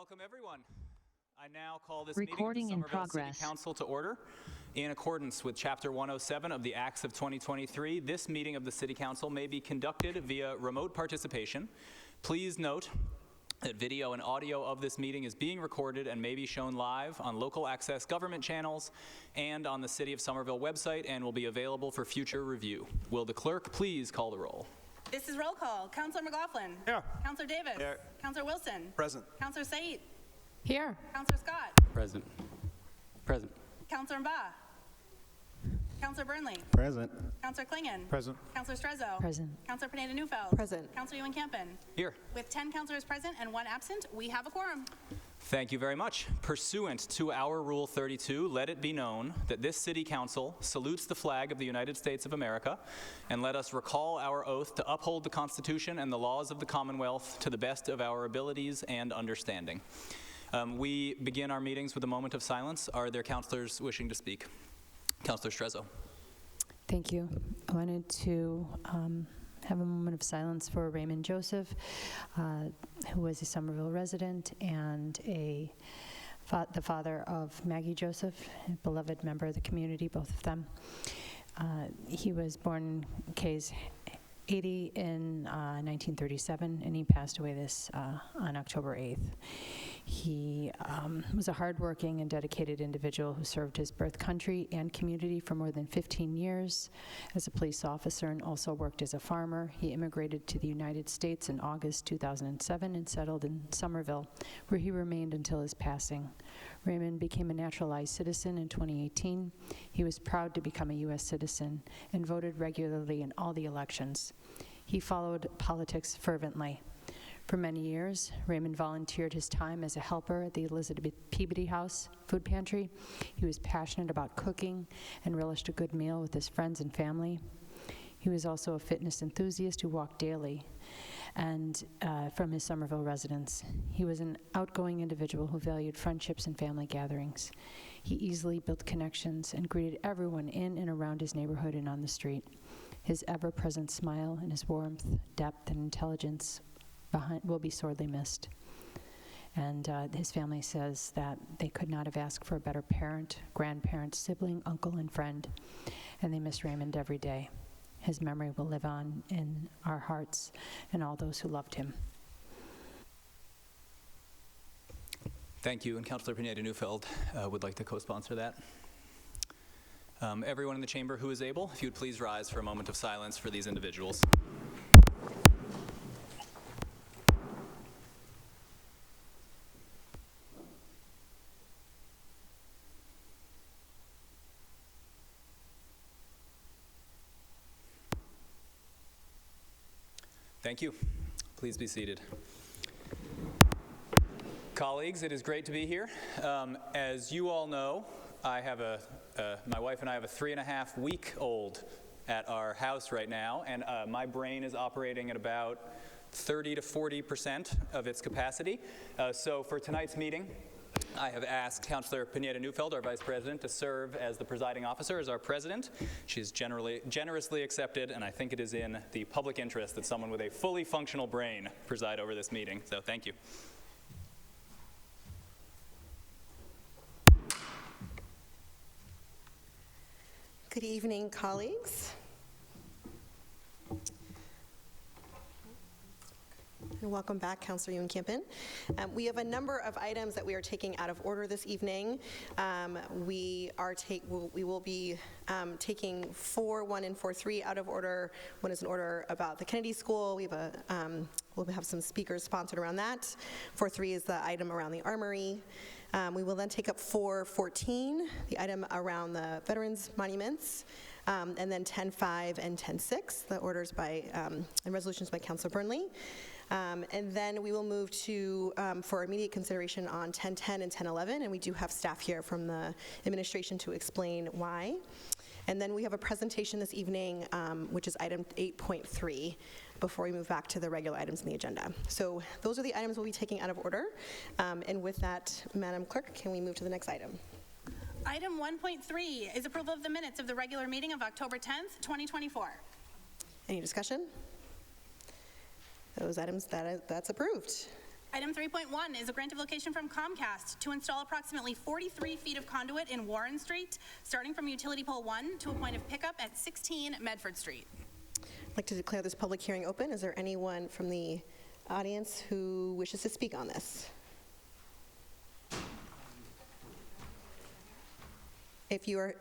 Welcome, everyone. I now call this Recording meeting in of the Somerville progress. City Council to order. In accordance with Chapter 107 of the Acts of 2023, this meeting of the City Council may be conducted via remote participation. Please note that video and audio of this meeting is being recorded and may be shown live on local access government channels and on the City of Somerville website and will be available for future review. Will the clerk please call the roll? This is roll call. Councilor McLaughlin. Here. Councilor Davis. Here. Councilor Wilson. Present. Councilor Said. Here. Councilor Scott. Present. Present. Councilor Mba. Councilor Burnley. Present. Councilor Klingon. Present. Councilor Strezzo. Present. Councilor Pineda-Neufeld. Present. Councilor Ewan-Campen. Here. With 10 councilors present and 1 absent, we have a quorum. Thank you very much. Pursuant to our Rule 32, let it be known that this City Council salutes the flag of the United States of America, and let us recall our oath to uphold the Constitution and the laws of the Commonwealth to the best of our abilities and understanding. We begin our meetings with a moment of silence. Are there councilors wishing to speak? Councilor Strezzo. Thank you. I wanted to have a moment of silence for Raymond Joseph, who was a Somerville resident and the father of Maggie Joseph, a beloved member of the community, both of them. He was born in Case 80 in 1937, and he passed away on October 8th. He was a hardworking and dedicated individual who served his birth country and community for more than 15 years as a police officer and also worked as a farmer. He immigrated to the United States in August 2007 and settled in Somerville, where he remained until his passing. Raymond became a naturalized citizen in 2018. He was proud to become a U.S. citizen and voted regularly in all the elections. He followed politics fervently. For many years, Raymond volunteered his time as a helper at the Elizabeth Peabody House food pantry. He was passionate about cooking and relished a good meal with his friends and family. He was also a fitness enthusiast who walked daily and from his Somerville residence. He was an outgoing individual who valued friendships and family gatherings. He easily built connections and greeted everyone in and around his neighborhood and on the street. His ever-present smile and his warmth, depth, and intelligence will be sorely missed. And his family says that they could not have asked for a better parent, grandparent, sibling, uncle, and friend, and they miss Raymond every day. His memory will live on in our hearts and all those who loved him. Thank you, and Councilor Pineda-Neufeld would like to co-sponsor that. Everyone in the chamber who is able, if you would please rise for a moment of silence for these individuals. Thank you. Please be seated. Colleagues, it is great to be here. As you all know, I have my wife and I have a 3.5-week-old at our house right now, and my brain is operating at about 30 to 40% of its capacity. So for tonight's meeting, I have asked Councilor Pineda-Neufeld, our Vice President, to serve as the presiding officer, as our president. She's generously accepted, and I think it is in the public interest that someone with a fully functional brain preside over this meeting. So thank you. Good evening, colleagues. And welcome back, Councilor Ewan-Campen. We have a number of items that we are taking out of order this evening. We will be taking 4.1 and 4.3 out of order. One is an order about the Kennedy School. We'll have some speakers sponsored around that. 4.3 is the item around the Armory. We will then take up 4.14, the item around the Veterans Monuments, and then 10.5 and 10.6, the orders and resolutions by Councilor Burnley. And then we will move to, for immediate consideration on 10.10 and 10.11, and we do have staff here from the administration to explain why. And then we have a presentation this evening, which is item 8.3, before we move back to the regular items in the agenda. So those are the items we'll be taking out of order. And with that, Madam Clerk, can we move to the next item? Item 1.3 is approval of the minutes of the regular meeting of October 10th, 2024. Any discussion? Those items, that's approved. Item 3.1 is a grant of location from Comcast to install approximately 43 feet of conduit in Warren Street, starting from utility pole 1 to a point of pickup at 16 Medford Street. I'd like to declare this public hearing open. Is there anyone from the audience who wishes to speak on this? If you are,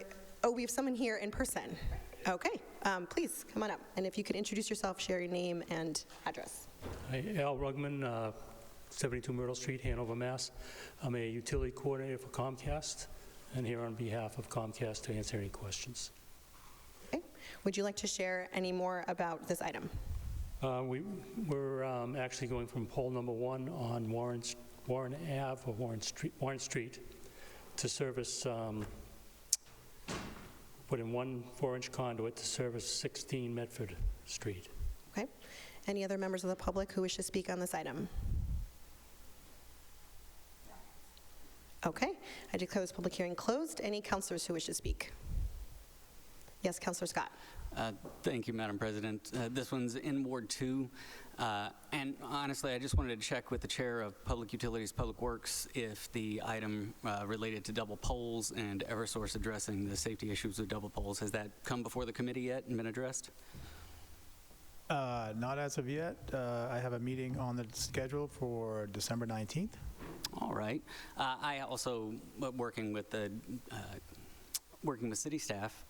oh, we have someone here in person. Okay, please come on up. And if you could introduce yourself, share your name and address. Hi, Al Rugman, 72 Myrtle Street, Hanover, Mass. I'm a utility coordinator for Comcast, and here on behalf of Comcast to answer any questions. Okay. Would you like to share any more about this item? We're actually going from pole number 1 on Warren Ave or Warren Street to service, put in one 4-inch conduit to service 16 Medford Street. Okay. Any other members of the public who wish to speak on this item? Okay. I declare this public hearing closed. Any councilors who wish to speak? Yes, Councilor Scott. Thank you, Madam President. This one's in Ward 2. And honestly, I just wanted to check with the Chair of Public Utilities, Public Works, if the item related to double poles and Eversource addressing the safety issues with double poles, has that come before the committee yet and been addressed? Not as of yet. I have a meeting on the schedule for December 19th. All right. I also, working with city staff,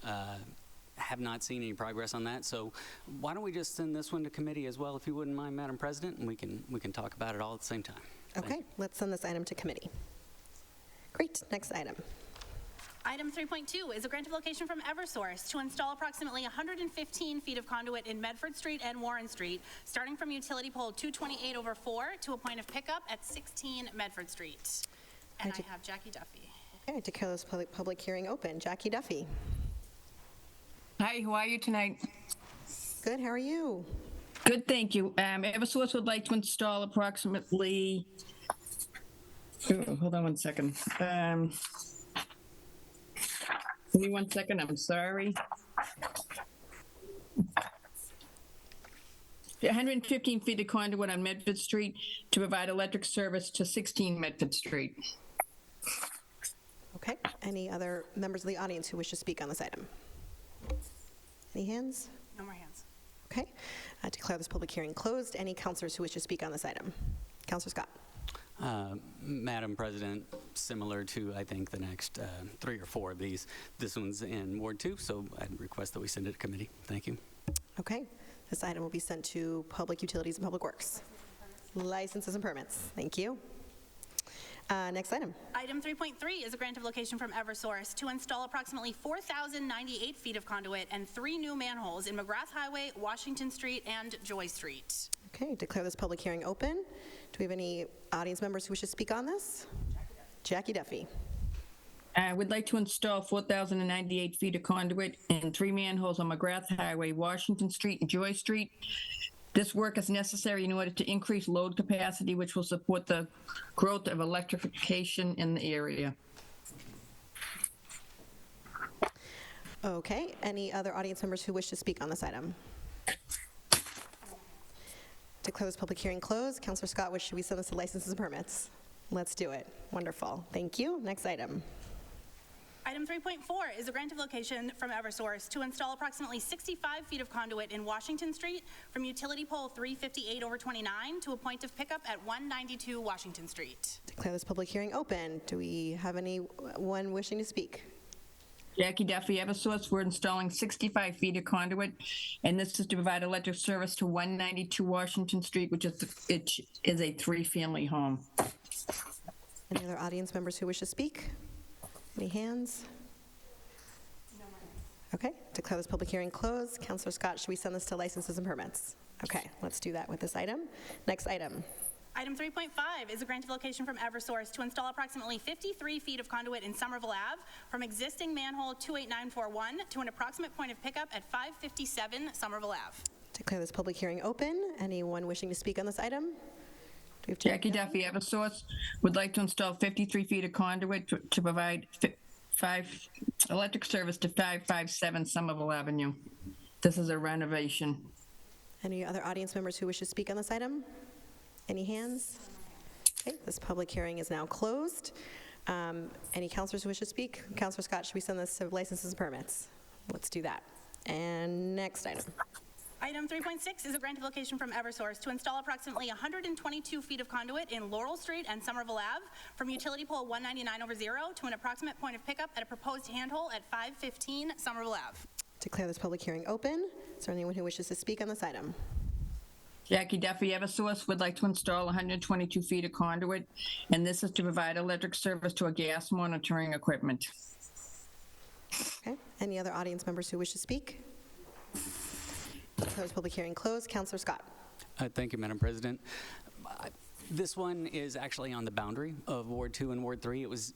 have not seen any progress on that. So why don't we just send this one to committee as well, if you wouldn't mind, Madam President, and we can talk about it all at the same time. Okay, let's send this item to committee. Great, next item. Item 3.2 is a grant of location from Eversource to install approximately 115 feet of conduit in Medford Street and Warren Street, starting from utility pole 228/4 to a point of pickup at 16 Medford Street. And I have Jackie Duffy. Okay, I declare this public hearing open. Jackie Duffy. Hi, how are you tonight? Good, how are you? Good, thank you. Eversource would like to install approximately, hold on one second. Give me 1 second, I'm sorry. 115 feet of conduit on Medford Street to provide electric service to 16 Medford Street. Okay, any other members of the audience who wish to speak on this item? Any hands? No more hands. Okay, I declare this public hearing closed. Any councilors who wish to speak on this item? Councilor Scott. Madam President, similar to, I think, the next 3 or 4 of these, this one's in Ward 2, so I'd request that we send it to committee. Thank you. Okay, this item will be sent to Public Utilities and Public Works. Licenses and permits. Thank you. Next item. Item 3.3 is a grant of location from Eversource to install approximately 4,098 feet of conduit and 3 new manholes in McGrath Highway, Washington Street, and Joy Street. Okay, declare this public hearing open. Do we have any audience members who wish to speak on this? Jackie Duffy. I would like to install 4,098 feet of conduit and 3 manholes on McGrath Highway, Washington Street, and Joy Street. This work is necessary in order to increase load capacity, which will support the growth of electrification in the area. Okay, any other audience members who wish to speak on this item? Declare this public hearing closed. Councilor Scott, should we send this to licenses and permits? Let's do it. Wonderful. Thank you. Next item. Item 3.4 is a grant of location from Eversource to install approximately 65 feet of conduit in Washington Street from utility pole 358/29 to a point of pickup at 192 Washington Street. Declare this public hearing open. Do we have anyone wishing to speak? Jackie Duffy, Eversource, we're installing 65 feet of conduit, and this is to provide electric service to 192 Washington Street, which is a 3-family home. Any other audience members who wish to speak? Any hands? Okay, declare this public hearing closed. Councilor Scott, should we send this to licenses and permits? Okay, let's do that with this item. Next item. Item 3.5 is a grant of location from Eversource to install approximately 53 feet of conduit in Somerville Ave from existing manhole 28941 to an approximate point of pickup at 557 Somerville Ave. Declare this public hearing open. Anyone wishing to speak on this item? Do we have Jackie Duffy, Eversource, would like to install 53 feet of conduit to provide electric service to 557 Somerville Avenue. This is a renovation. Any other audience members who wish to speak on this item? Any hands? Okay, this public hearing is now closed. Any counselors who wish to speak? Counselor Scott, should we send this to licenses and permits? Let's do that. And next item. Item 3.6 is a grant of location from Eversource to install approximately 122 feet of conduit in Laurel Street and Somerville Ave from utility pole 199/0 to an approximate point of pickup at a proposed handhole at 515 Somerville Ave. Declare this public hearing open. Is there anyone who wishes to speak on this item? Jackie Duffy, Eversource, would like to install 122 feet of conduit, and this is to provide electric service to a gas monitoring equipment. Okay, any other audience members who wish to speak? Declare this public hearing closed. Counselor Scott. Thank you, Madam President. This one is actually on the boundary of Ward 2 and Ward 3. It was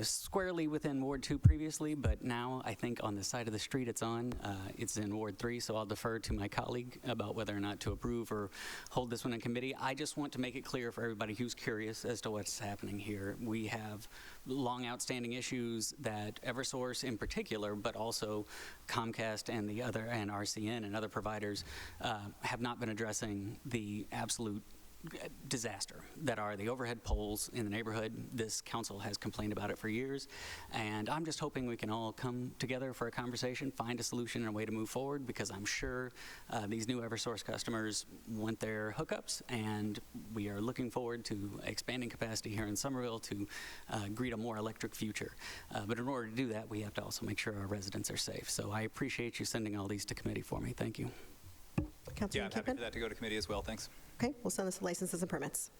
squarely within Ward 2 previously, but now I think on the side of the street it's on, it's in Ward 3, so I'll defer to my colleague about whether or not to approve or hold this one in committee. I just want to make it clear for everybody who's curious as to what's happening here. We have long outstanding issues that Eversource in particular, but also Comcast and the other, and RCN and other providers have not been addressing the absolute disaster that are the overhead poles in the neighborhood. This council has complained about it for years, and I'm just hoping we can all come together for a conversation, find a solution and a way to move forward, because I'm sure these new Eversource customers want their hookups, and we are looking forward to expanding capacity here in Somerville to greet a more electric future. But in order to do that, we have to also make sure our residents are safe. So I appreciate you sending all these to committee for me. Thank you. Councilor Yeah, I'm happy Kempin? for that to go to committee as well. Thanks. Okay, we'll send this to licenses and permits.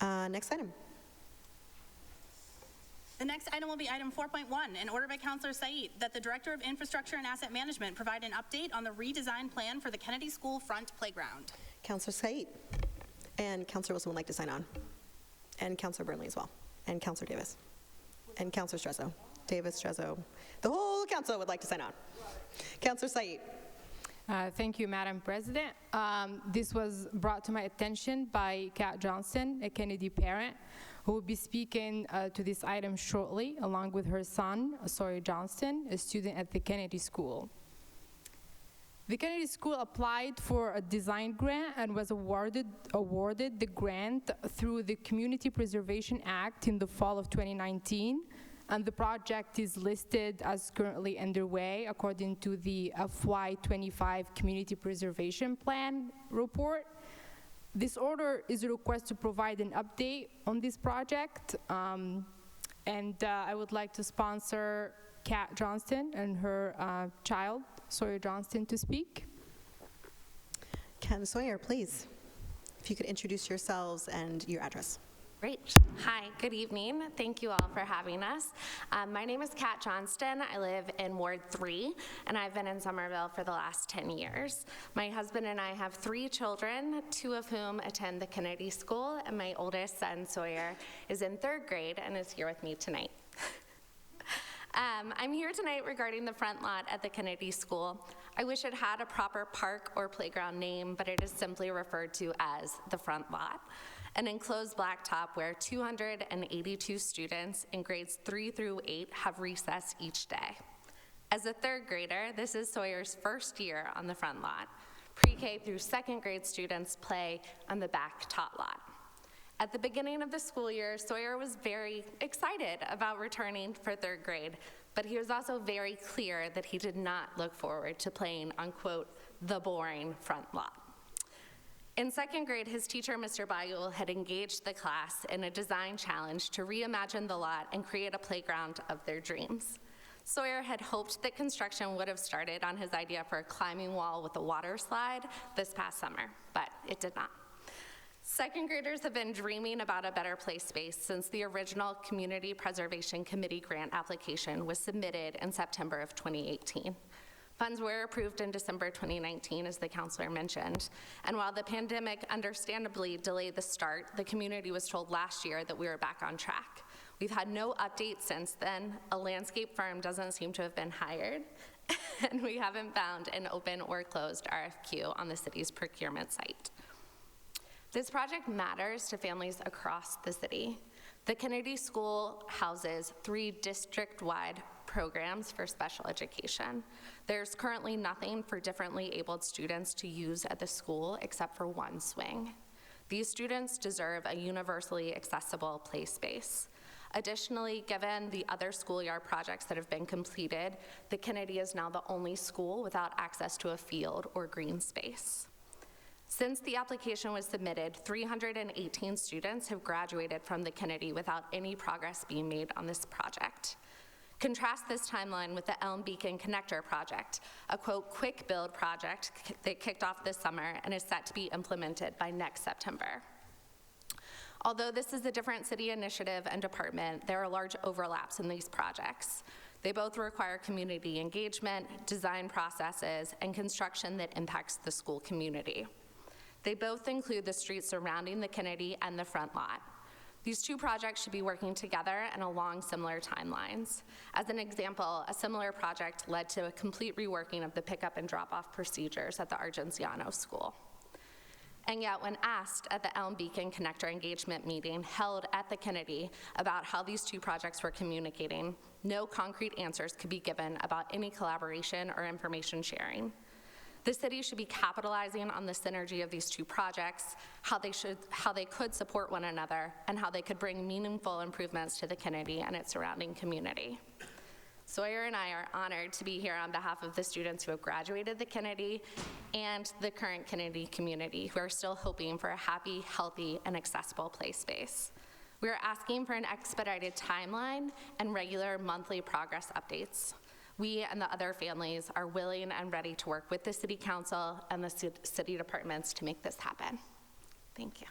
Next item. The next item will be item 4.1, an order by Councilor Said that the Director of Infrastructure and Asset Management provide an update on the redesign plan for the Kennedy School front playground. Counselor Said. And Counselor Wilson would like to sign on. And Counselor Burnley as well. And Counselor Davis. And Counselor Strezzo. Davis, Strezzo. The whole council would like to sign on. Counselor Said. Thank you, Madam President. This was brought to my attention by Kat Johnston, a Kennedy parent, who will be speaking to this item shortly, along with her son, Sawyer Johnston, a student at the Kennedy School. The Kennedy School applied for a design grant and was awarded the grant through the Community Preservation Act in the fall of 2019. And the project is listed as currently underway according to the FY25 Community Preservation Plan report. This order is a request to provide an update on this project, and I would like to sponsor Kat Johnston and her child, Sawyer Johnston, to speak. Kat and Sawyer, please, if you could introduce yourselves and your address. Great. Hi, good evening. Thank you all for having us. My name is Kat Johnston. I live in Ward 3, and I've been in Somerville for the last 10 years. My husband and I have 3 children, 2 of whom attend the Kennedy School, and my oldest son, Sawyer, is in 3rd grade and is here with me tonight. I'm here tonight regarding the front lot at the Kennedy School. I wish it had a proper park or playground name, but it is simply referred to as the front lot. An enclosed blacktop where 282 students in grades 3 through 8 have recess each day. As a 3rd grader, this is Sawyer's first year on the front lot. Pre-K through 2nd grade students play on the back top lot. At the beginning of the school year, Sawyer was very excited about returning for 3rd grade, but he was also very clear that he did not look forward to playing on, quote, the boring front lot. In 2nd grade, his teacher, Mr. Bayul, had engaged the class in a design challenge to reimagine the lot and create a playground of their dreams. Sawyer had hoped that construction would have started on his idea for a climbing wall with a water slide this past summer, but it did not. 2nd graders have been dreaming about a better play space since the original Community Preservation Committee grant application was submitted in September of 2018. Funds were approved in December 2019, as the counselor mentioned. And while the pandemic understandably delayed the start, the community was told last year that we were back on track. We've had no updates since then. A landscape firm doesn't seem to have been hired, and we haven't found an open or closed RFQ on the city's procurement site. This project matters to families across the city. The Kennedy School houses 3 district-wide programs for special education. There's currently nothing for differently abled students to use at the school except for one swing. These students deserve a universally accessible play space. Additionally, given the other schoolyard projects that have been completed, the Kennedy is now the only school without access to a field or green space. Since the application was submitted, 318 students have graduated from the Kennedy without any progress being made on this project. Contrast this timeline with the Elm Beacon Connector project, a quote, quick build project that kicked off this summer and is set to be implemented by next September. Although this is a different city initiative and department, there are large overlaps in these projects. They both require community engagement, design processes, and construction that impacts the school community. They both include the streets surrounding the Kennedy and the front lot. These two projects should be working together and along similar timelines. As an example, a similar project led to a complete reworking of the pickup and drop-off procedures at the Argenziano School. And yet, when asked at the Elm Beacon Connector engagement meeting held at the Kennedy about how these two projects were communicating, no concrete answers could be given about any collaboration or information sharing. The city should be capitalizing on the synergy of these two projects, how they could support one another, and how they could bring meaningful improvements to the Kennedy and its surrounding community. Sawyer and I are honored to be here on behalf of the students who have graduated the Kennedy and the current Kennedy community who are still hoping for a happy, healthy, and accessible play space. We are asking for an expedited timeline and regular monthly progress updates. We and the other families are willing and ready to work with the City Council and the city departments to make this happen. Thank you.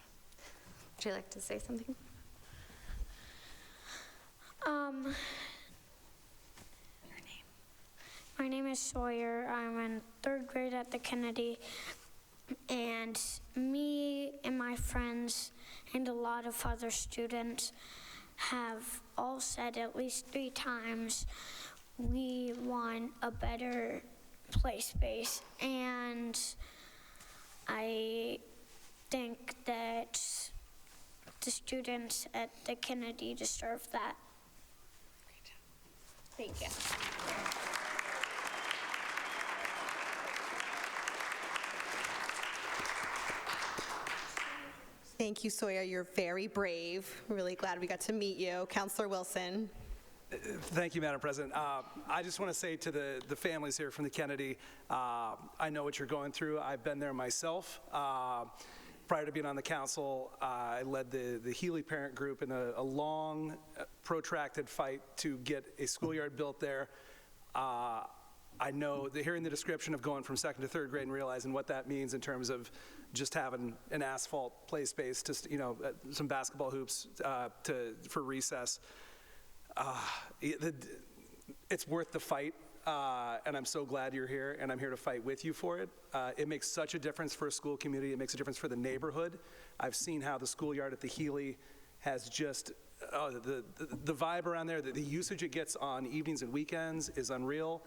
Would you like to say something? My name is Sawyer. I'm in 3rd grade at the Kennedy, and me and my friends and a lot of other students have all said at least 3 times we want a better play space, and I think that the students at the Kennedy deserve that. Thank you. Thank you, Sawyer. You're very brave. Really glad we got to meet you. Councillor Wilson. Thank you, Madam President. I just want to say to the families here from the Kennedy, I know what you're going through. I've been there myself. Prior to being on the council, I led the Healy parent group in a long, protracted fight to get a schoolyard built there. I know hearing the description of going from 2nd to 3rd grade and realizing what that means in terms of just having an asphalt play space, just some basketball hoops for recess. It's worth the fight, and I'm so glad you're here, and I'm here to fight with you for it. It makes such a difference for a school community. It makes a difference for the neighborhood. I've seen how the schoolyard at the Healy has just, the vibe around there, the usage it gets on evenings and weekends is unreal.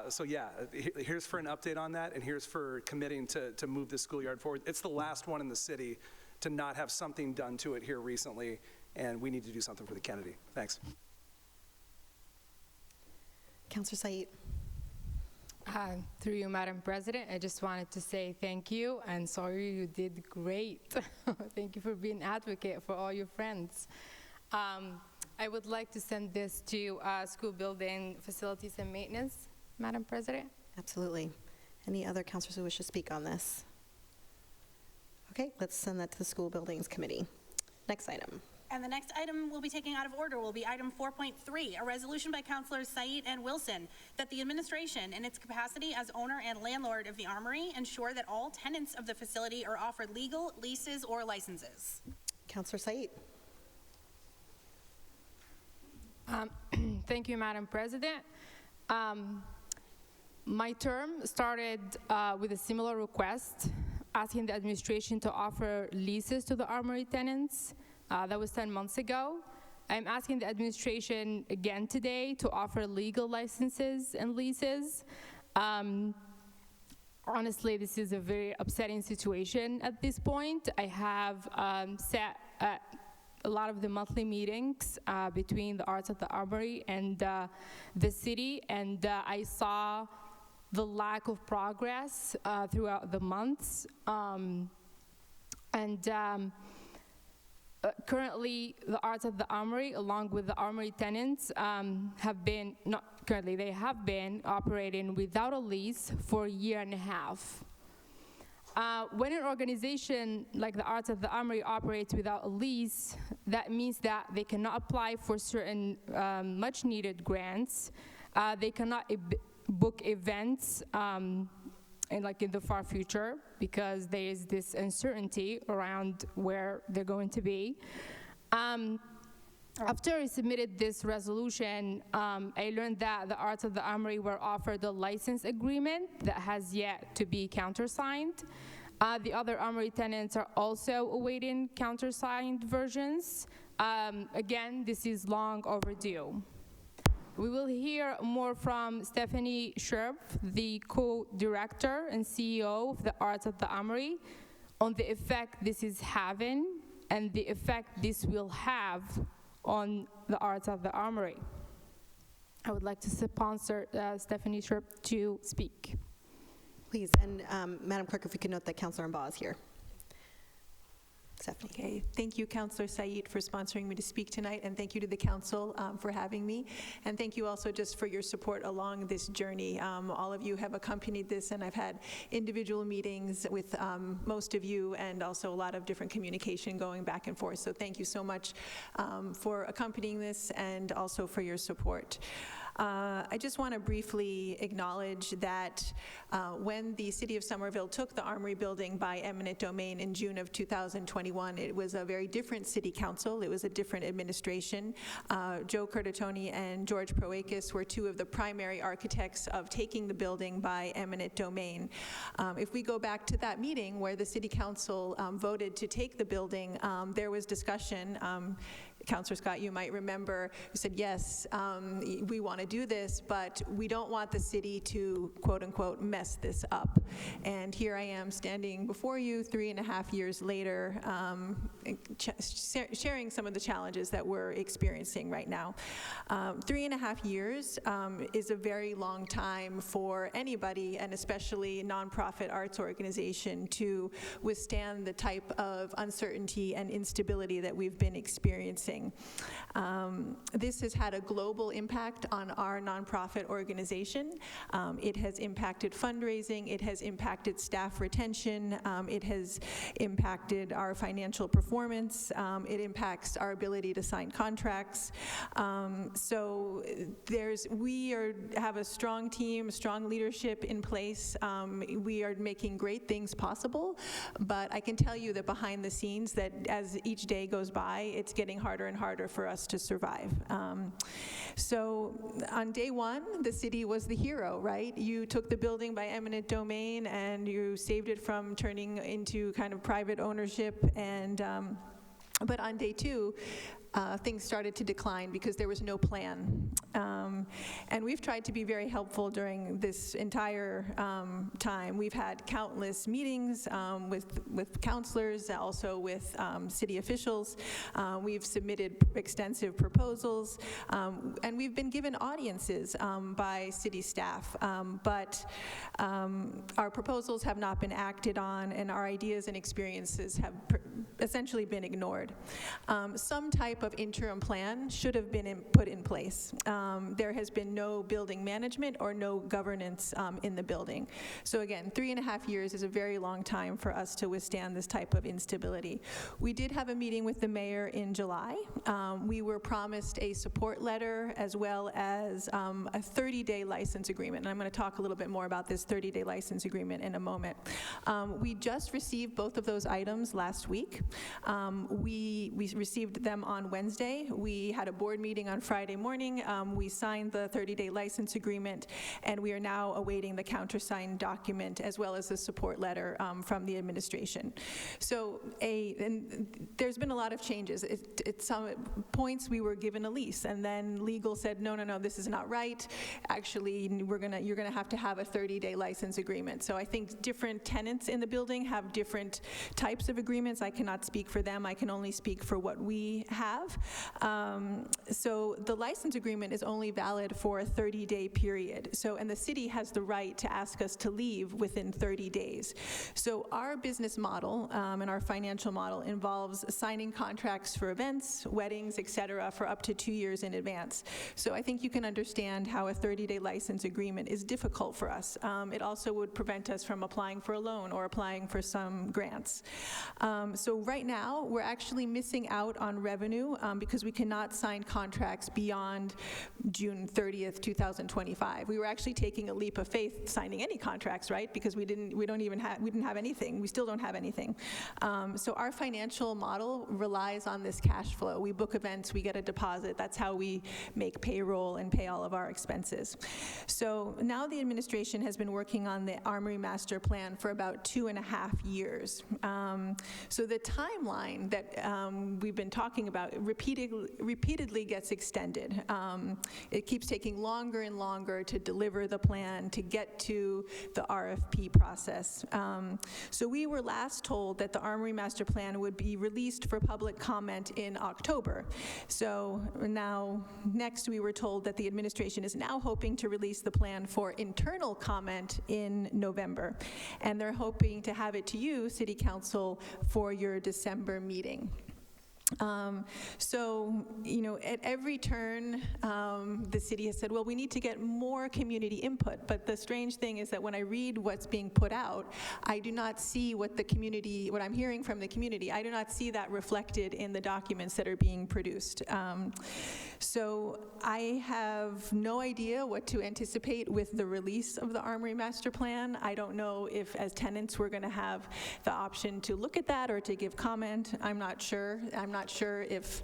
So yeah, here's for an update on that, and here's for committing to move the schoolyard forward. It's the last one in the city to not have something done to it here recently, and we need to do something for the Kennedy. Thanks. Councillor Said. Through you, Madam President, I just wanted to say thank you, and sorry, you did great. Thank you for being an advocate for all your friends. I would like to send this to School Building Facilities and Maintenance, Madam President. Absolutely. Any other councillors who wish to speak on this? Okay, let's send that to the School Buildings Committee. Next item. And the next item we'll be taking out of order will be item 4.3, a resolution by Councilors Said and Wilson that the administration, in its capacity as owner and landlord of the Armory, ensure that all tenants of the facility are offered legal leases or licenses. Councillor Said. Thank you, Madam President. My term started with a similar request, asking the administration to offer leases to the Armory tenants. That was 10 months ago. I'm asking the administration again today to offer legal licenses and leases. Honestly, this is a very upsetting situation at this point. I have sat at a lot of the monthly meetings between the Arts at the Armory and the city, and I saw the lack of progress throughout the months. And currently, the Arts at the Armory, along with the Armory tenants, have been, not currently, they have been operating without a lease for a year and a half. When an organization like the Arts at the Armory operates without a lease, that means that they cannot apply for certain much-needed grants. They cannot book events in the far future because there is this uncertainty around where they're going to be. After I submitted this resolution, I learned that the Arts of the Armory were offered a license agreement that has yet to be countersigned. The other Armory tenants are also awaiting countersigned versions. Again, this is long overdue. We will hear more from Stephanie Scherb, the co-director and CEO of the Arts at the Armory, on the effect this is having and the effect this will have on the Arts at the Armory. I would like to sponsor Stephanie Scherb to speak. Please, and Madam Clerk, if we could note that Councilor Mbaugh is here. Stephanie. Okay, thank you, Councilor Said, for sponsoring me to speak tonight, and thank you to the council for having me, and thank you also just for your support along this journey. All of you have accompanied this, and I've had individual meetings with most of you, and also a lot of different communication going back and forth, so thank you so much for accompanying this and also for your support. I just want to briefly acknowledge that when the City of Somerville took the Armory building by eminent domain in June of 2021, it was a very different city council. It was a different administration. Joe Curtatone and George Proakis were two of the primary architects of taking the building by eminent domain. If we go back to that meeting where the City Council voted to take the building, there was discussion. Councilor Scott, you might remember, who said, yes, we want to do this, but we don't want the city to, quote unquote, mess this up. And here I am standing before you 3.5 years later, sharing some of the challenges that we're experiencing right now. 3.5 years is a very long time for anybody, and especially a nonprofit arts organization, to withstand the type of uncertainty and instability that we've been experiencing. This has had a global impact on our nonprofit organization. It has impacted fundraising, it has impacted staff retention, it has impacted our financial performance, it impacts our ability to sign contracts. So we have a strong team, strong leadership in place. We are making great things possible, but I can tell you that behind the scenes, that as each day goes by, it's getting harder and harder for us to survive. So on day one, the city was the hero, right? You took the building by eminent domain and you saved it from turning into kind of private ownership, and but on day two, things started to decline because there was no plan. And we've tried to be very helpful during this entire time. We've had countless meetings with councilors, also with city officials. We've submitted extensive proposals, and we've been given audiences by city staff. But our proposals have not been acted on, and our ideas and experiences have essentially been ignored. Some type of interim plan should have been put in place. There has been no building management or no governance in the building. So again, 3.5 years is a very long time for us to withstand this type of instability. We did have a meeting with the mayor in July. We were promised a support letter as well as a 30-day license agreement. And I'm going to talk a little bit more about this 30-day license agreement in a moment. We just received both of those items last week. We received them on Wednesday. We had a board meeting on Friday morning. We signed the 30-day license agreement, and we are now awaiting the countersigned document as well as the support letter from the administration. So there's been a lot of changes. At some points we were given a lease, and then legal said, no, this is not right. Actually, you're gonna have to have a 30-day license agreement. So I think different tenants in the building have different types of agreements. I cannot speak for them. I can only speak for what we have. have. So the license agreement is only valid for a 30-day period. And the city has the right to ask us to leave within 30 days. So our business model and our financial model involves signing contracts for events, weddings, et cetera, for up to 2 years in advance. So I think you can understand how a 30-day license agreement is difficult for us. It also would prevent us from applying for a loan or applying for some grants. So right now, we're actually missing out on revenue because we cannot sign contracts beyond June 30th, 2025. We were actually taking a leap of faith signing any contracts, right? Because we didn't have anything. We still don't have anything. So our financial model relies on this cash flow. We book events, we get a deposit. That's how we make payroll and pay all of our expenses. So now the administration has been working on the Armory Master Plan for about 2.5 years. So the timeline that we've been talking about repeatedly gets extended. It keeps taking longer and longer to deliver the plan, to get to the RFP process. So we were last told that the Armory Master Plan would be released for public comment in October. So now, next we were told that the administration is now hoping to release the plan for internal comment in November. And they're hoping to have it to you, City Council, for your December meeting. So, at every turn, the city has said, well, we need to get more community input. But the strange thing is that when I read what's being put out, I do not see what I'm hearing from the community. I do not see that reflected in the documents that are being produced. So I have no idea what to anticipate with the release of the Armory Master Plan. I don't know if, as tenants, we're going to have the option to look at that or to give comment. I'm not sure. I'm not sure if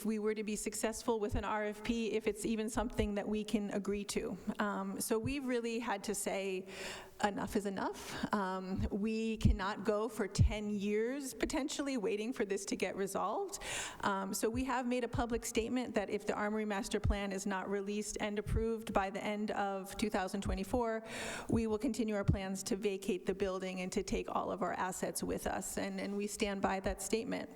we were to be successful with an RFP, if it's even something that we can agree to. So we've really had to say, enough is enough. We cannot go for 10 years, potentially, waiting for this to get resolved. So we have made a public statement that if the Armory Master Plan is not released and approved by the end of 2024, we will continue our plans to vacate the building and to take all of our assets with us, and we stand by that statement.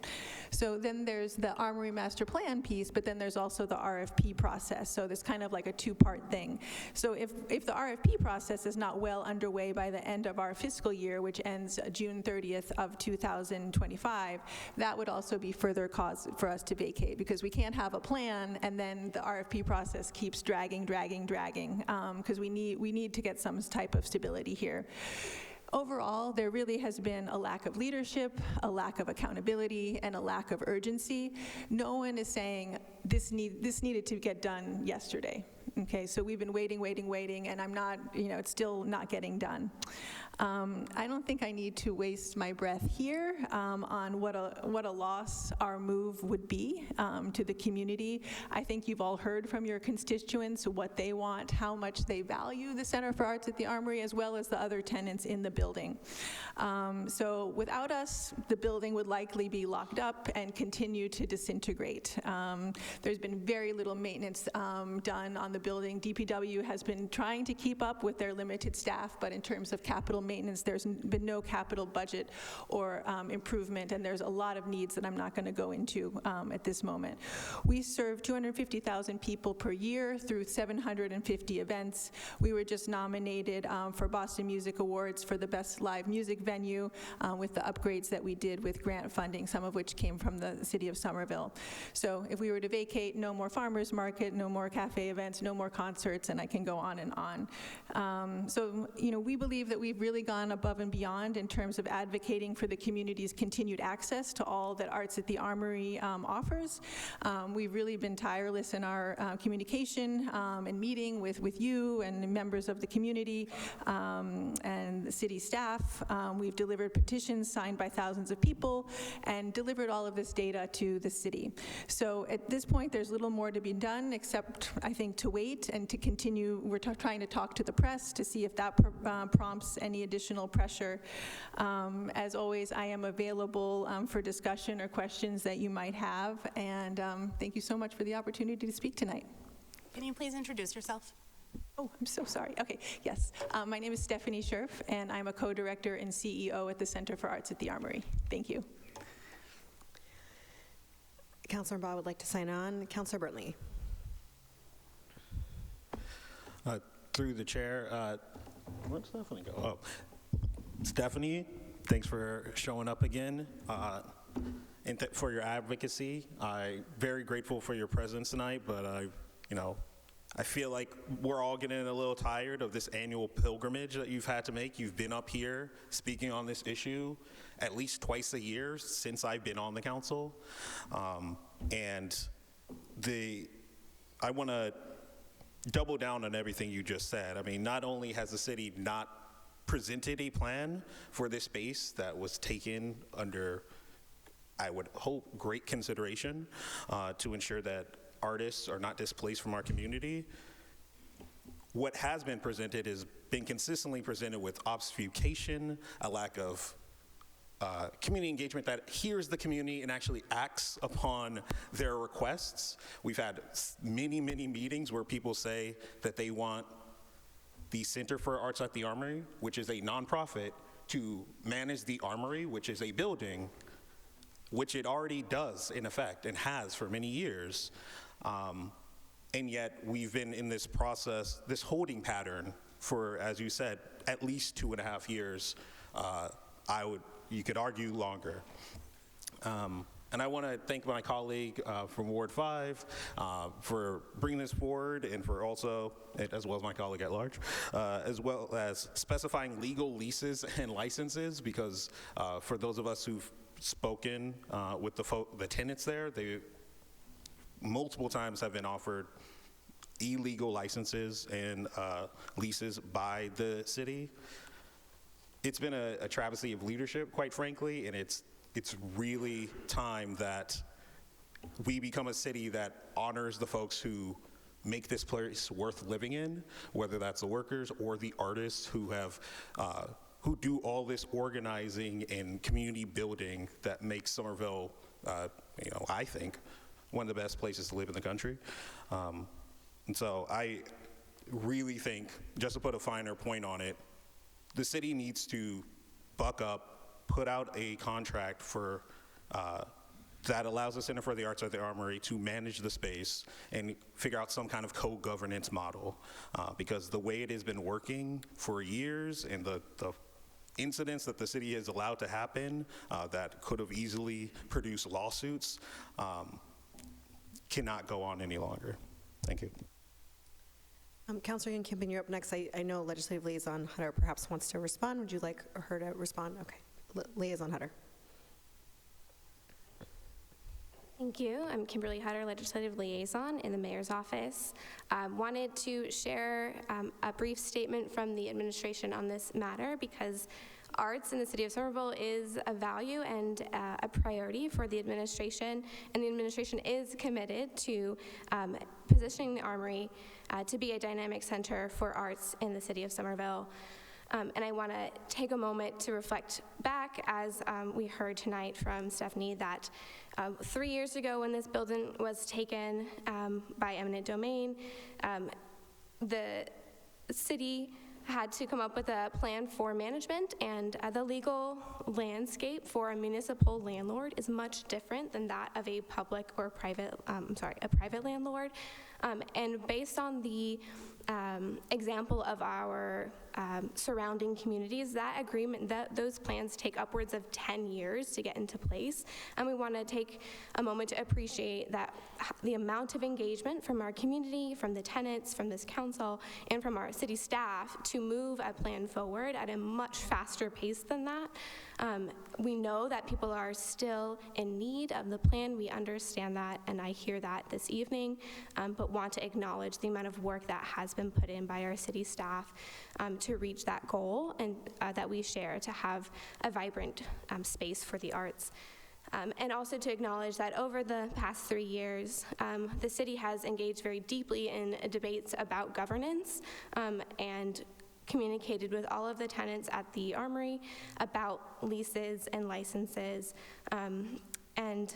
So then there's the Armory Master Plan piece, but then there's also the RFP process. So there's kind of like a two-part thing. So if the RFP process is not well underway by the end of our fiscal year, which ends June 30th of 2025, that would also be further cause for us to vacate, because we can't have a plan and then the RFP process keeps dragging, because we need to get some type of stability here. Overall, there really has been a lack of leadership, a lack of accountability, and a lack of urgency. No one is saying this needed to get done yesterday. Okay, so we've been waiting, and it's still not getting done. I don't think I need to waste my breath here on what a loss our move would be to the community. I think you've all heard from your constituents what they want, how much they value the Center for Arts at the Armory, as well as the other tenants in the building. So without us, the building would likely be locked up and continue to disintegrate. There's been very little maintenance done on the building. DPW has been trying to keep up with their limited staff, but in terms of capital maintenance, there's been no capital budget or improvement, and there's a lot of needs that I'm not going to go into at this moment. We serve 250,000 people per year through 750 events. We were just nominated for Boston Music Awards for the best live music venue with the upgrades that we did with grant funding, some of which came from the city of Somerville. So if we were to vacate, no more farmers market, no more cafe events, no more concerts, and I can go on and on. So we believe that we've really gone above and beyond in terms of advocating for the community's continued access to all that Arts at the Armory offers. We've really been tireless in our communication and meeting with you and members of the community and the city staff. We've delivered petitions signed by thousands of people and delivered all of this data to the city. So at this point, there's little more to be done except, I think, to wait and to continue. We're trying to talk to the press to see if that prompts any additional pressure. As always, I am available for discussion or questions that you might have, and thank you so much for the opportunity to speak tonight. Can you please introduce yourself? Oh, I'm so sorry. Okay, yes. My name is Stephanie Scherf, and I'm a co-director and CEO at the Center for Arts at the Armory. Thank you. Councilor Baugh would like to sign on. Councilor Burnley. Through the chair, where'd Stephanie go? Oh, Stephanie, thanks for showing up again and for your advocacy. I'm very grateful for your presence tonight, but I feel like we're all getting a little tired of this annual pilgrimage that you've had to make. You've been up here speaking on this issue at least twice a year since I've been on the council. And I want to double down on everything you just said. I mean, not only has the city not presented a plan for this space that was taken under, I would hope, great consideration to ensure that artists are not displaced from our community. What has been presented has been consistently presented with obfuscation, a lack of community engagement that hears the community and actually acts upon their requests. We've had many, many meetings where people say that they want the Center for Arts at the Armory, which is a nonprofit, to manage the Armory, which is a building, which it already does in effect and has for many years. And yet we've been in this process, this holding pattern for, as you said, at least 2.5 years. You could argue longer. And I want to thank my colleague from Ward 5 for bringing this forward, and for also, as well as my colleague at large, as well as specifying legal leases and licenses, because for those of us who've spoken with the tenants there, they multiple times have been offered illegal licenses and leases by the city. It's been a travesty of leadership, quite frankly, and it's really time that we become a city that honors the folks who make this place worth living in, whether that's the workers or the artists who do all this organizing and community building that makes Somerville, I think, one of the best places to live in the country. And so I really think, just to put a finer point on it, the city needs to buck up, put out a contract for that allows the Center for the Arts at the Armory to manage the space and figure out some kind of co-governance model, because the way it has been working for years and the incidents that the city has allowed to happen that could have easily produced lawsuits cannot go on any longer. Thank you. Councilor Young-Kimpen, you're up next. I know Legislative Liaison Hutter perhaps wants to respond. Would you like her to respond? Okay. Liaison Hutter. Thank you. I'm Kimberly Hutter, Legislative Liaison in the Mayor's Office. Wanted to share a brief statement from the administration on this matter, because arts in the city of Somerville is a value and a priority for the administration, and the administration is committed to positioning the Armory to be a dynamic center for arts in the city of Somerville. And I want to take a moment to reflect back, as we heard tonight from Stephanie, that 3 years ago when this building was taken by eminent domain, the city had to come up with a plan for management, and the legal landscape for a municipal landlord is much different than that of a public or private, a private landlord. And based on the example of our surrounding communities, that agreement, those plans take upwards of 10 years to get into place. And we want to take a moment to appreciate that the amount of engagement from our community, from the tenants, from this council, and from our city staff to move a plan forward at a much faster pace than that. We know that people are still in need of the plan. We understand that, and I hear that this evening, but want to acknowledge the amount of work that has been put in by our city staff to reach that goal, and that we share, to have a vibrant space for the arts. And also to acknowledge that over the past 3 years, the city has engaged very deeply in debates about governance, and communicated with all of the tenants at the Armory about leases and licenses, and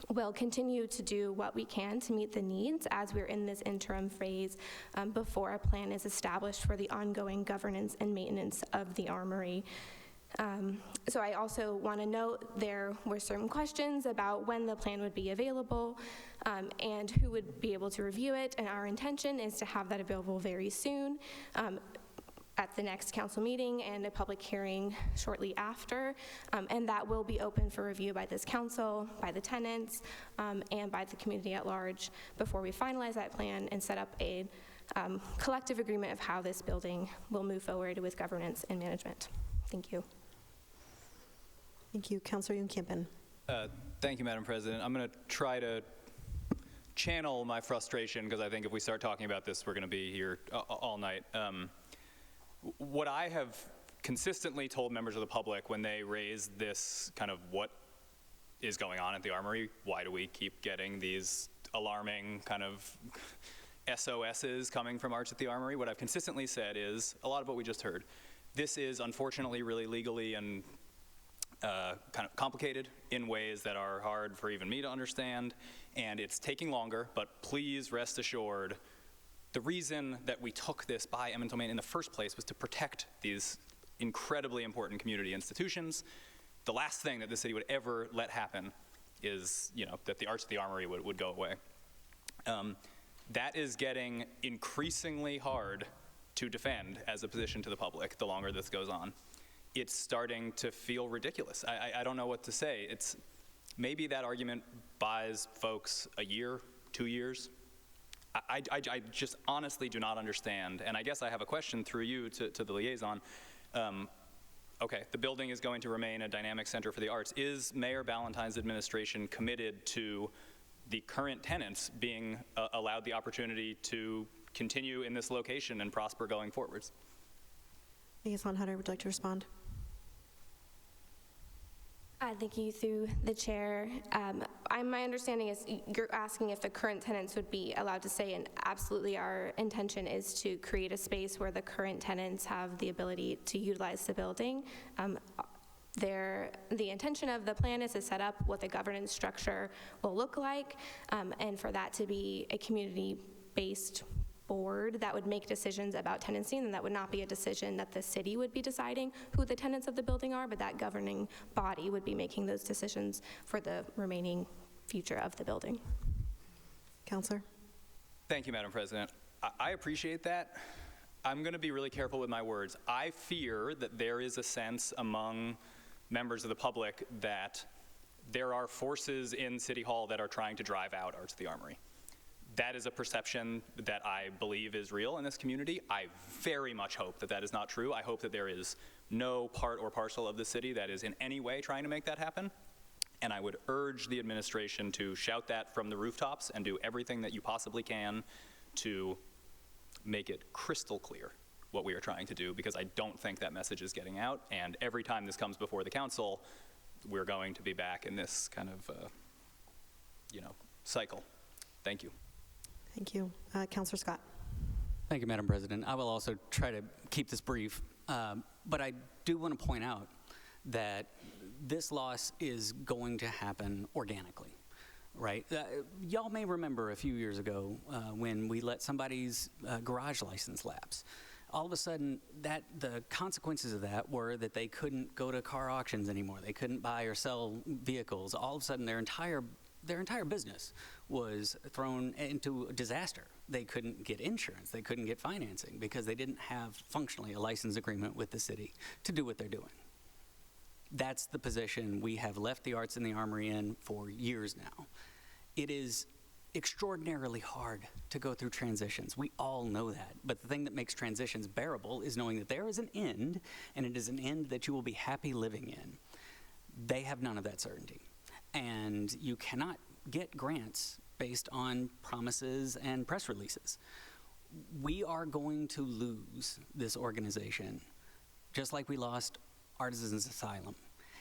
we'll continue to do what we can to meet the needs as we're in this interim phase before a plan is established for the ongoing governance and maintenance of the Armory. So I also want to note there were certain questions about when the plan would be available and who would be able to review it, and our intention is to have that available very soon at the next council meeting and a public hearing shortly after, and that will be open for review by this council, by the tenants, and by the community at large before we finalize that plan and set up a collective agreement of how this building will move forward with governance and management. Thank you. Thank you. Councilor Yoon-Kimpen. Thank you, Madam President. I'm going to try to channel my frustration, because I think if we start talking about this, we're going to be here all night. What I have consistently told members of the public when they raise this kind of what is going on at the Armory, why do we keep getting these alarming kind of SOSs coming from Arts at the Armory, what I've consistently said is a lot of what we just heard. This is unfortunately really legally and kind of complicated in ways that are hard for even me to understand, and it's taking longer, but please rest assured, the reason that we took this by eminent domain in the first place was to protect these incredibly important community institutions. The last thing that the city would ever let happen is, that the Arts at the Armory would go away. That is getting increasingly hard to defend as a position to the public the longer this goes on. It's starting to feel ridiculous. I don't know what to say. Maybe that argument buys folks a year, 2 years. I just honestly do not understand, and I guess I have a question through you to the liaison. Okay, the building is going to remain a dynamic center for the arts. Is Mayor Ballantyne's administration committed to the current tenants being allowed the opportunity to continue in this location and prosper going forwards? Liaison Hutter, would you like to respond? Thank you through the chair. My understanding is you're asking if the current tenants would be allowed to stay, and absolutely our intention is to create a space where the current tenants have the ability to utilize the building. The intention of the plan is to set up what the governance structure will look like, and for that to be a community-based board that would make decisions about tenancy, and that would not be a decision that the city would be deciding who the tenants of the building are, but that governing body would be making those decisions for the remaining future of the building. Councilor? Thank you, Madam President. I appreciate that. I'm going to be really careful with my words. I fear that there is a sense among members of the public that there are forces in City Hall that are trying to drive out Arts at the Armory. That is a perception that I believe is real in this community. I very much hope that that is not true. I hope that there is no part or parcel of the city that is in any way trying to make that happen. And I would urge the administration to shout that from the rooftops and do everything that you possibly can to make it crystal clear what we are trying to do, because I don't think that message is getting out. And every time this comes before the council, we're going to be back in this kind of, cycle. Thank you. Thank you. Councilor Scott. Thank you, Madam President. I will also try to keep this brief, but I do want to point out that this loss is going to happen organically, right? Y'all may remember a few years ago when we let somebody's garage license lapse. All of a sudden, the consequences of that were that they couldn't go to car auctions anymore. They couldn't buy or sell vehicles. All of a sudden, their entire business was thrown into a disaster. They couldn't get insurance. They couldn't get financing because they didn't have functionally a license agreement with the city to do what they're doing. That's the position we have left the Arts in the Armory in for years now. It is extraordinarily hard to go through transitions. We all know that. But the thing that makes transitions bearable is knowing that there is an end, and it is an end that you will be happy living in. They have none of that certainty. And you cannot get grants based on promises and press releases. We are going to lose this organization, just like we lost Artisans Asylum.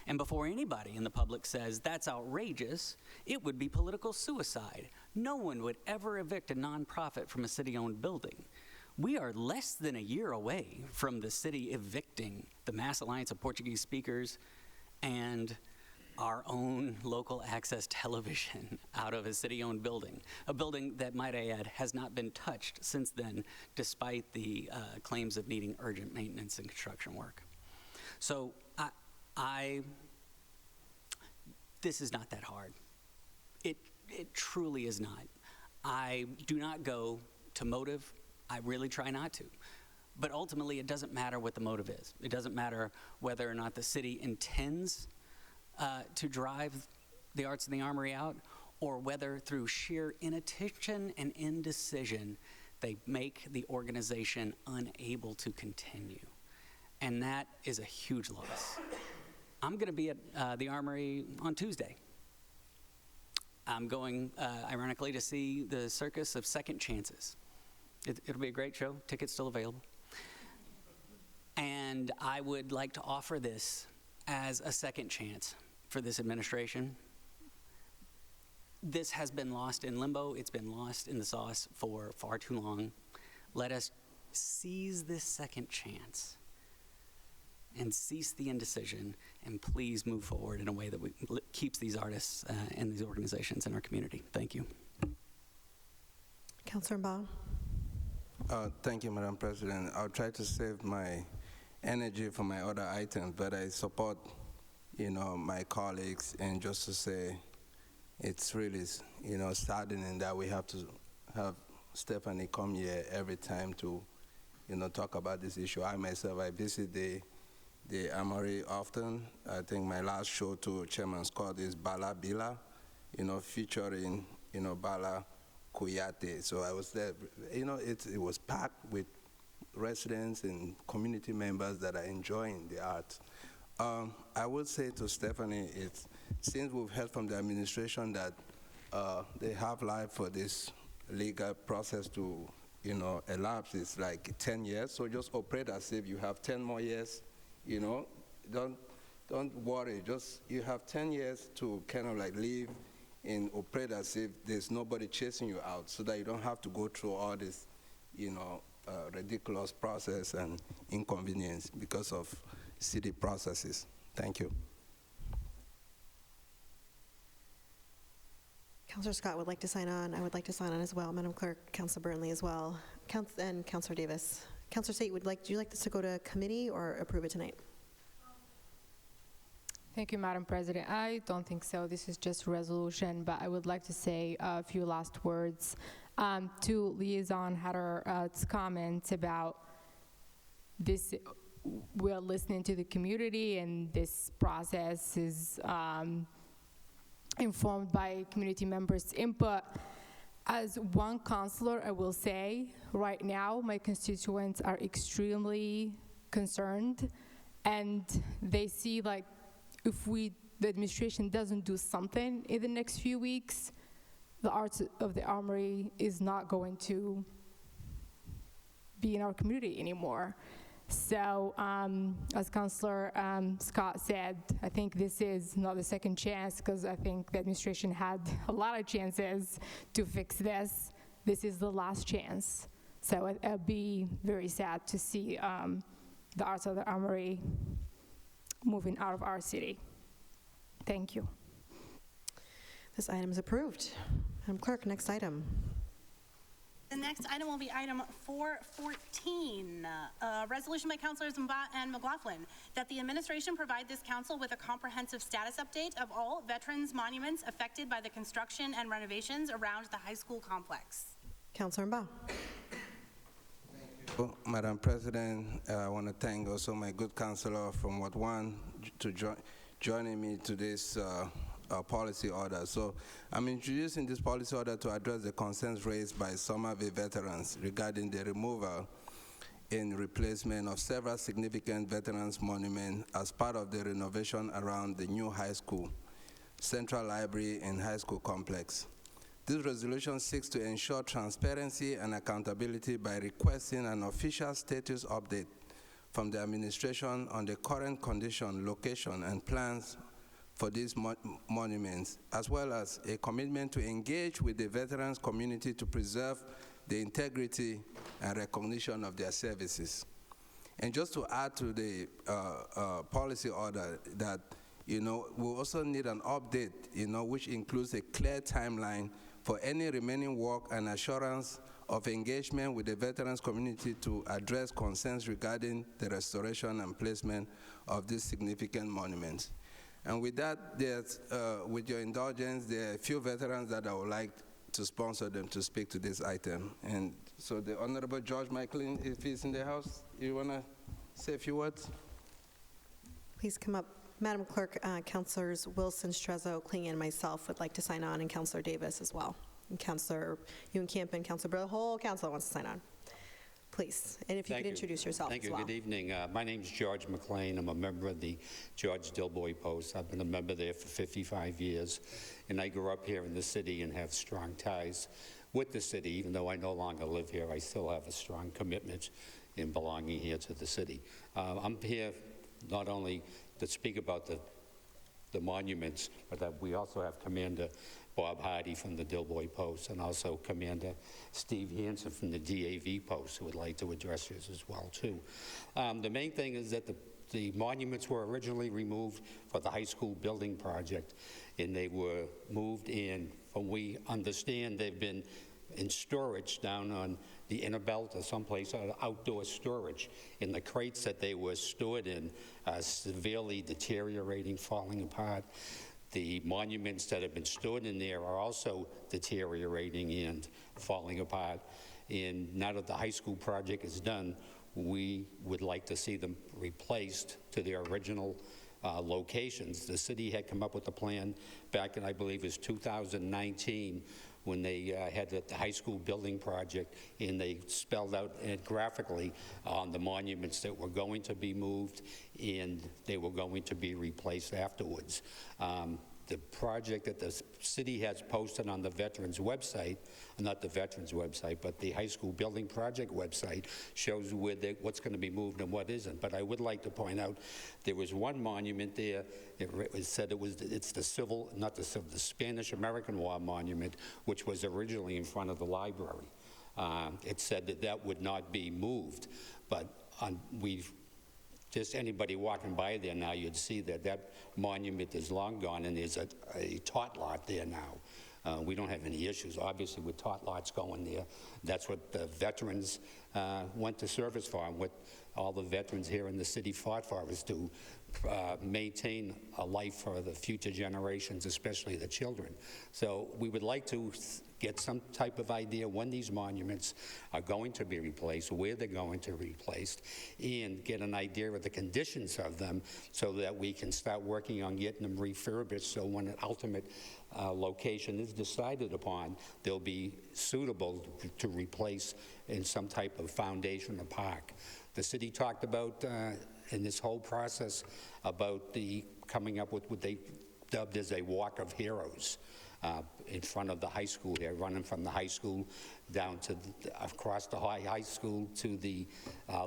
And before anybody in the public says that's outrageous, it would be political suicide. No one would ever evict a nonprofit from a city-owned building. We are less than a year away from the city evicting the Mass Alliance of Portuguese Speakers and our own local access television out of a city-owned building, a building that, might I add, has not been touched since then, despite the claims of needing urgent maintenance and construction work. So This is not that hard. It truly is not. I do not go to motive. I really try not to. But ultimately, it doesn't matter what the motive is. It doesn't matter whether or not the city intends to drive the Arts in the Armory out, or whether through sheer inattention and indecision, they make the organization unable to continue. And that is a huge loss. I'm going to be at the Armory on Tuesday. I'm going, ironically, to see the Circus of Second Chances. It'll be a great show. Tickets still available. And I would like to offer this as a second chance for this administration. This has been lost in limbo. It's been lost in the sauce for far too long. Let us seize this second chance and cease the indecision, and please move forward in a way that keeps these artists and these organizations in our community. Thank you. Councilor Mba. Thank you, Madam President. I'll try to save my energy for my other items, but I support, my colleagues, and just to say, it's really, saddening that we have to have Stephanie come here every time to, talk about this issue. I myself, I visit the Armory often. I think my last show to Chairman Scott is Bala Bila, featuring, Bala Kuyate. So I was there. It was packed with residents and community members that are enjoying the art. I would say to Stephanie, since we've heard from the administration that they have life for this legal process to, elapse, it's like 10 years. So just operate as if you have 10 more years. Don't worry. Just you have 10 years to kind of like live and operate as if there's nobody chasing you out, so that you don't have to go through all this, ridiculous process and inconvenience because of city processes. Thank you. Councilor Scott would like to sign on. I would like to sign on as well. Madam Clerk, Councilor Burnley as well. And Councilor Davis. Councilor State, do you like this to go to committee or approve it tonight? Thank you, Madam President. I don't think so. This is just a resolution, but I would like to say a few last words to Liaison Hatter's comments about this. We're listening to the community, and this process is informed by community members' input. As one councilor, I will say, right now, my constituents are extremely concerned, and they see, like, if the administration doesn't do something in the next few weeks, the Arts of the Armory is not going to be in our community anymore. So, as Councilor Scott said, I think this is not the second chance, because I think the administration had a lot of chances to fix this. This is the last chance. So I'd be very sad to see the Arts of the Armory moving out of our city. Thank you. This item is approved. Madam Clerk, next item. The next item will be item 414, a resolution by Councilors Mba and McLaughlin that the administration provide this council with a comprehensive status update of all veterans monuments affected by the construction and renovations around the high school complex. Councilor Mba. Madam President, I want to thank also my good councilor from Ward 1 to joining me to this policy order. So I'm introducing this policy order to address the concerns raised by Somerville veterans regarding the removal and replacement of several significant veterans monuments as part of the renovation around the new high school, central library, and high school complex. This resolution seeks to ensure transparency and accountability by requesting an official status update from the administration on the current condition, location, and plans for these monuments, as well as a commitment to engage with the veterans community to preserve the integrity and recognition of their services. And just to add to the policy order that, we also need an update, which includes a clear timeline for any remaining work and assurance of engagement with the veterans community to address concerns regarding the restoration and placement of this significant monument. And with that, with your indulgence, there are a few veterans that I would like to sponsor them to speak to this item. And so the Honorable George Michaelin, if he's in the house, you want to say a few words? Please come up. Madam Clerk, Councilors Wilson, Strezzo, Kling, and myself would like to sign on, and Councilor Davis as well. And Councilor Ewan-Camp and Councilor Brill, the whole council wants to sign on. Please, and if you could introduce yourself Thank as you. well. Good evening. My name's George McLean. I'm a member of the George Dilboy Post. I've been a member there for 55 years, and I grew up here in the city and have strong ties with the city. Even though I no longer live here, I still have a strong commitment in belonging here to the city. I'm here not only to speak about the monuments, but that we also have Commander Bob Hardy from the Dilboy Post and also Commander Steve Hansen from the DAV Post who would like to address yours as well too. The main thing is that the monuments were originally removed for the high school building project, and they were moved in, from we understand, they've been in storage down on the inner belt or someplace, outdoor storage. In the crates that they were stored in, severely deteriorating, falling apart. The monuments that have been stored in there are also deteriorating and falling apart. And now that the high school project is done, we would like to see them replaced to their original locations. The city had come up with a plan back in, I believe, it was 2019, when they had the high school building project, and they spelled out graphically on the monuments that were going to be moved and they were going to be replaced afterwards. The project that the city has posted on the veterans website, not the veterans website, but the high school building project website, shows where what's going to be moved and what isn't. But I would like to point out there was one monument there. It said it's the civil, not the civil, the Spanish-American War monument, which was originally in front of the library. It said that would not be moved, but just anybody walking by there now, you'd see that monument is long gone, and there's a tot lot there now. We don't have any issues, obviously, with tot lots going there. That's what the veterans went to service for, and what all the veterans here in the city fought for, is to maintain a life for the future generations, especially the children. So we would like to get some type of idea when these monuments are going to be replaced, where they're going to be replaced, and get an idea of the conditions of them so that we can start working on getting them refurbished, so when an ultimate location is decided upon, they'll be suitable to replace in some type of foundation or park. The city talked about, in this whole process, about coming up with what they dubbed as a walk of heroes in front of the high school here, running from the high school down to across the high school to the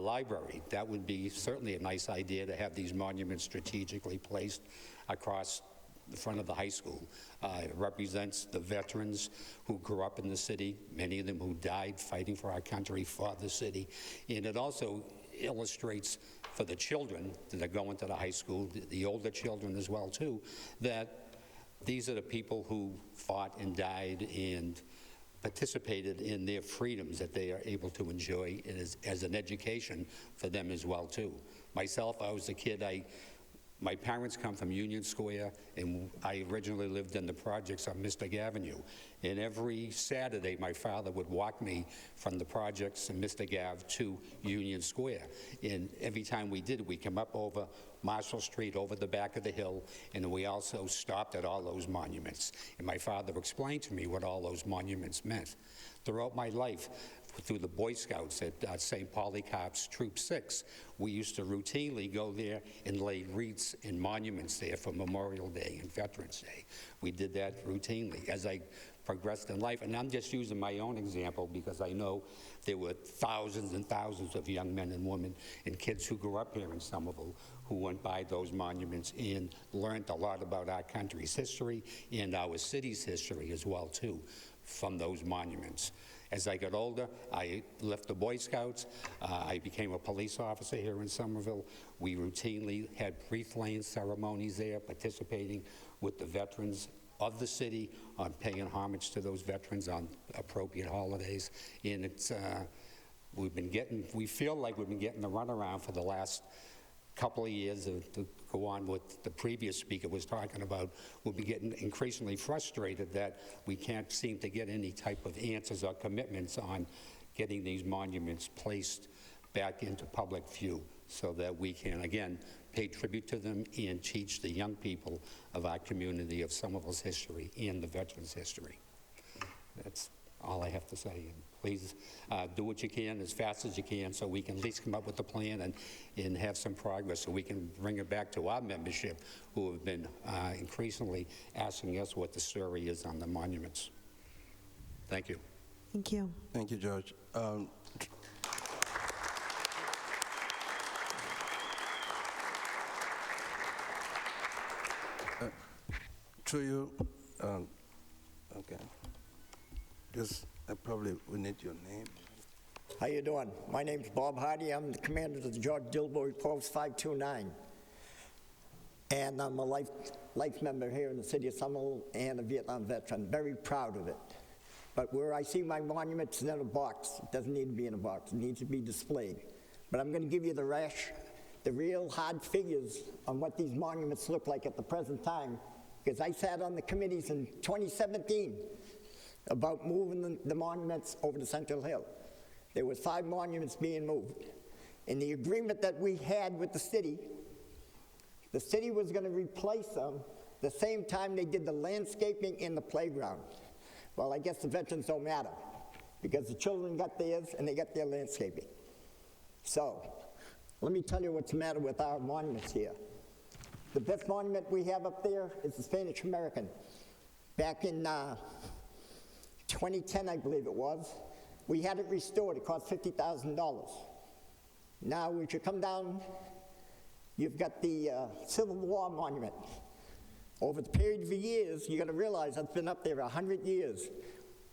library. That would be certainly a nice idea, to have these monuments strategically placed across the front of the high school. It represents the veterans who grew up in the city, many of them who died fighting for our country, for the city. And it also illustrates for the children that are going to the high school, the older children as well too, that these are the people who fought and died and participated in their freedoms that they are able to enjoy as an education for them as well too. Myself, I was a kid, my parents come from Union Square, and I originally lived in the projects on Mystic Avenue. And every Saturday, my father would walk me from the projects in Mystic Ave to Union Square. And every time we did, we come up over Marshall Street, over the back of the hill, and we also stopped at all those monuments. And my father explained to me what all those monuments meant. Throughout my life, through the Boy Scouts at St. Polycarp's Troop 6, we used to routinely go there and lay wreaths and monuments there for Memorial Day and Veterans Day. We did that routinely as I progressed in life. And I'm just using my own example because I know there were thousands and thousands of young men and women and kids who grew up here in Somerville who went by those monuments and learned a lot about our country's history and our city's history as well too from those monuments. As I got older, I left the Boy Scouts. I became a police officer here in Somerville. We routinely had wreath-laying ceremonies there, participating with the veterans of the city on paying homage to those veterans on appropriate holidays. And it's, we feel like we've been getting the runaround for the last couple of years to go on what the previous speaker was talking about. We'll be getting increasingly frustrated that we can't seem to get any type of answers or commitments on getting these monuments placed back into public view so that we can, again, pay tribute to them and teach the young people of our community of Somerville's history and the veterans' history. That's all I have to say. And please do what you can as fast as you can so we can at least come up with a plan and have some progress so we can bring it back to our membership who have been increasingly asking us what the story is on the monuments. Thank you. Thank you. Thank you, George. To you, okay. Just, I probably will need your name. How you doing? My name's Bob Hardy. I'm the commander of the George Dillbury Post 529. And I'm a life member here in the city of Somerville and a Vietnam veteran. Very proud of it. But where I see my monuments in a box, it doesn't need to be in a box. It needs to be displayed. But I'm going to give you the real hard figures on what these monuments look like at the present time, because I sat on the committees in 2017 about moving the monuments over to Central Hill. There was 5 monuments being moved. In the agreement that we had with the city was going to replace them the same time they did the landscaping in the playground. Well, I guess the veterans don't matter, because the children got theirs and they got their landscaping. So, let me tell you what's the matter with our monuments here. The best monument we have up there is the Spanish American. Back in 2010, I believe it was, we had it restored. It cost $50,000. Now, if you come down, you've got the Civil War monument. Over the period of years, you got to realize it's been up there 100 years.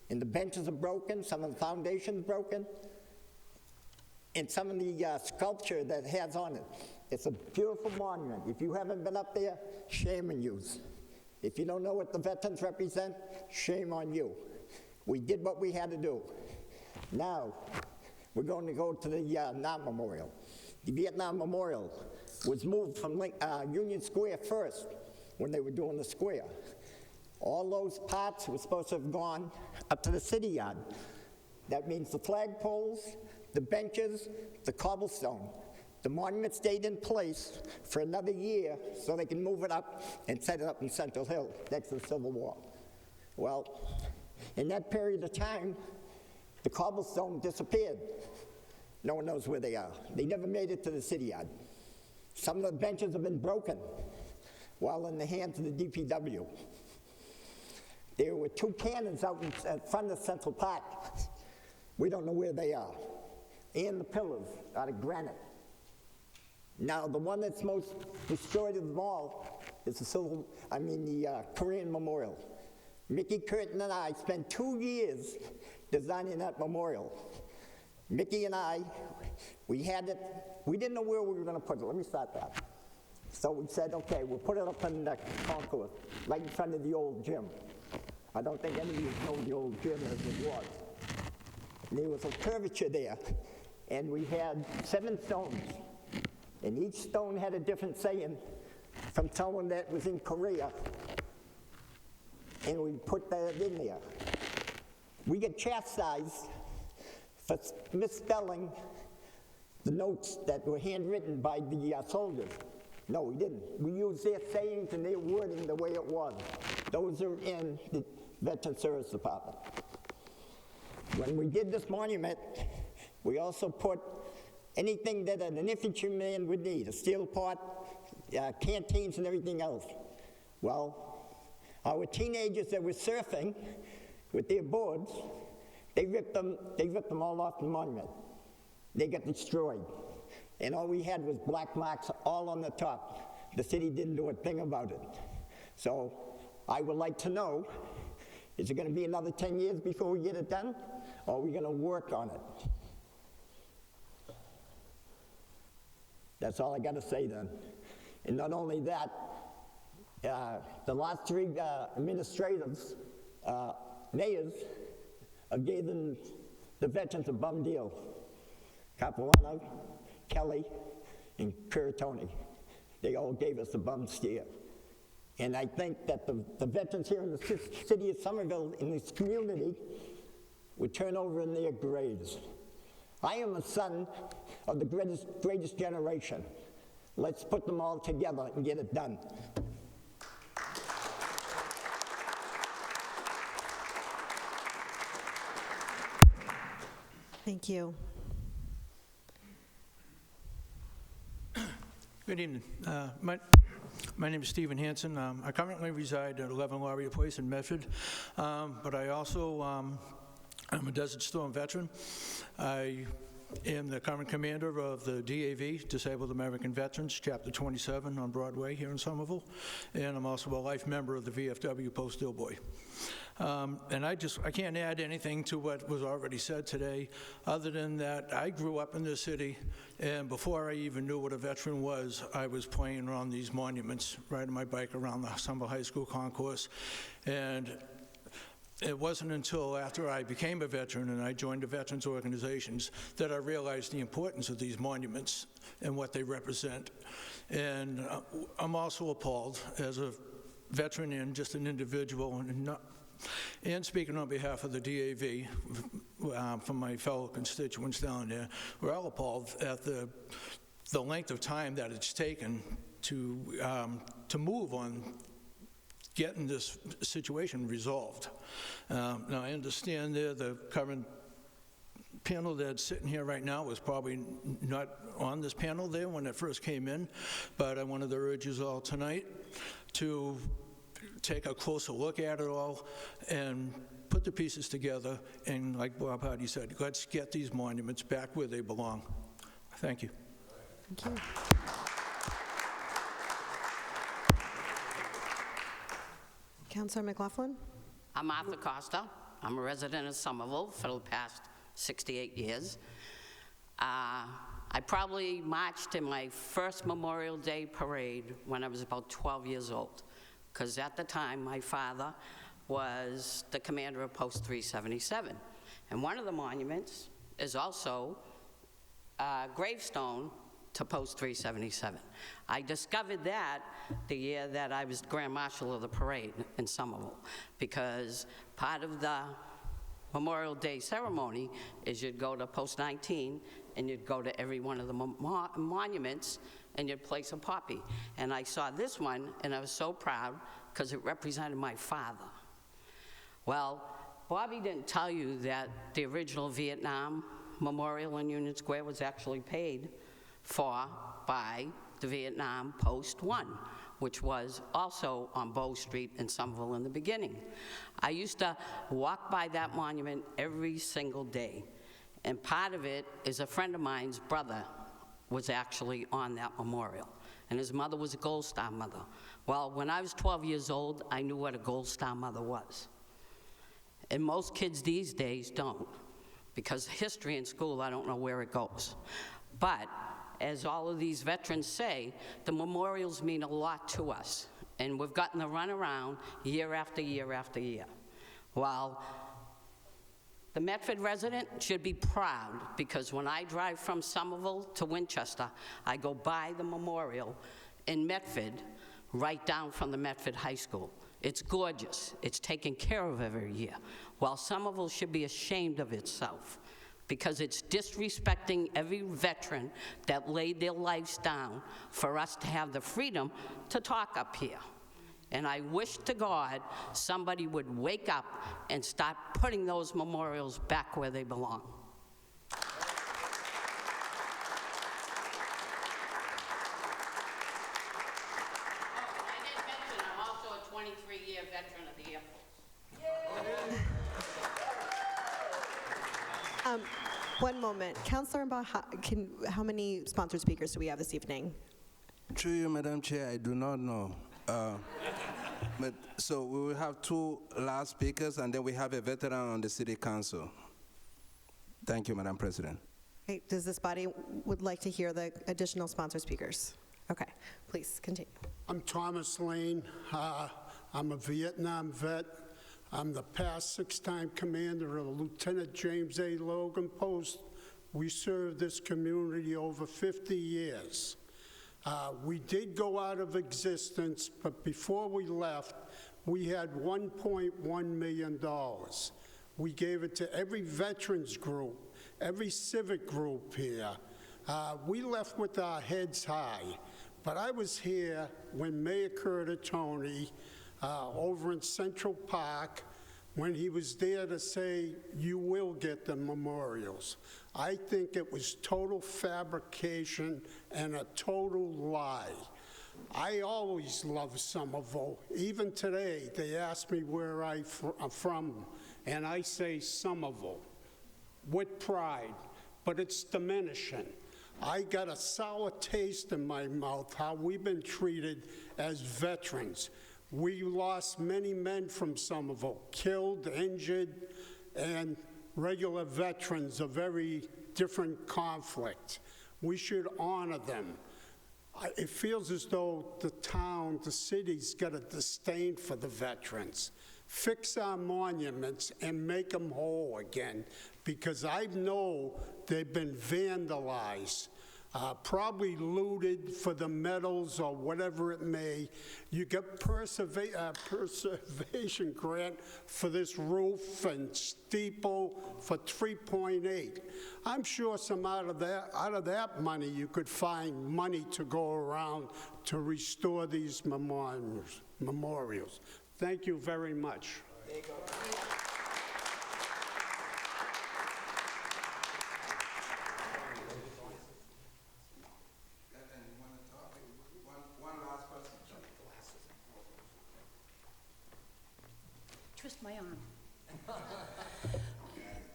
And the benches are broken, some of the foundations broken, and some of the sculpture that it has on it. It's a beautiful monument. If you haven't been up there, shame on you. If you don't know what the veterans represent, shame on you. We did what we had to do. Now, we're going to go to the Vietnam Memorial. The Vietnam Memorial was moved from Union Square first, when they were doing the square. All those parts were supposed to have gone up to the city yard. That means the flagpoles, the benches, the cobblestone. The monument stayed in place for another year so they can move it up and set it up in Central Hill next to the Civil War. Well, in that period of time, the cobblestone disappeared. No one knows where they are. They never made it to the city yard. Some of the benches have been broken while in the hands of the DPW. There were 2 cannons out in front of Central Park. We don't know where they are. And the pillars out of granite. Now, the one that's most destroyed of them all is the Korean Memorial. Mickey Curtin and I spent 2 years designing that memorial. Mickey and I, we didn't know where we were going to put it. Let me start that. So we said, okay, we'll put it up in the concourse, right in front of the old gym. I don't think any of you know the old gym as it was. And there was a curvature there, and we had 7 stones. And each stone had a different saying from someone that was in Korea. And we put that in there. We get chastised for misspelling the notes that were handwritten by the soldiers. No, we didn't. We used their sayings and their wording the way it was. Those are in the Veteran Service Department. When we did this monument, we also put anything that an infantryman would need, a steel pot, canteens and everything else. Well, our teenagers that were surfing with their boards, they ripped them all off the monument. They got destroyed. And all we had was black marks all on the top. The city didn't do a thing about it. So I would like to know, is it going to be another 10 years before we get it done? Or are we going to work on it? That's all I got to say then. And not only that, The last three administrators, mayors, gave the veterans a bum deal. Capuano, Kelly, and Curatoni. They all gave us a bum steer. And I think that the veterans here in the city of Somerville, in this community, would turn over in their graves. I am a son of the greatest generation. Let's put them all together and get it done. Thank you. Good evening. My name is Stephen Hansen. I currently reside at 11 Laurier Place in Medford, but I also I'm a Desert Storm veteran. I am the current commander of the DAV, Disabled American Veterans, Chapter 27 on Broadway here in Somerville, and I'm also a life member of the VFW Post Dilboy. And I can't add anything to what was already said today, other than that I grew up in this city, and before I even knew what a veteran was, I was playing around these monuments, riding my bike around the Somerville High School concourse. And it wasn't until after I became a veteran and I joined the veterans organizations that I realized the importance of these monuments and what they represent. And I'm also appalled as a veteran and just an individual, and speaking on behalf of the DAV, from my fellow constituents down there, we're all appalled at the length of time that it's taken to move on getting this situation resolved. Now, I understand the current panel that's sitting here right now was probably not on this panel there when it first came in, but I wanted to urge you all tonight to take a closer look at it all and put the pieces together, and like Bob Hardy said, let's get these monuments back where they belong. Thank you. Thank you. Councilor McLaughlin? I'm Martha Costa. I'm a resident of Somerville for the past 68 years. I probably marched in my first Memorial Day parade when I was about 12 years old, because at the time my father was the commander of Post 377. And one of the monuments is also a gravestone to Post 377. I discovered that the year that I was Grand Marshal of the parade in Somerville, because part of the Memorial Day ceremony is you'd go to Post 19 and you'd go to every one of the monuments and you'd place a poppy. And I saw this one and I was so proud because it represented my father. Well, Bobby didn't tell you that the original Vietnam Memorial in Union Square was actually paid for by the Vietnam Post 1, which was also on Bow Street in Somerville in the beginning. I used to walk by that monument every single day, and part of it is a friend of mine's brother was actually on that memorial, and his mother was a Gold Star mother. Well, when I was 12 years old, I knew what a Gold Star mother was. And most kids these days don't, because history in school, I don't know where it goes. But as all of these veterans say, the memorials mean a lot to us, and we've gotten to run around year after year after year. Well, the Medford resident should be proud, because when I drive from Somerville to Winchester, I go by the memorial in Medford, right down from the Medford High School. It's gorgeous. It's taken care of every year. While Somerville should be ashamed of itself, because it's disrespecting every veteran that laid their lives down for us to have the freedom to talk up here. And I wish to God somebody would wake up and start putting those memorials back where they belong. I'm also a 23-year veteran of the Air Force. One moment. Councilor Mbaha, how many sponsored speakers do we have this evening? Through you, Madam Chair, I do not know. So we will have two last speakers, and then we have a veteran on the City Council. Thank you, Madam President. Okay, does this body would like to hear the additional sponsored speakers? Okay, please continue. I'm Thomas Lane. I'm a Vietnam vet. I'm the past 6-time commander of Lieutenant James A. Logan Post. We served this community over 50 years. We did go out of existence, but before we left, we had $1.1 million. We gave it to every veterans group, every civic group here. We left with our heads high, but I was here when Mayor Curtatone over in Central Park, when he was there to say, you will get the memorials. I think it was total fabrication and a total lie. I always loved Somerville. Even today, they ask me where I'm from, and I say Somerville with pride, but it's diminishing. I got a sour taste in my mouth how we've been treated as veterans. We lost many men from Somerville, killed, injured, and regular veterans of every different conflict. We should honor them. It feels as though the town, the city's got a disdain for the veterans. Fix our monuments and make them whole again, because I know they've been vandalized. Probably looted for the medals or whatever it may. You get preservation grant for this roof and steeple for 3.8. I'm sure some out of that money you could find money to go around to restore these memorials. Thank you very much. There you go. Twist my arm.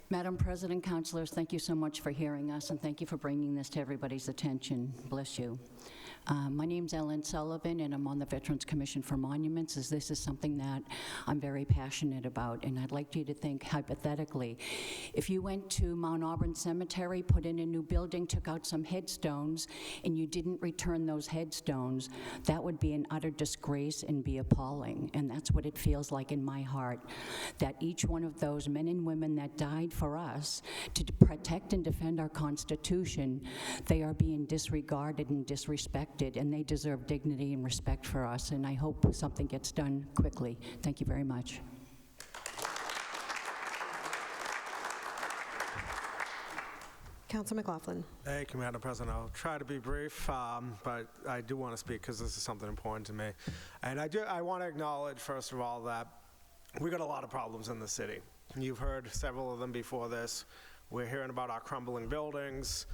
Madam President, councilors, thank you so much for hearing us, and thank you for bringing this to everybody's attention. Bless you. My name's Ellen Sullivan, and I'm on the Veterans Commission for Monuments, as this is something that I'm very passionate about. And I'd like you to think hypothetically, if you went to Mount Auburn Cemetery, put in a new building, took out some headstones, and you didn't return those headstones, that would be an utter disgrace and be appalling. And that's what it feels like in my heart, that each one of those men and women that died for us to protect and defend our Constitution, they are being disregarded and disrespected, and they deserve dignity and respect for us, and I hope something gets done quickly. Thank you very much. Councilor McLaughlin. Thank you, Madam President. I'll try to be brief, but I do want to speak because this is something important to me. And I want to acknowledge, first of all, that we got a lot of problems in the city. You've heard several of them before this. We're hearing about our crumbling buildings,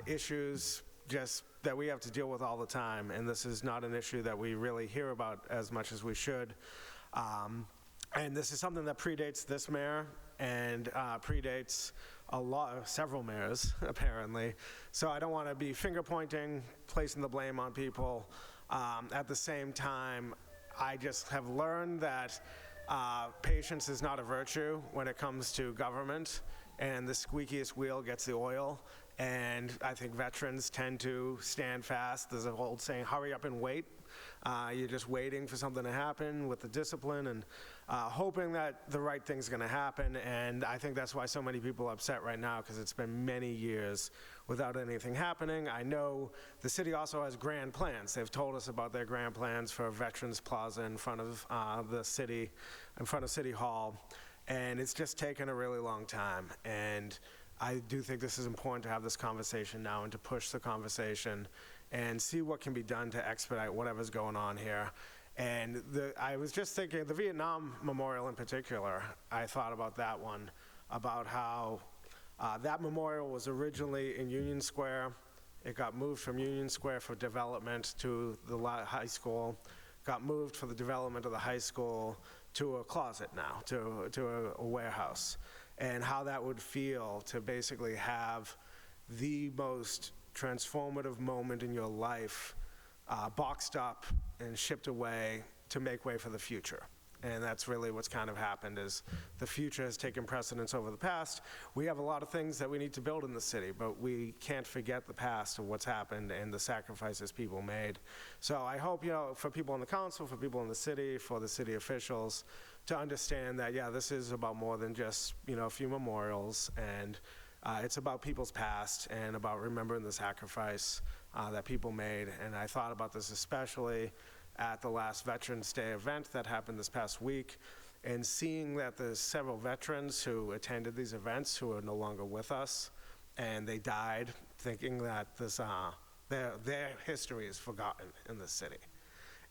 issues just that we have to deal with all the time, and this is not an issue that we really hear about as much as we should. And this is something that predates this mayor and predates several mayors, apparently. So I don't want to be finger pointing, placing the blame on people. At the same time, I just have learned that patience is not a virtue when it comes to government, and the squeakiest wheel gets the oil. And I think veterans tend to stand fast. There's an old saying, hurry up and wait. You're just waiting for something to happen with the discipline and hoping that the right thing's gonna happen. And I think that's why so many people are upset right now, because it's been many years without anything happening. I know the city also has grand plans. They've told us about their grand plans for Veterans Plaza in front of the city, in front of City Hall. And it's just taken a really long time. And I do think this is important to have this conversation now and to push the conversation and see what can be done to expedite whatever's going on here. And I was just thinking, the Vietnam Memorial in particular, I thought about that one, about how that memorial was originally in Union Square. It got moved from Union Square for development to the high school, got moved for the development of the high school to a closet now, to a warehouse. And how that would feel to basically have the most transformative moment in your life boxed up and shipped away to make way for the future. And that's really what's kind of happened is the future has taken precedence over the past. We have a lot of things that we need to build in the city, but we can't forget the past of what's happened and the sacrifices people made. So I hope, for people in the council, for people in the city, for the city officials, to understand that, yeah, this is about more than just, a few memorials, and it's about people's past and about remembering the sacrifice that people made. And I thought about this especially at the last Veterans Day event that happened this past week, and seeing that there's several veterans who attended these events who are no longer with us, and they died thinking that this, their history is forgotten in the city.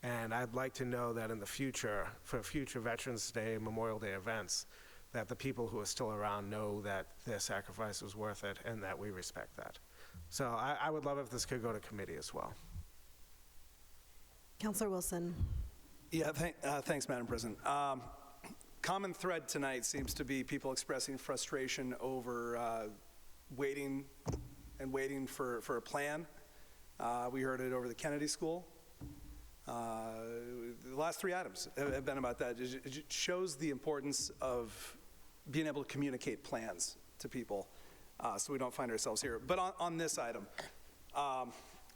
And I'd like to know that in the future, for future Veterans Day, Memorial Day events, that the people who are still around know that their sacrifice was worth it and that we respect that. So I would love if this could go to committee as well. Councillor Wilson. Yeah, thanks, Madam President. Common thread tonight seems to be people expressing frustration over waiting for a plan. We heard it over the Kennedy School. The last 3 items have been about that. It shows the importance of being able to communicate plans to people so we don't find ourselves here. But on this item,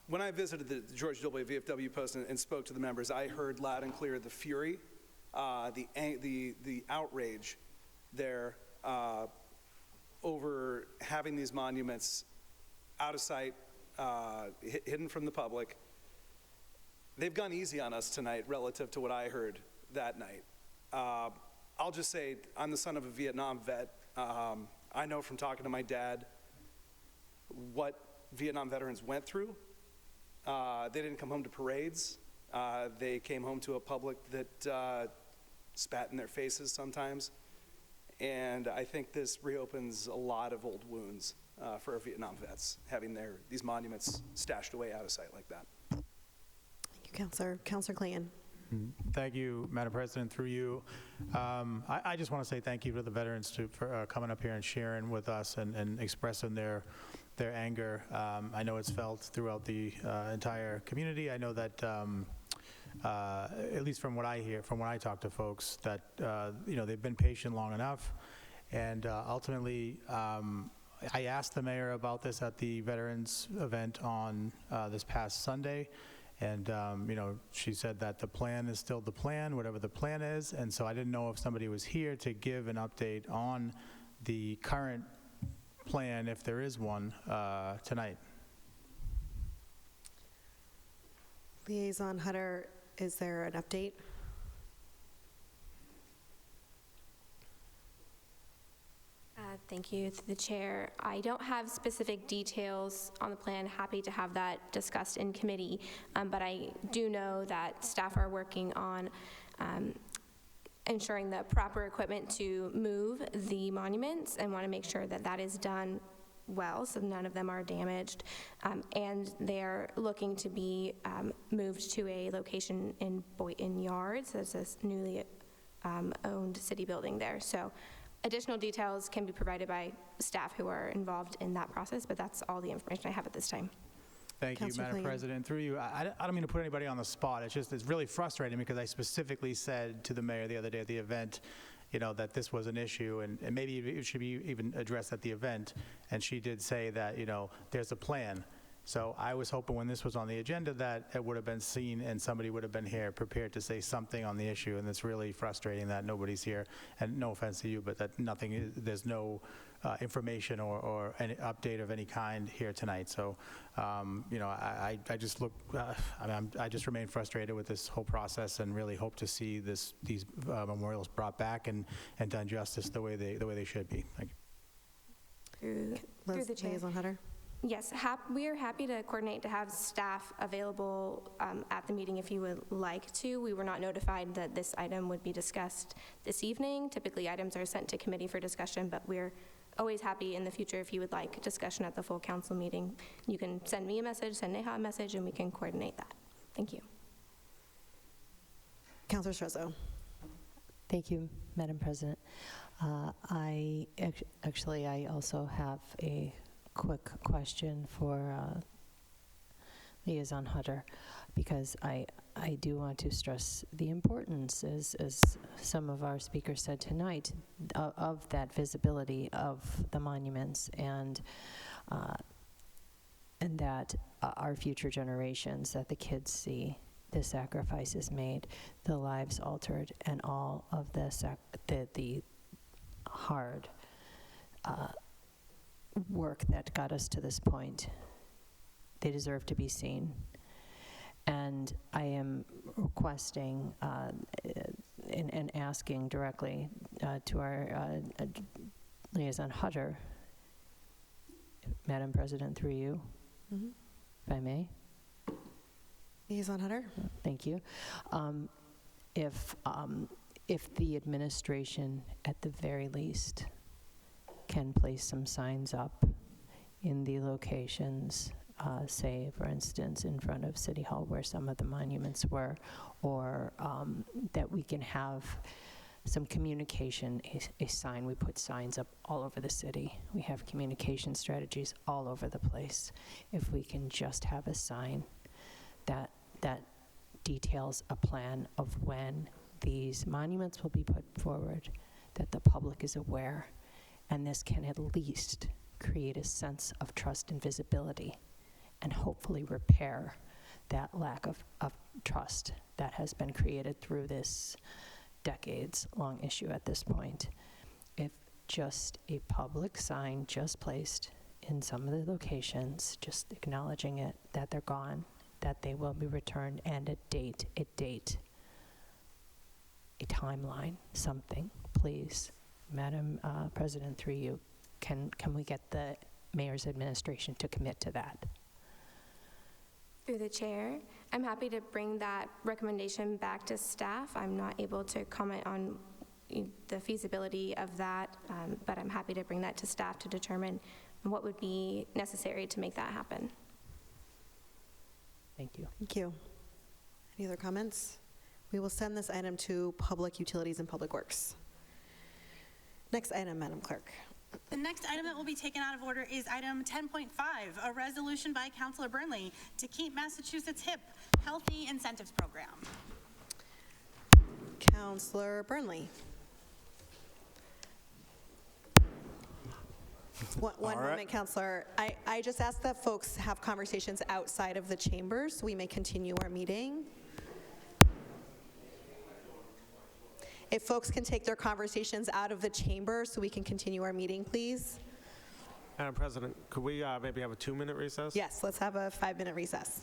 when I visited the George W. VFW post and spoke to the members, I heard loud and clear the fury, the outrage there over having these monuments out of sight, hidden from the public. They've gone easy on us tonight relative to what I heard that night. I'll just say, I'm the son of a Vietnam vet. I know from talking to my dad what Vietnam veterans went through. They didn't come home to parades. They came home to a public that spat in their faces sometimes. And I think this reopens a lot of old wounds for our Vietnam vets, having these monuments stashed away out of sight like that. Councillor Clayton. Thank you, Madam President. Through you, I just want to say thank you to the veterans for coming up here and sharing with us and expressing their anger. I know it's felt throughout the entire community. I know that, at least from what I hear, from when I talk to folks, that they've been patient long enough, and ultimately. I asked the mayor about this at the veterans event on this past Sunday. And, she said that the plan is still the plan, whatever the plan is. And so I didn't know if somebody was here to give an update on the current plan, if there is one, tonight. Liaison Hutter, is there an update? Thank you to the chair. I don't have specific details on the plan. Happy to have that discussed in committee, but I do know that staff are working on ensuring the proper equipment to move the monuments and want to make sure that that is done well, so none of them are damaged. And they're looking to be moved to a location in Boynton Yards. There's this newly owned city building there. So additional details can be provided by staff who are involved in that process, but that's all the information I have at this time. Thank you, Madam President. Through you, I don't mean to put anybody on the spot. It's really frustrating because I specifically said to the mayor the other day at the event, that this was an issue and maybe it should be even addressed at the event. And she did say that, there's a plan. So I was hoping when this was on the agenda that it would have been seen and somebody would have been here prepared to say something on the issue. And it's really frustrating that nobody's here. And no offense to you, but that there's no information or any update of any kind here tonight. So, I just look, I just remain frustrated with this whole process and really hope to see these memorials brought back and done justice the way they should be. Thank you. Through the chair. Liaison Hutter. Yes, we are happy to coordinate to have staff available at the meeting if you would like to. We were not notified that this item would be discussed this evening. Typically, items are sent to committee for discussion, but we're always happy in the future if you would like discussion at the full council meeting. You can send me a message, send Neha a message, and we can coordinate that. Thank you. Councilor Strezzo. Thank you, Madam President. I also have a quick question for Liaison Hutter, because I I do want to stress the importance, as some of our speakers said tonight, of that visibility of the monuments, and that our future generations, that the kids see the sacrifices made, the lives altered, and all of the hard work that got us to this point. They deserve to be seen. And I am requesting and asking directly to our liaison Hutter, Madam President, through you, if I may. Liaison Hutter. Thank you. If the administration, at the very least, can place some signs up in the locations, say, for instance, in front of City Hall where some of the monuments were, or that we can have some communication, a sign. We put signs up all over the city. We have communication strategies all over the place. If we can just have a sign that details a plan of when these monuments will be put forward, that the public is aware, and this can at least create a sense of trust and visibility, and hopefully repair that lack of trust that has been created through this decades-long issue at this point. If just a public sign just placed in some of the locations, just acknowledging it, that they're gone, that they will be returned, and a date, a timeline, something, please. Madam President, through you, can we get the mayor's administration to commit to that? Through the chair, I'm happy to bring that recommendation back to staff. I'm not able to comment on the feasibility of that, but I'm happy to bring that to staff to determine what would be necessary to make that happen. Thank you. Thank you. Any other comments? We will send this item to Public Utilities and Public Works. Next item, Madam Clerk. The next item that will be taken out of order is item 10.5, a resolution by Councilor Burnley to keep Massachusetts hip, healthy incentives program. Councilor Burnley. One moment, Councilor. I just ask that folks have conversations outside of the chamber so we may continue our meeting. If folks can take their conversations out of the chamber so we can continue our meeting, please. Madam President, could we maybe have a 2-minute recess? Yes, let's have a 5-minute recess.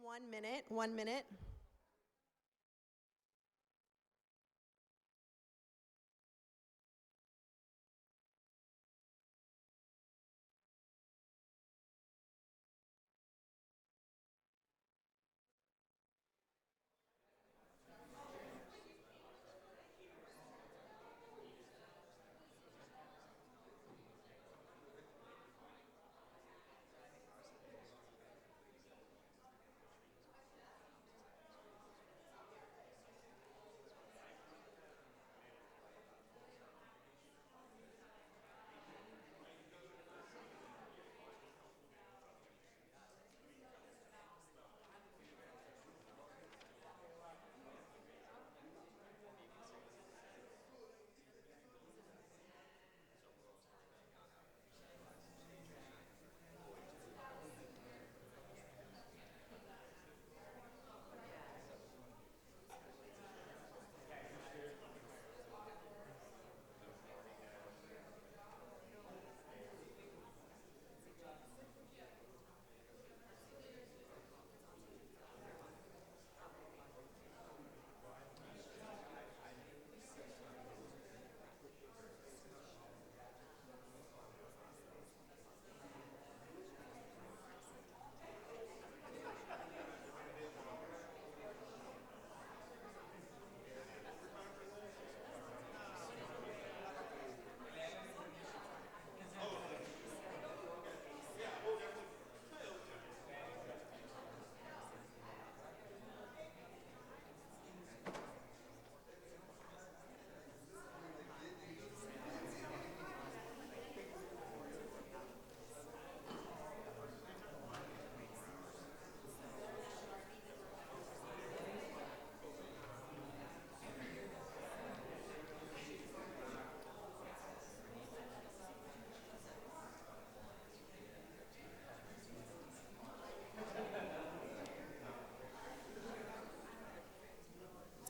1 minute, 1 minute.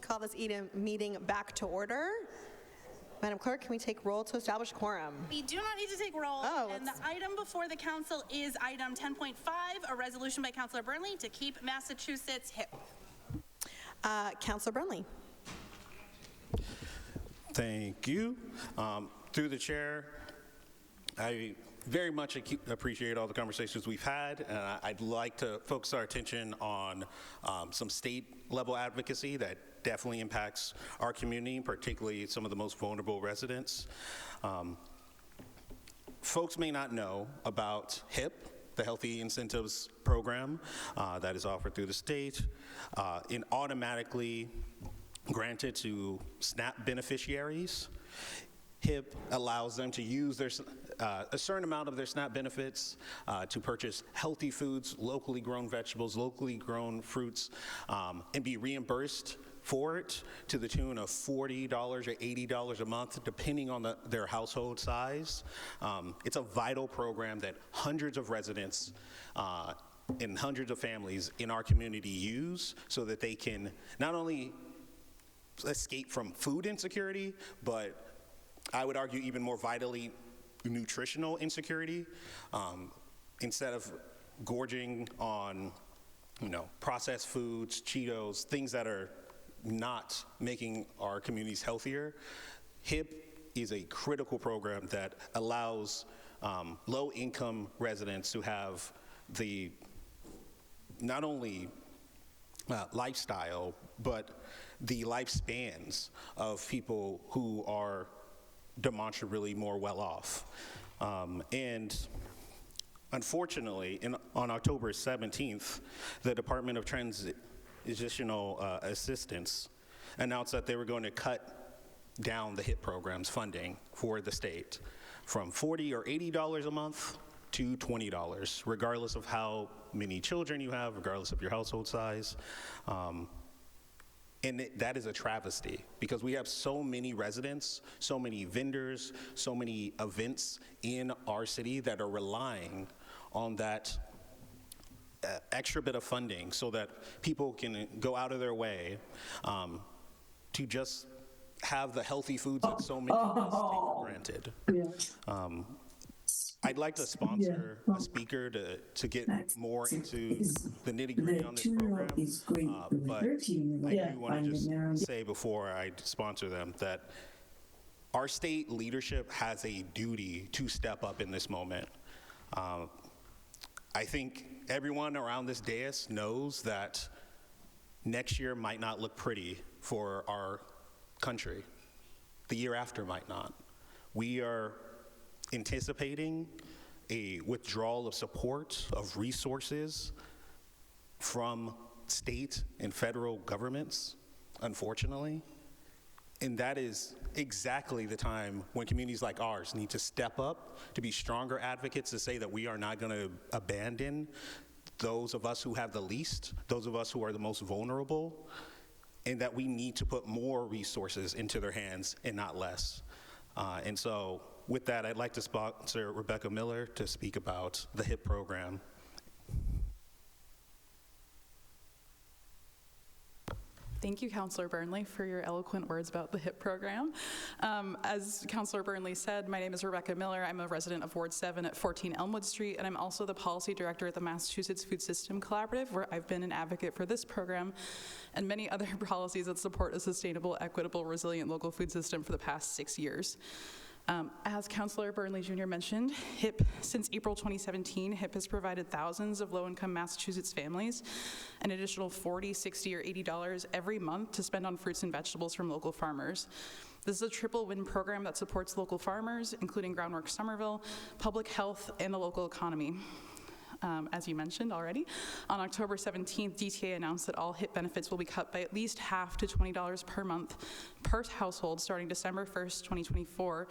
Call this meeting back to order. Madam Clerk, can we take roll to establish quorum? We do not need to take roll. And the item before the council is item 10.5, a resolution by Councilor Burnley to keep Massachusetts hip. Councilor Burnley. Thank you. Through the chair, I very much appreciate all the conversations we've had, and I'd like to focus our attention on some state-level advocacy that definitely impacts our community, particularly some of the most vulnerable residents. Folks may not know about HIP, the Healthy Incentives Program that is offered through the state, and automatically granted to SNAP beneficiaries. HIP allows them to use a certain amount of their SNAP benefits to purchase healthy foods, locally grown vegetables, locally grown fruits, and be reimbursed for it to the tune of $40 or $80 a month, depending on their household size. It's a vital program that hundreds of residents and hundreds of families in our community use so that they can not only escape from food insecurity, but I would argue even more vitally nutritional insecurity. Instead of gorging on, processed foods, Cheetos, things that are not making our communities healthier, HIP is a critical program that allows low-income residents to have the not only lifestyle, but the lifespans of people who are demonstrably more well off. And unfortunately, on October 17th, the Department of Transitional Assistance announced that they were going to cut down the HIP program's funding for the state from $40 or $80 a month to $20, regardless of how many children you have, regardless of your household size. And that is a travesty because we have so many residents, so many vendors, so many events in our city that are relying on that extra bit of funding so that people can go out of their way to just have the healthy foods that so many of us take for granted. I'd like to sponsor a speaker to get more into the nitty-gritty on this program, but I do want to just say before I sponsor them that our state leadership has a duty to step up in this moment. I think everyone around this dais knows that next year might not look pretty for our country. The year after might not. We are anticipating a withdrawal of support, of resources from state and federal governments, unfortunately. And that is exactly the time when communities like ours need to step up, to be stronger advocates, to say that we are not going to abandon those of us who have the least, those of us who are the most vulnerable, and that we need to put more resources into their hands and not less. And so with that, I'd like to sponsor Rebecca Miller to speak about the HIP program. Thank you, Councillor Burnley, for your eloquent words about the HIP program. As Councillor Burnley said, my name is Rebecca Miller. I'm a resident of Ward 7 at 14 Elmwood Street, and I'm also the policy director at the Massachusetts Food System Collaborative, where I've been an advocate for this program and many other policies that support a sustainable, equitable, resilient local food system for the past 6 years. As Councillor Burnley Jr. mentioned, HIP, since April 2017, HIP has provided thousands of low-income Massachusetts families an additional $40, $60, or $80 every month to spend on fruits and vegetables from local farmers. This is a triple win program that supports local farmers, including Groundwork Somerville, public health, and the local economy. As you mentioned already, on October 17th, DTA announced that all HIP benefits will be cut by at least half to $20 per month per household starting December 1st, 2024,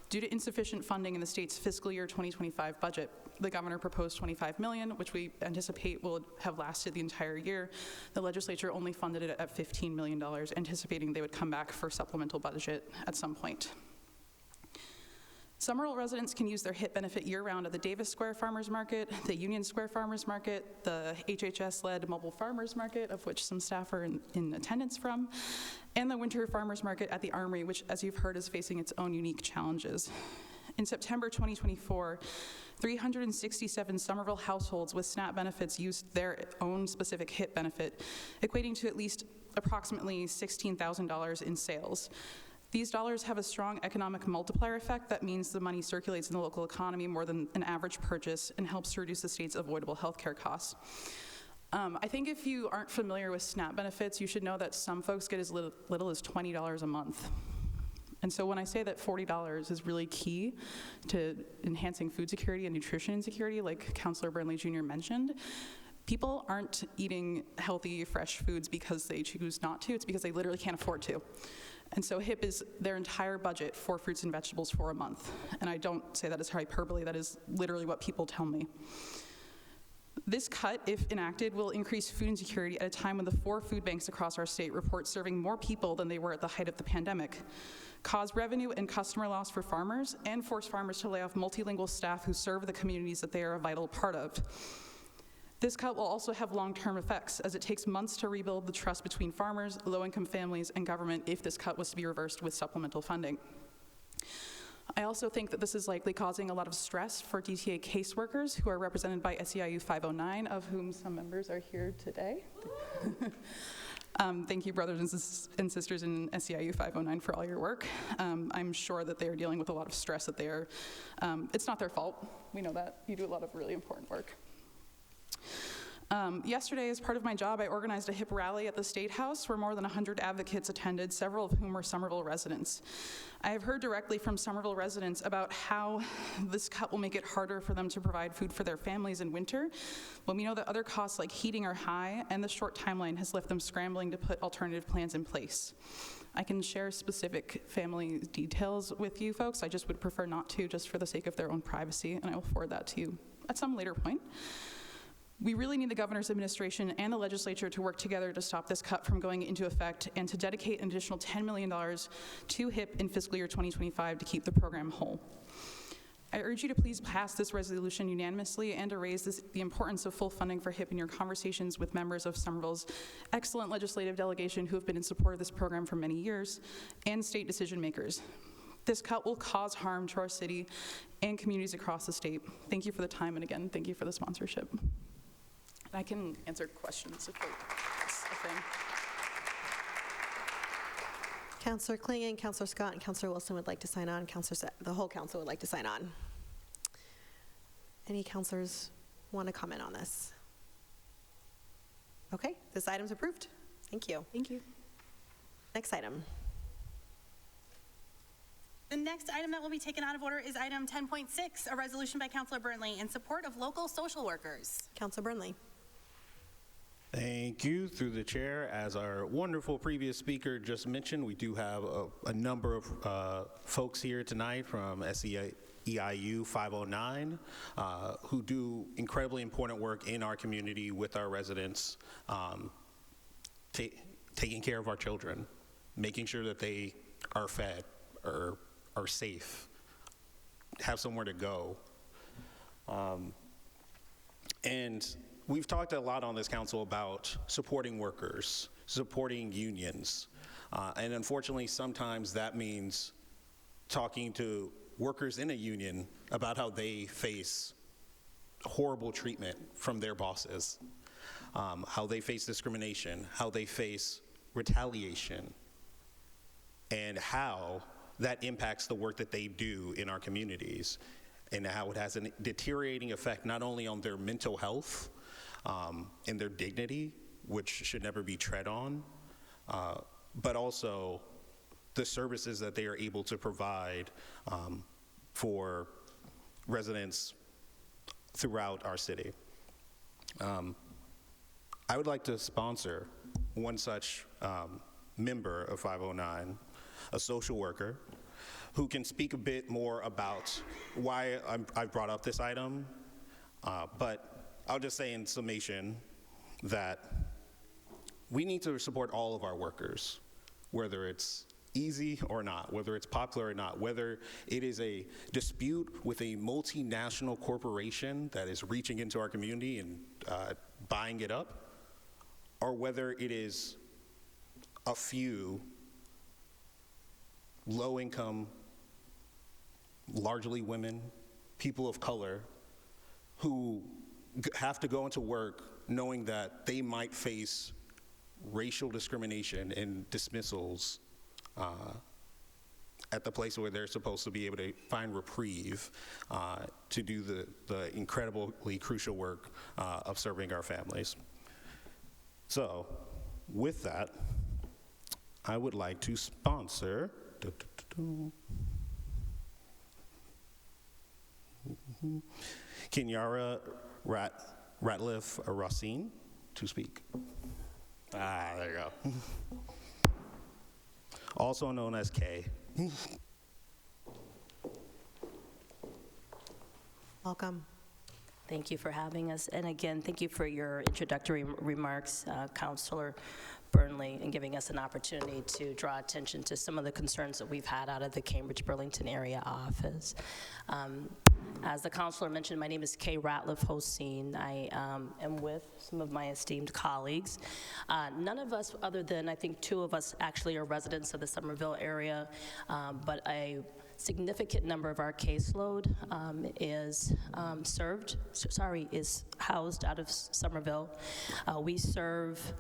due to insufficient funding in the state's fiscal year 2025 budget. The governor proposed $25 million, which we anticipate will have lasted the entire year. The legislature only funded it at $15 million, anticipating they would come back for supplemental budget at some point. Somerville residents can use their HIP benefit year-round at the Davis Square Farmers Market, the Union Square Farmers Market, the HHS-led Mobile Farmers Market, of which some staff are in attendance from, and the Winter Farmers Market at the Armory, which, as you've heard, is facing its own unique challenges. In September 2024, 367 Somerville households with SNAP benefits used their own specific HIP benefit, equating to at least approximately $16,000 in sales. These dollars have a strong economic multiplier effect that means the money circulates in the local economy more than an average purchase and helps to reduce the state's avoidable healthcare costs. I think if you aren't familiar with SNAP benefits, you should know that some folks get as little as $20 a month. And so when I say that $40 is really key to enhancing food security and nutrition insecurity, like Councillor Burnley Jr. mentioned, people aren't eating healthy, fresh foods because they choose not to. It's because they literally can't afford to. And so HIP is their entire budget for fruits and vegetables for a month. And I don't say that as hyperbole, that is literally what people tell me. This cut, if enacted, will increase food insecurity at a time when the 4 food banks across our state report serving more people than they were at the height of the pandemic, cause revenue and customer loss for farmers, and force farmers to lay off multilingual staff who serve the communities that they are a vital part of. This cut will also have long-term effects, as it takes months to rebuild the trust between farmers, low-income families, and government if this cut was to be reversed with supplemental funding. I also think that this is likely causing a lot of stress for DTA caseworkers who are represented by SEIU 509, of whom some members are here today. Thank you, brothers and sisters in SEIU 509, for all your work. I'm sure that they are dealing with a lot of stress that they are, it's not their fault. We know that. You do a lot of really important work. Yesterday, as part of my job, I organized a HIP rally at the State House where more than 100 advocates attended, several of whom were Somerville residents. I have heard directly from Somerville residents about how this cut will make it harder for them to provide food for their families in winter, when we know that other costs like heating are high, and the short timeline has left them scrambling to put alternative plans in place. I can share specific family details with you folks. I just would prefer not to, just for the sake of their own privacy, and I will forward that to you at some later point. We really need the governor's administration and the legislature to work together to stop this cut from going into effect and to dedicate an additional $10 million to HIP in fiscal year 2025 to keep the program whole. I urge you to please pass this resolution unanimously and to raise the importance of full funding for HIP in your conversations with members of Somerville's excellent legislative delegation who have been in support of this program for many years, and state decision makers. This cut will cause harm to our city and communities across the state. Thank you for the time, and again, thank you for the sponsorship. And I can answer questions if it's a thing. Councillor Klingon, Councillor Scott, and Councillor Wilson would like to sign on. The whole council would like to sign on. Any councillors want to comment on this? Okay, this item's approved. Thank you. Thank you. Next item. The next item that will be taken out of order is item 10.6, a resolution by Councillor Burnley in support of local social workers. Councillor Burnley. Thank you. Through the chair, as our wonderful previous speaker just mentioned, we do have a number of folks here tonight from EIU 509 who do incredibly important work in our community with our residents, taking care of our children, making sure that they are fed, are safe, have somewhere to go. And we've talked a lot on this council about supporting workers, supporting unions. And unfortunately, sometimes that means talking to workers in a union about how they face horrible treatment from their bosses, how they face discrimination, how they face retaliation, and how that impacts the work that they do in our communities, and how it has a deteriorating effect not only on their mental health and their dignity, which should never be tread on, but also the services that they are able to provide for residents throughout our city. I would like to sponsor one such member of 509, a social worker, who can speak a bit more about why I've brought up this item, but I'll just say in summation that we need to support all of our workers, whether it's easy or not, whether it's popular or not, whether it is a dispute with a multinational corporation that is reaching into our community and buying it up, or whether it is a few low-income, largely women, people of color, who have to go into work knowing that they might face racial discrimination and dismissals at the place where they're supposed to be able to find reprieve to do the incredibly crucial work of serving our families. So, with that, I would like to sponsor Kenyara Ratliff Racine to speak. There you go. Also known as Kay. Welcome. Thank you for having us. And again, thank you for your introductory remarks, Councillor Burnley, and giving us an opportunity to draw attention to some of the concerns that we've had out of the Cambridge-Burlington area office. As the councillor mentioned, my name is Kay Ratliff Hossein. I am with some of my esteemed colleagues. None of us, other than I think two of us, actually are residents of the Somerville area, but a significant number of our caseload is housed out of Somerville. We serve,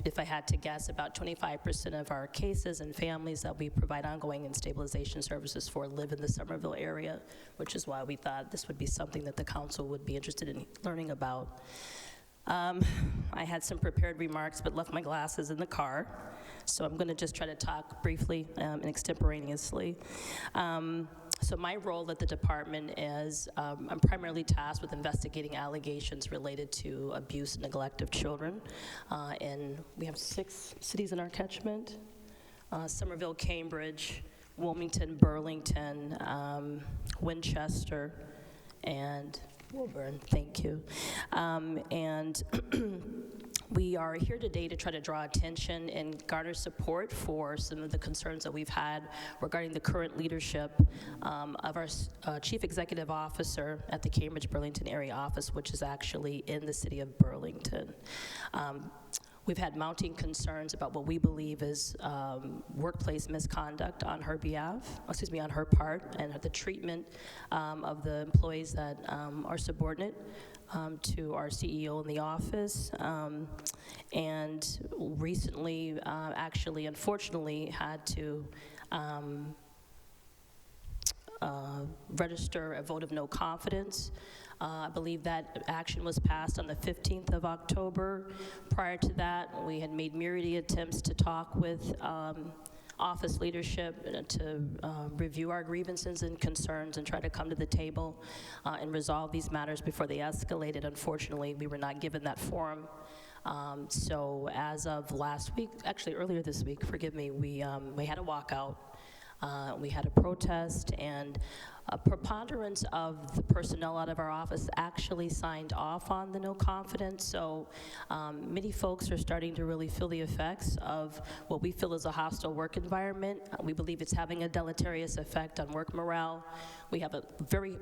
if I had to guess, about 25% of our cases and families that we provide ongoing and stabilization services for live in the Somerville area, which is why we thought this would be something that the council would be interested in learning about. I had some prepared remarks but left my glasses in the car, so I'm going to just try to talk briefly and extemporaneously. So my role at the department is I'm primarily tasked with investigating allegations related to abuse and neglect of children. And we have 6 cities in our catchment: Somerville, Cambridge, Wilmington, Burlington, Winchester, and Woburn. Thank you. And we are here today to try to draw attention and garner support for some of the concerns that we've had regarding the current leadership of our Chief Executive Officer at the Cambridge-Burlington area office, which is actually in the city of Burlington. We've had mounting concerns about what we believe is workplace misconduct on her behalf, on her part, and the treatment of the employees that are subordinate to our CEO in the office. And recently, actually, unfortunately, had to register a vote of no confidence. I believe that action was passed on the 15th of October. Prior to that, we had made myriad attempts to talk with office leadership to review our grievances and concerns and try to come to the table and resolve these matters before they escalated. Unfortunately, we were not given that forum. So as of last week, actually earlier this week, forgive me, we had a walkout. We had a protest, and a preponderance of the personnel out of our office actually signed off on the no confidence. So many folks are starting to really feel the effects of what we feel is a hostile work environment. We believe it's having a deleterious effect on work morale. We have a very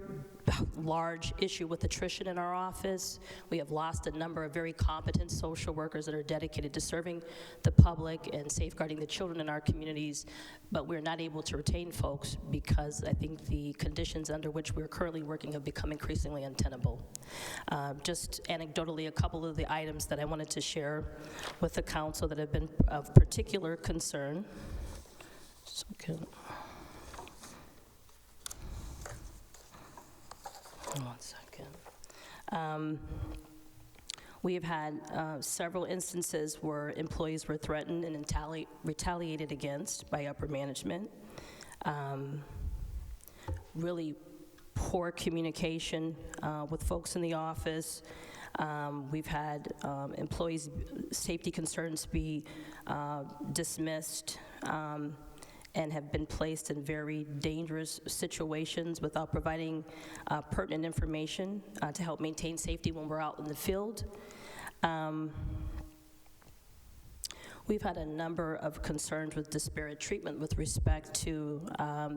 large issue with attrition in our office. We have lost a number of very competent social workers that are dedicated to serving the public and safeguarding the children in our communities, but we're not able to retain folks because I think the conditions under which we're currently working have become increasingly untenable. Just anecdotally, a couple of the items that I wanted to share with the council that have been of particular concern. One second. We have had several instances where employees were threatened and retaliated against by upper management. Really poor communication with folks in the office. We've had employees' safety concerns be dismissed and have been placed in very dangerous situations without providing pertinent information to help maintain safety when we're out in the field. We've had a number of concerns with disparate treatment with respect to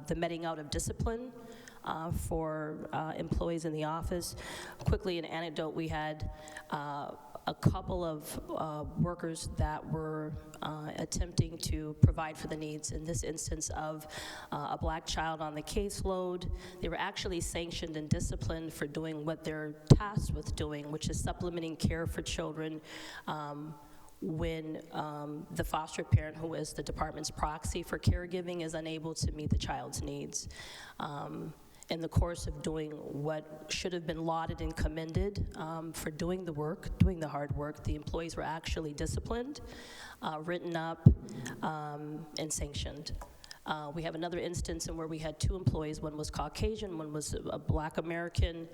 the meting out of discipline for employees in the office. Quickly, an anecdote, we had a couple of workers that were attempting to provide for the needs, in this instance of a black child on the caseload. They were actually sanctioned and disciplined for doing what they're tasked with doing, which is supplementing care for children when the foster parent, who is the department's proxy for caregiving, is unable to meet the child's needs. In the course of doing what should have been lauded and commended for doing the work, doing the hard work, the employees were actually disciplined, written up, and sanctioned. We have another instance in where we had two employees. One was Caucasian, one was a Black American.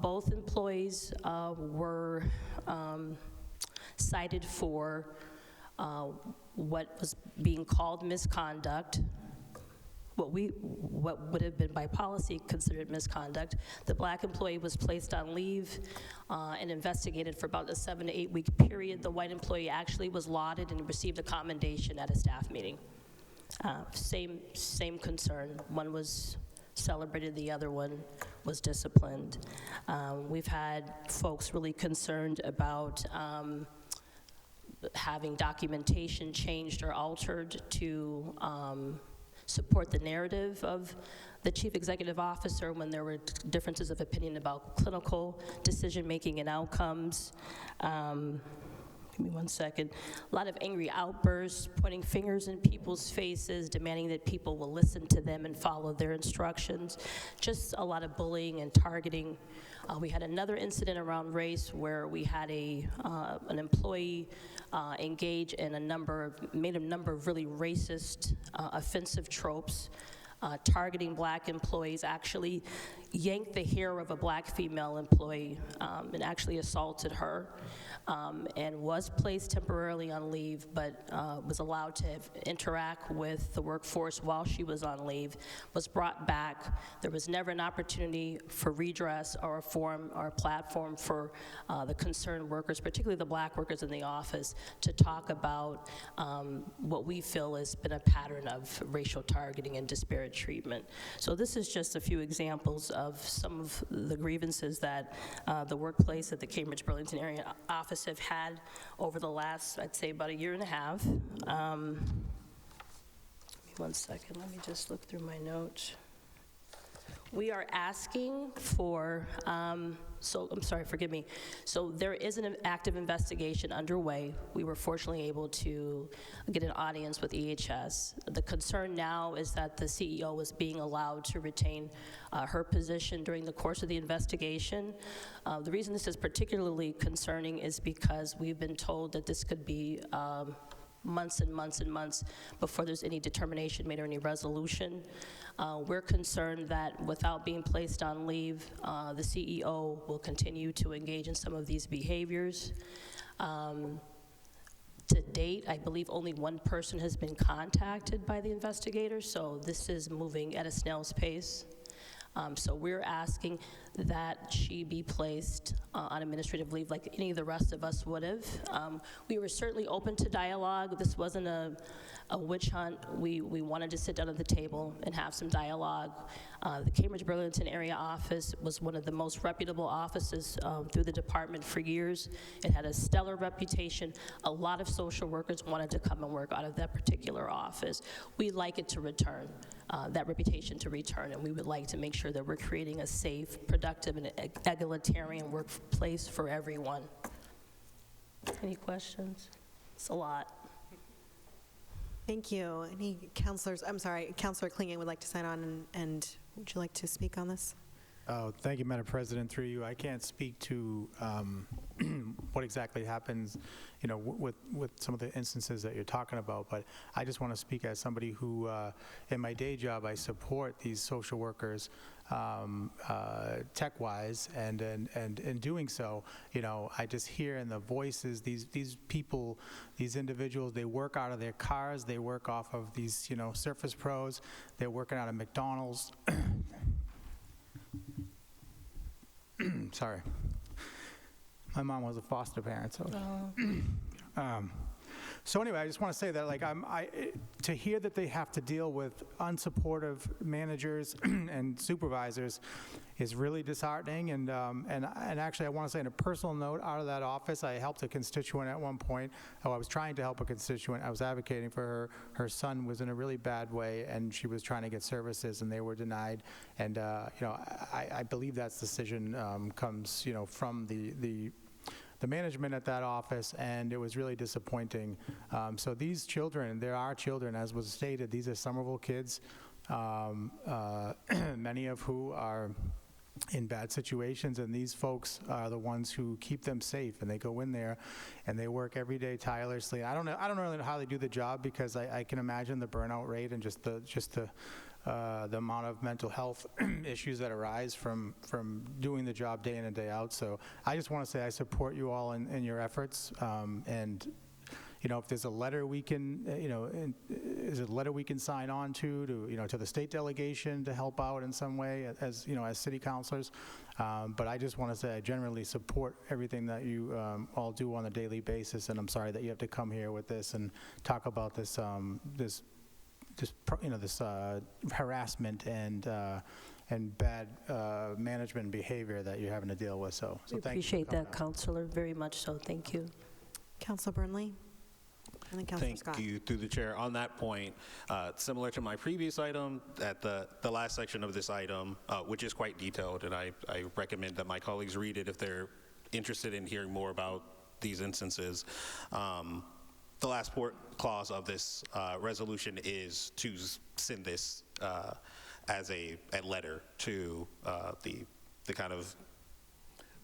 Both employees were cited for what was being called misconduct, what would have been by policy considered misconduct. The Black employee was placed on leave and investigated for about a 7 to 8 week period. The white employee actually was lauded and received a commendation at a staff meeting. Same concern. One was celebrated, the other one was disciplined. We've had folks really concerned about having documentation changed or altered to support the narrative of the chief executive officer when there were differences of opinion about clinical decision-making and outcomes. Give me 1 second. A lot of angry outbursts, pointing fingers in people's faces, demanding that people will listen to them and follow their instructions. Just a lot of bullying and targeting. We had another incident around race where we had an employee engage in made a number of really racist, offensive tropes, targeting Black employees, actually yanked the hair of a Black female employee and actually assaulted her, and was placed temporarily on leave, but was allowed to interact with the workforce while she was on leave, was brought back. There was never an opportunity for redress or a forum or a platform for the concerned workers, particularly the Black workers in the office, to talk about what we feel has been a pattern of racial targeting and disparate treatment. So this is just a few examples of some of the grievances that the workplace at the Cambridge Burlington area office have had over the last, I'd say, about a year and a half. Give me 1 second, let me just look through my notes. We are asking for, I'm sorry, forgive me. So there is an active investigation underway. We were fortunately able to get an audience with EHS. The concern now is that the CEO was being allowed to retain her position during the course of the investigation. The reason this is particularly concerning is because we've been told that this could be months and months and months before there's any determination made or any resolution. We're concerned that without being placed on leave, the CEO will continue to engage in some of these behaviors. To date, I believe only one person has been contacted by the investigators, so this is moving at a snail's pace. So we're asking that she be placed on administrative leave like any of the rest of us would have. We were certainly open to dialogue. This wasn't a witch hunt. We wanted to sit down at the table and have some dialogue. The Cambridge Burlington area office was one of the most reputable offices through the department for years. It had a stellar reputation. A lot of social workers wanted to come and work out of that particular office. We'd like it to return, that reputation to return, and we would like to make sure that we're creating a safe, productive, and egalitarian workplace for everyone. Any questions? It's a lot. Thank you. Any counselors, I'm sorry, Counselor Klingon would like to sign on, and would you like to speak on this? Oh, thank you, Madam President. Through you, I can't speak to what exactly happens, with some of the instances that you're talking about, but I just want to speak as somebody who, in my day job, I support these social workers tech-wise, and in doing so, I just hear in the voices, these people, these individuals, they work out of their cars, they work off of these, Surface Pros, they're working out of McDonald's. Sorry. My mom was a foster parent, so. So anyway, I just want to say that, to hear that they have to deal with unsupportive managers and supervisors is really disheartening. And actually, I want to say, on a personal note, out of that office, I helped a constituent at one point. I was trying to help a constituent. I was advocating for her. Her son was in a really bad way, and she was trying to get services, and they were denied. And I believe that decision comes, from the management at that office, and it was really disappointing. So these children, there are children, as was stated, these are Somerville kids, many of who are in bad situations, and these folks are the ones who keep them safe, and they go in there and they work every day tirelessly. I don't know really how they do the job, because I can imagine the burnout rate and just the amount of mental health issues that arise from doing the job day in and day out. So I just want to say I support you all in your efforts, and if there's a letter we can, is it a letter we can sign on to the state delegation to help out in some way as city councilors. But I just want to say I generally support everything that you all do on a daily basis, and I'm sorry that you have to come here with this and talk about this harassment and bad management behavior that you're having to deal with. So We thank you. appreciate that, Counselor, very much so. Thank you. Councilor Burnley? And then Councilor Scott. Thank you, through the chair. On that point, similar to my previous item, at the last section of this item, which is quite detailed, and I recommend that my colleagues read it if they're interested in hearing more about these instances. The last clause of this resolution is to send this as a letter to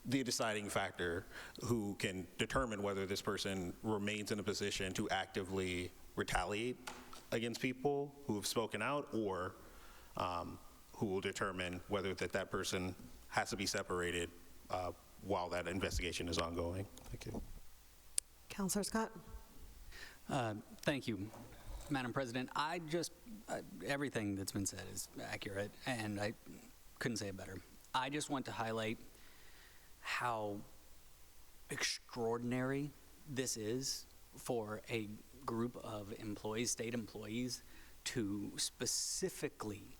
the deciding factor who can determine whether this person remains in a position to actively retaliate against people who have spoken out, or who will determine whether that person has to be separated while that investigation is ongoing. Thank you. Councilor Scott? Thank you, Madam President. Everything that's been said is accurate, and I couldn't say it better. I just want to highlight how extraordinary this is for a group of employees, state employees, to specifically,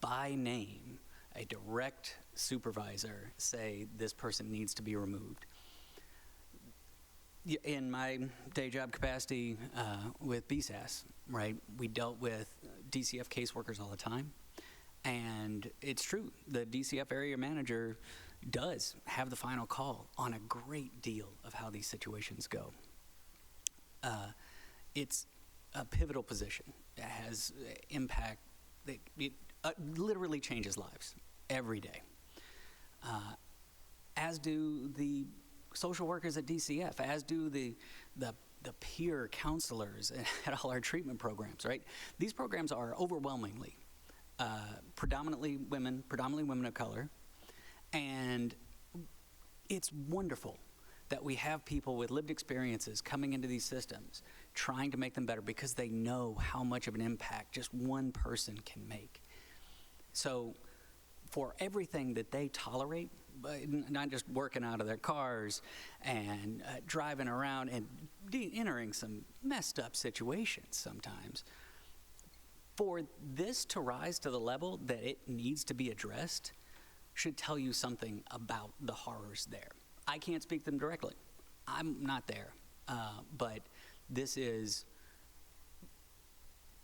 by name, a direct supervisor say this person needs to be removed. In my day job capacity with BSAS, right, we dealt with DCF caseworkers all the time. And it's true, the DCF area manager does have the final call on a great deal of how these situations go. It's a pivotal position. It has impact that it literally changes lives every day. As do the social workers at DCF, as do the peer counselors at all our treatment programs, right? These programs are overwhelmingly predominantly women of color, and it's wonderful that we have people with lived experiences coming into these systems, trying to make them better because they know how much of an impact just one person can make. So for everything that they tolerate, not just working out of their cars and driving around and entering some messed up situations sometimes, for this to rise to the level that it needs to be addressed should tell you something about the horrors there. I can't speak to them directly. I'm not there. But this is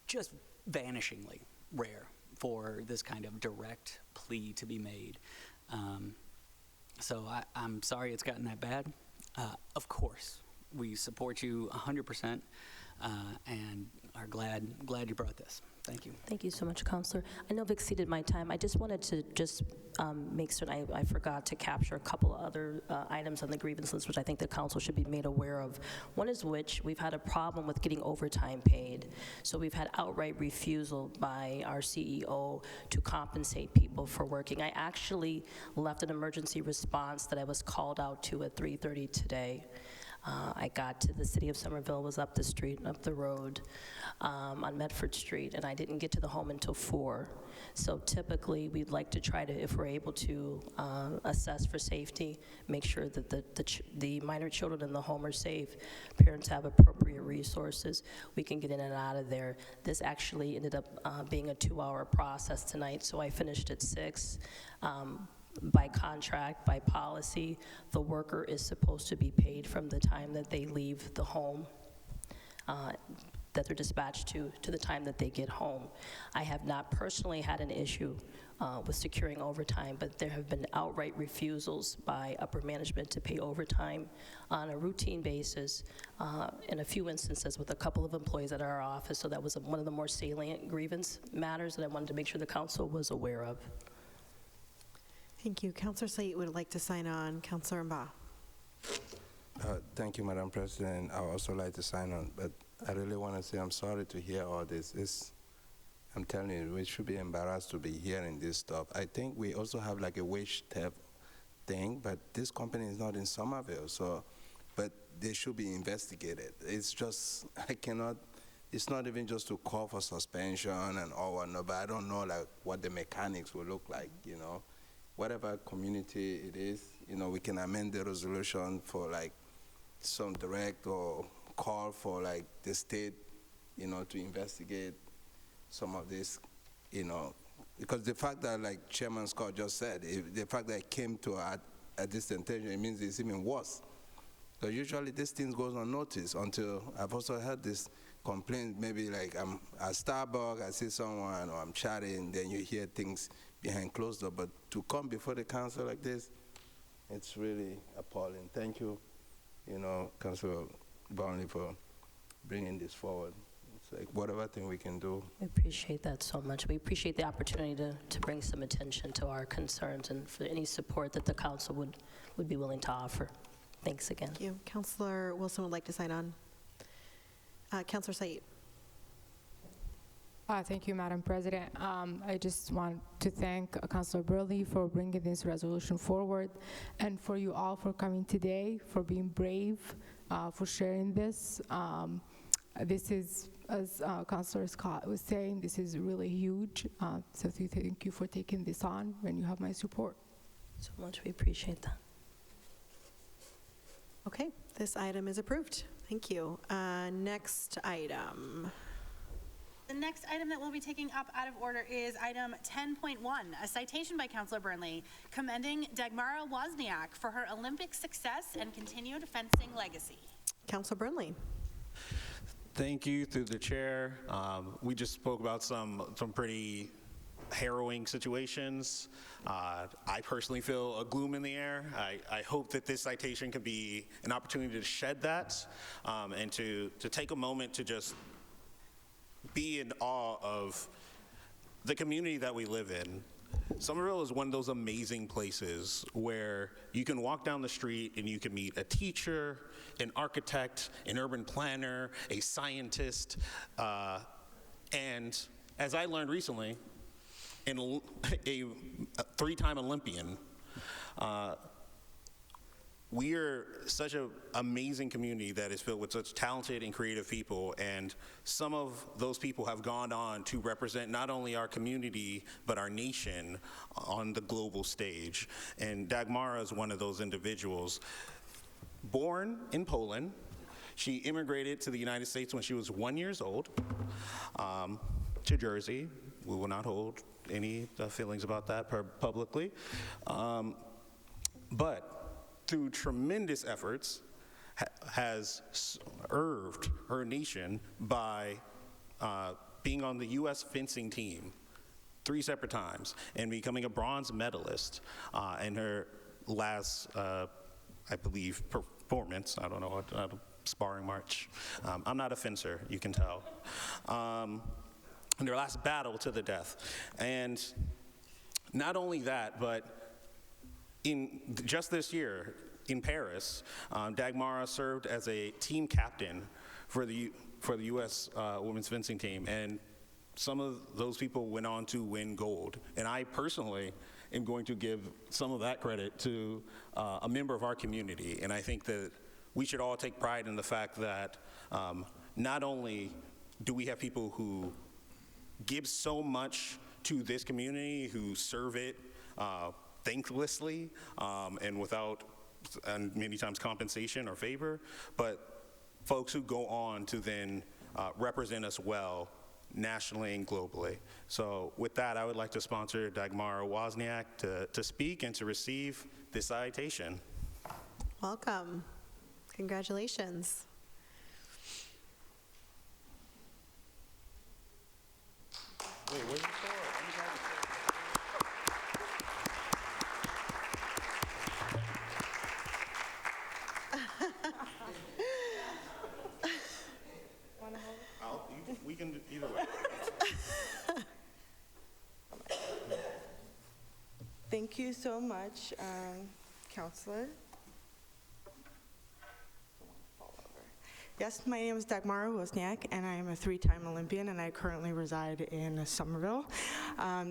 just vanishingly rare for this kind of direct plea to be made. So I'm sorry it's gotten that bad. Of course, we support you 100% and are glad you brought this. Thank you. Thank you so much, Counselor. I know I've exceeded my time. I just wanted to make certain I forgot to capture a couple of other items on the grievance list, which I think the council should be made aware of. One is which we've had a problem with getting overtime paid. So we've had outright refusal by our CEO to compensate people for working. I actually left an emergency response that I was called out to at 3:30 today. I got to the city of Somerville, was up the street and up the road on Medford Street, and I didn't get to the home until 4. So typically, we'd like to try to, if we're able to, assess for safety, make sure that the minor children in the home are safe, parents have appropriate resources, we can get in and out of there. This actually ended up being a 2-hour process tonight, so I finished at 6. By contract, by policy, the worker is supposed to be paid from the time that they leave the home, that they're dispatched to the time that they get home. I have not personally had an issue with securing overtime, but there have been outright refusals by upper management to pay overtime on a routine basis in a few instances with a couple of employees at our office. So that was one of the more salient grievance matters that I wanted to make sure the council was aware of. Thank you. Councillor Said would like to sign on. Councillor Mba. Thank you, Madam President. I would also like to sign on, but I really want to say I'm sorry to hear all this. I'm telling you, we should be embarrassed to be hearing this stuff. I think we also have like a wage theft thing, but this company is not in Somerville, so, but they should be investigated. It's just, it's not even just to call for suspension and all whatnot, but I don't know like what the mechanics will look like, Whatever community it is, we can amend the resolution for like some direct or call for like the state, to investigate some of this, because the fact that like Chairman Scott just said, the fact that it came to at this intention, it means it's even worse. Because usually this thing goes unnoticed until I've also heard this complaint, maybe like I'm at Starbucks, I see someone, or I'm chatting, then you hear things behind closed door, but to come before the council like this, it's really appalling. Thank you, Councilor Brownlee, for bringing this forward. It's like whatever thing we can do. We appreciate that so much. We appreciate the opportunity to bring some attention to our concerns and for any support that the council would be willing to offer. Thanks again. Thank you. Councillor Wilson would like to sign on. Councillor Said. Thank you, Madam President. I just want to thank Councilor Burley for bringing this resolution forward, and for you all for coming today, for being brave, for sharing this. This is, as Councilor Scott was saying, this is really huge. So thank you for taking this on, and you have my support. So much, we appreciate that. Okay, this item is approved. Thank you. Next item. The next item that we'll be taking up out of order is item 10.1, a citation by Councilor Burnley commending Dagmara Wozniak for her Olympic success and continued fencing legacy. Councilor Burnley. Thank you, through the chair. We just spoke about some pretty harrowing situations. I personally feel a gloom in the air. I hope that this citation can be an opportunity to shed that and to take a moment to just be in awe of the community that we live in. Somerville is one of those amazing places where you can walk down the street and you can meet a teacher, an architect, an urban planner, a scientist, and as I learned recently, a three-time Olympian. We are such an amazing community that is filled with such talented and creative people, and some of those people have gone on to represent not only our community, but our nation on the global stage. And Dagmara is one of those individuals. Born in Poland, she immigrated to the United States when she was 1 year old, to Jersey. We will not hold any feelings about that publicly. But through tremendous efforts, has served her nation by being on the U.S. fencing team 3 separate times and becoming a bronze medalist in her last, I believe, performance. I don't know, sparring match. I'm not a fencer, you can tell. In their last battle to the death. And not only that, but in just this year in Paris, Dagmara served as a team captain for the U.S. women's fencing team, and some of those people went on to win gold. And I personally am going to give some of that credit to a member of our community. And I think that we should all take pride in the fact that not only do we have people who give so much to this community, who serve it thanklessly and without and many times compensation or favor, but folks who go on to then represent us well nationally and globally. So with that, I would like to sponsor Dagmara Wozniak to speak and to receive this citation. Welcome. Congratulations. Wait, where's the sword? We can do either way. Thank you so much, Counselor. Yes, my name is Dagmara Wozniak, and I am a 3-time Olympian, and I currently reside in Somerville.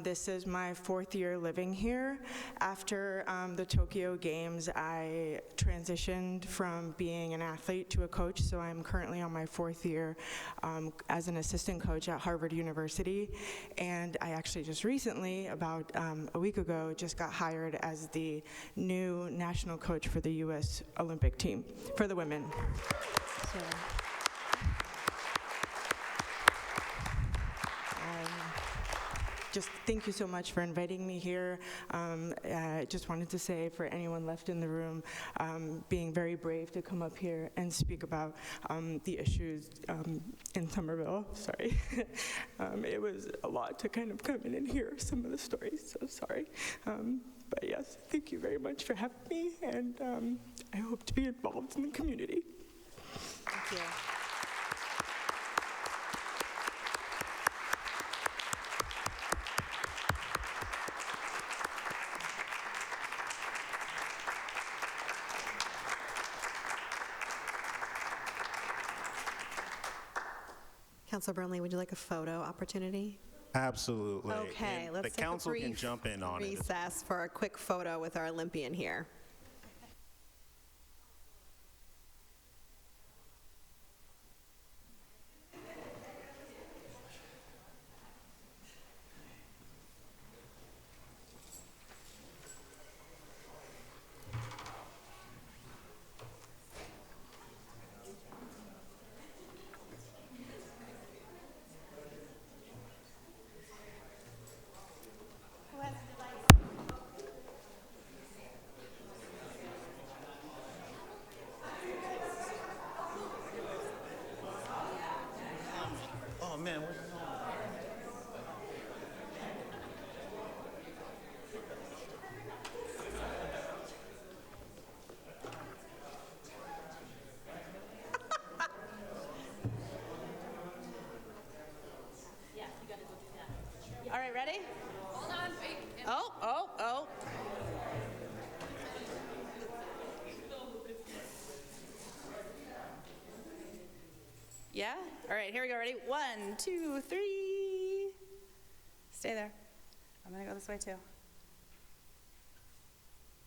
This is my 4th year living here. After the Tokyo Games, I transitioned from being an athlete to a coach, so I'm currently on my 4th year as an assistant coach at Harvard University. And I actually just recently, about a week ago, just got hired as the new national coach for the U.S. Olympic team, for the women. So, just thank you so much for inviting me here. I just wanted to say, for anyone left in the room, being very brave to come up here and speak about the issues in Somerville. Sorry. It was a lot to kind of come in and hear some of the stories, so sorry. But yes, thank you very much for having me, and I hope to be involved in the community. Thank you. Councilor Burnley, would you like a photo opportunity? Absolutely. Okay, And let's the take council a brief can jump in on it. recess for a quick photo with our Olympian here. Yeah? All right, here we go. Ready? 1, 2, 3. Stay there. I'm going to go this way too.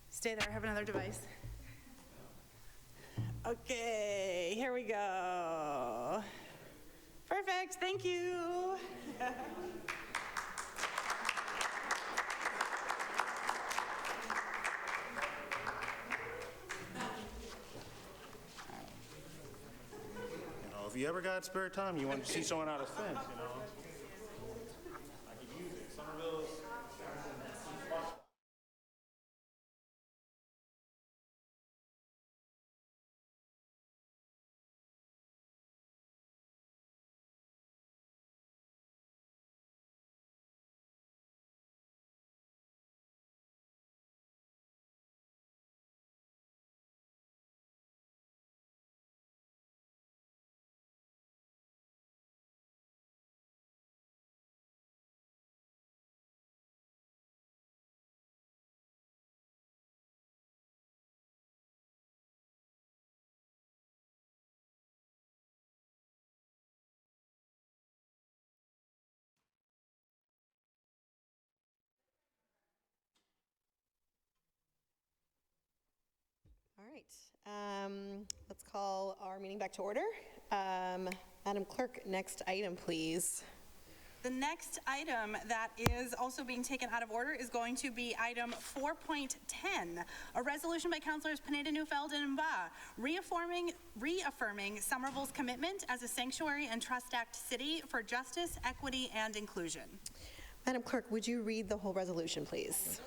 Stay there. I have another device. Okay, here we go. Perfect. Thank you. If you ever got spare time, you want to see someone out of fence, I could use it. Somerville's. All right, let's call our meeting back to order. Madam Clerk, next item, please. The next item that is also being taken out of order is going to be item 4.10, a resolution by Councilors Pineda, Neufeld, and Mba, reaffirming Somerville's commitment as a Sanctuary and Trust Act city for justice, equity, and inclusion. Madam Clerk, would you read the whole resolution, please?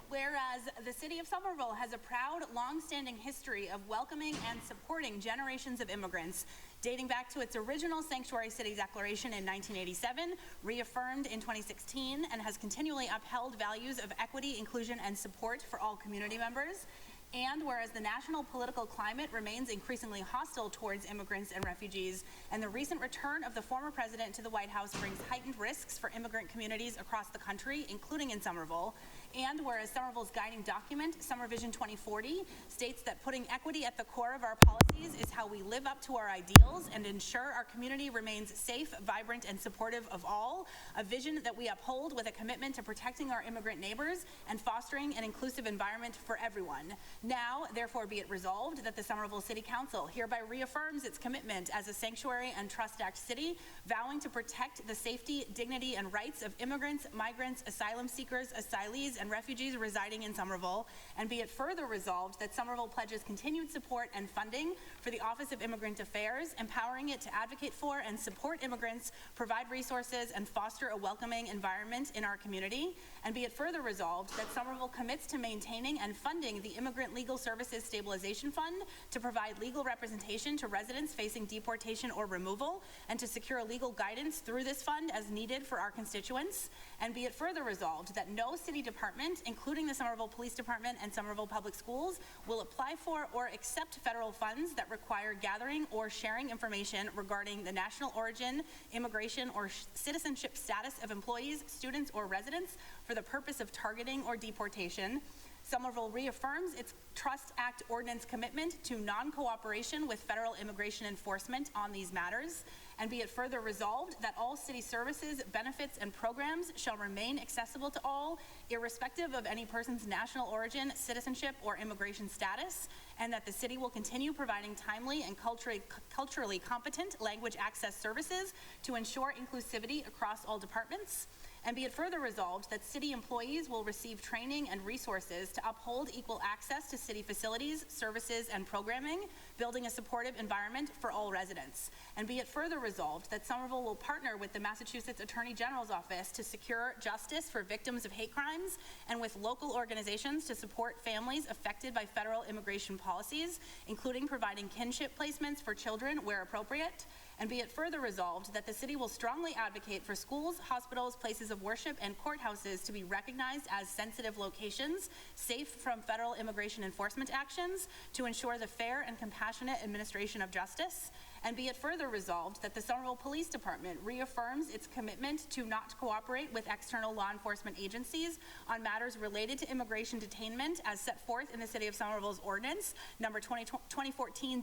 Whereas the city of Somerville has a proud, long-standing history of welcoming and supporting generations of immigrants, dating back to its original Sanctuary City Declaration in 1987, reaffirmed in 2016, and has continually upheld values of equity, inclusion, and support for all community members. And whereas the national political climate remains increasingly hostile towards immigrants and refugees, and the recent return of the former president to the White House brings heightened risks for immigrant communities across the country, including in Somerville. And whereas Somerville's guiding document, SummerVision 2040, states that putting equity at the core of our policies is how we live up to our ideals and ensure our community remains safe, vibrant, and supportive of all, a vision that we uphold with a commitment to protecting our immigrant neighbors and fostering an inclusive environment for everyone. Now, therefore, be it resolved that the Somerville City Council hereby reaffirms its commitment as a Sanctuary and Trust Act city, vowing to protect the safety, dignity, and rights of immigrants, migrants, asylum seekers, asylees, and refugees residing in Somerville, and be it further resolved that Somerville pledges continued support and funding for the Office of Immigrant Affairs, empowering it to advocate for and support immigrants, provide resources, and foster a welcoming environment in our community, and be it further resolved that Somerville commits to maintaining and funding the Immigrant Legal Services Stabilization Fund to provide legal representation to residents facing deportation or removal, and to secure legal guidance through this fund as needed for our constituents, and be it further resolved that no city department, including the Somerville Police Department and Somerville Public Schools, will apply for or accept federal funds that require gathering or sharing information regarding the national origin, immigration, or citizenship status of employees, students, or residents for the purpose of targeting or deportation. Somerville reaffirms its Trust Act ordinance commitment to non-cooperation with federal immigration enforcement on these matters, and be it further resolved that all city services, benefits, and programs shall remain accessible to all, irrespective of any person's national origin, citizenship, or immigration status, and that the city will continue providing timely and culturally competent language access services to ensure inclusivity across all departments. And be it further resolved that city employees will receive training and resources to uphold equal access to city facilities, services, and programming, building a supportive environment for all residents. And be it further resolved that Somerville will partner with the Massachusetts Attorney General's Office to secure justice for victims of hate crimes, and with local organizations to support families affected by federal immigration policies, including providing kinship placements for children where appropriate. And be it further resolved that the city will strongly advocate for schools, hospitals, places of worship, and courthouses to be recognized as sensitive locations, safe from federal immigration enforcement actions, to ensure the fair and compassionate administration of justice. And be it further resolved that the Somerville Police Department reaffirms its commitment to not cooperate with external law enforcement agencies on matters related to immigration detainment as set forth in the City of Somerville's ordinance, number 2014-07,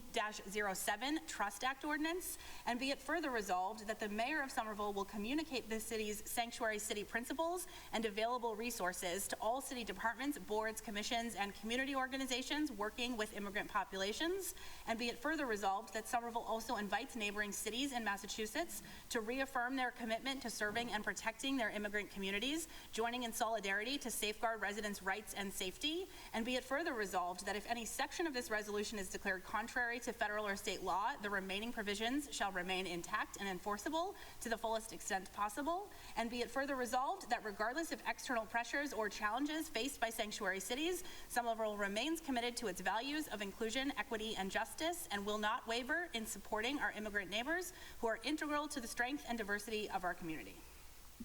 Trust Act ordinance. And be it further resolved that the Mayor of Somerville will communicate the city's sanctuary city principles and available resources to all city departments, boards, commissions, and community organizations working with immigrant populations. And be it further resolved that Somerville also invites neighboring cities in Massachusetts to reaffirm their commitment to serving and protecting their immigrant communities, joining in solidarity to safeguard residents' rights and safety. And be it further resolved that if any section of this resolution is declared contrary to federal or state law, the remaining provisions shall remain intact and enforceable to the fullest extent possible. And be it further resolved that regardless of external pressures or challenges faced by sanctuary cities, Somerville remains committed to its values of inclusion, equity, and justice, and will not waver in supporting our immigrant neighbors who are integral to the strength and diversity of our community.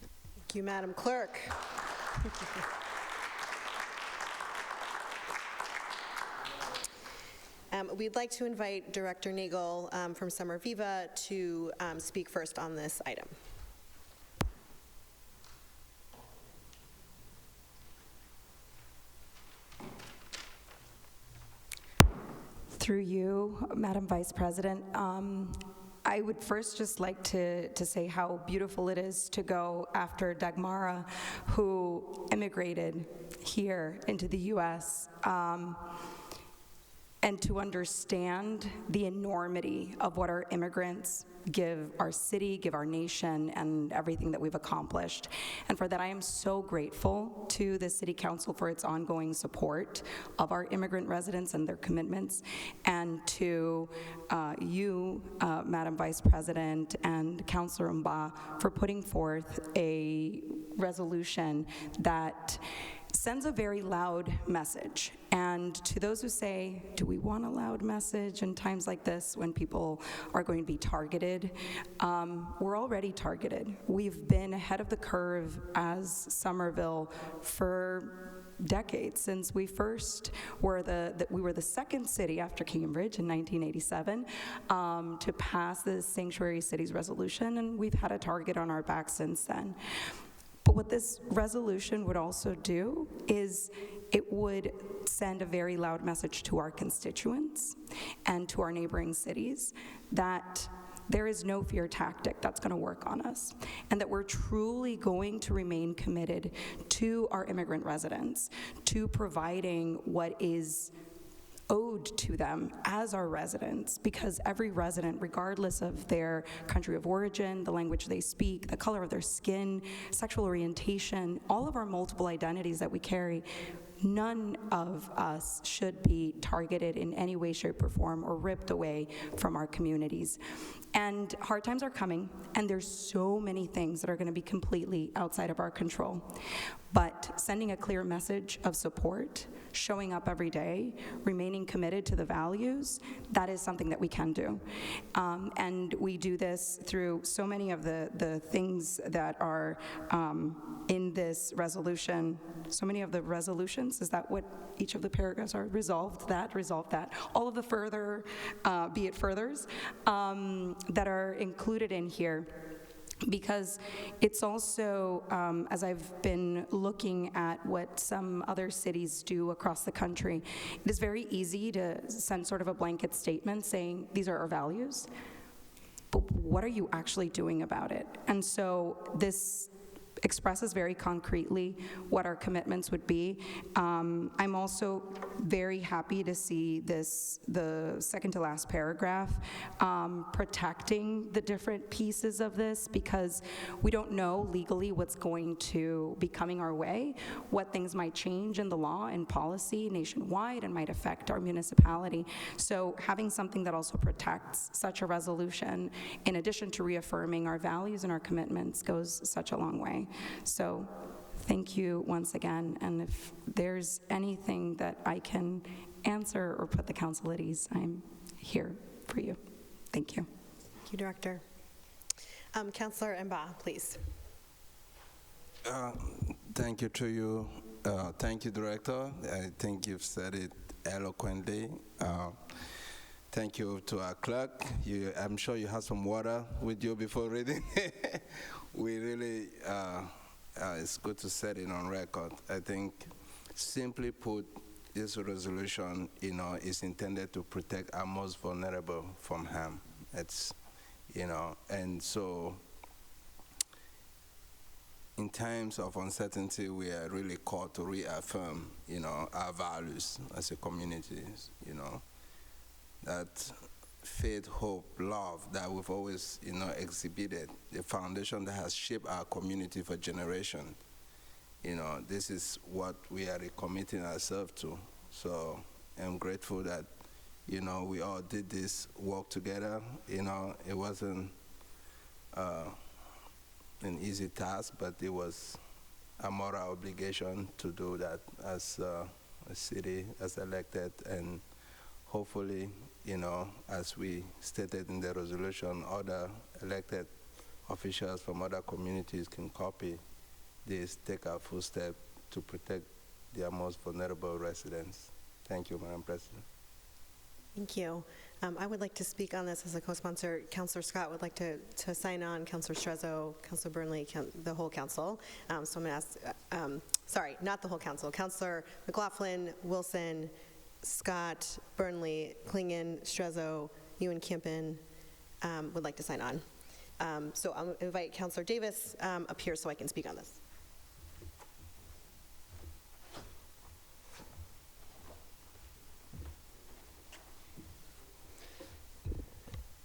Thank you, Madam Clerk. We'd like to invite Director Nagel from Summer Viva to speak first on this item. Through you, Madam Vice President, I would first just like to say how beautiful it is to go after Dagmara, who immigrated here into the U.S., and to understand the enormity of what our immigrants give our city, give our nation, and everything that we've accomplished. And for that, I am so grateful to the City Council for its ongoing support of our immigrant residents and their commitments, and to you, Madam Vice President, and Councilor Mba for putting forth a resolution that sends a very loud message. And to those who say, do we want a loud message in times like this when people are going to be targeted? We're already targeted. We've been ahead of the curve as Somerville for decades, since we first were we were the second city after Cambridge in 1987 to pass the Sanctuary Cities Resolution, and we've had a target on our back since then. But what this resolution would also do is it would send a very loud message to our constituents and to our neighboring cities that there is no fear tactic that's going to work on us, and that we're truly going to remain committed to our immigrant residents, to providing what is owed to them as our residents, because every resident, regardless of their country of origin, the language they speak, the color of their skin, sexual orientation, all of our multiple identities that we carry, none of us should be targeted in any way, shape, or form, or ripped away from our communities. And hard times are coming, and there's so many things that are going to be completely outside of our control. But sending a clear message of support, showing up every day, remaining committed to the values, that is something that we can do. And we do this through so many of the things that are in this resolution. So many of the resolutions, is that what each of the paragraphs are? Resolve that. All of the further, be it furthers, that are included in here. Because it's also, as I've been looking at what some other cities do across the country, it is very easy to send sort of a blanket statement saying, these are our values, but what are you actually doing about it? And so this expresses very concretely what our commitments would be. I'm also very happy to see this, the second to last paragraph, protecting the different pieces of this, because we don't know legally what's going to be coming our way, what things might change in the law and policy nationwide and might affect our municipality. So having something that also protects such a resolution, in addition to reaffirming our values and our commitments, goes such a long way. So thank you once again, and if there's anything that I can answer or put the council at ease, I'm here for you. Thank you. Thank you, Director. Councillor Mba, please. Thank you to you. Thank you, Director. I think you've said it eloquently. Thank you to our clerk. I'm sure you had some water with you before reading. We really, it's good to set it on record. I think, simply put, this resolution, is intended to protect our most vulnerable from harm. It's, and so in times of uncertainty, we are really called to reaffirm, our values as a community, that faith, hope, love that we've always, exhibited, the foundation that has shaped our community for generations. This is what we are recommitting ourselves to. So I'm grateful that, we all did this work together. It wasn't an easy task, but it was a moral obligation to do that as a city, as elected, and hopefully, as we stated in the resolution, other elected officials from other communities can copy this, take our full step to protect their most vulnerable residents. Thank you, Madam President. Thank you. I would like to speak on this as a co-sponsor. Councillor Scott would like to sign on, Councillor Strezzo, Councillor Burnley, the whole council. So I'm going to ask, sorry, not the whole council, Councillor McLaughlin, Wilson, Scott, Burnley, Klingon, Strezzo, Ewan Campen would like to sign on. So I'll invite Councillor Davis up here so I can speak on this.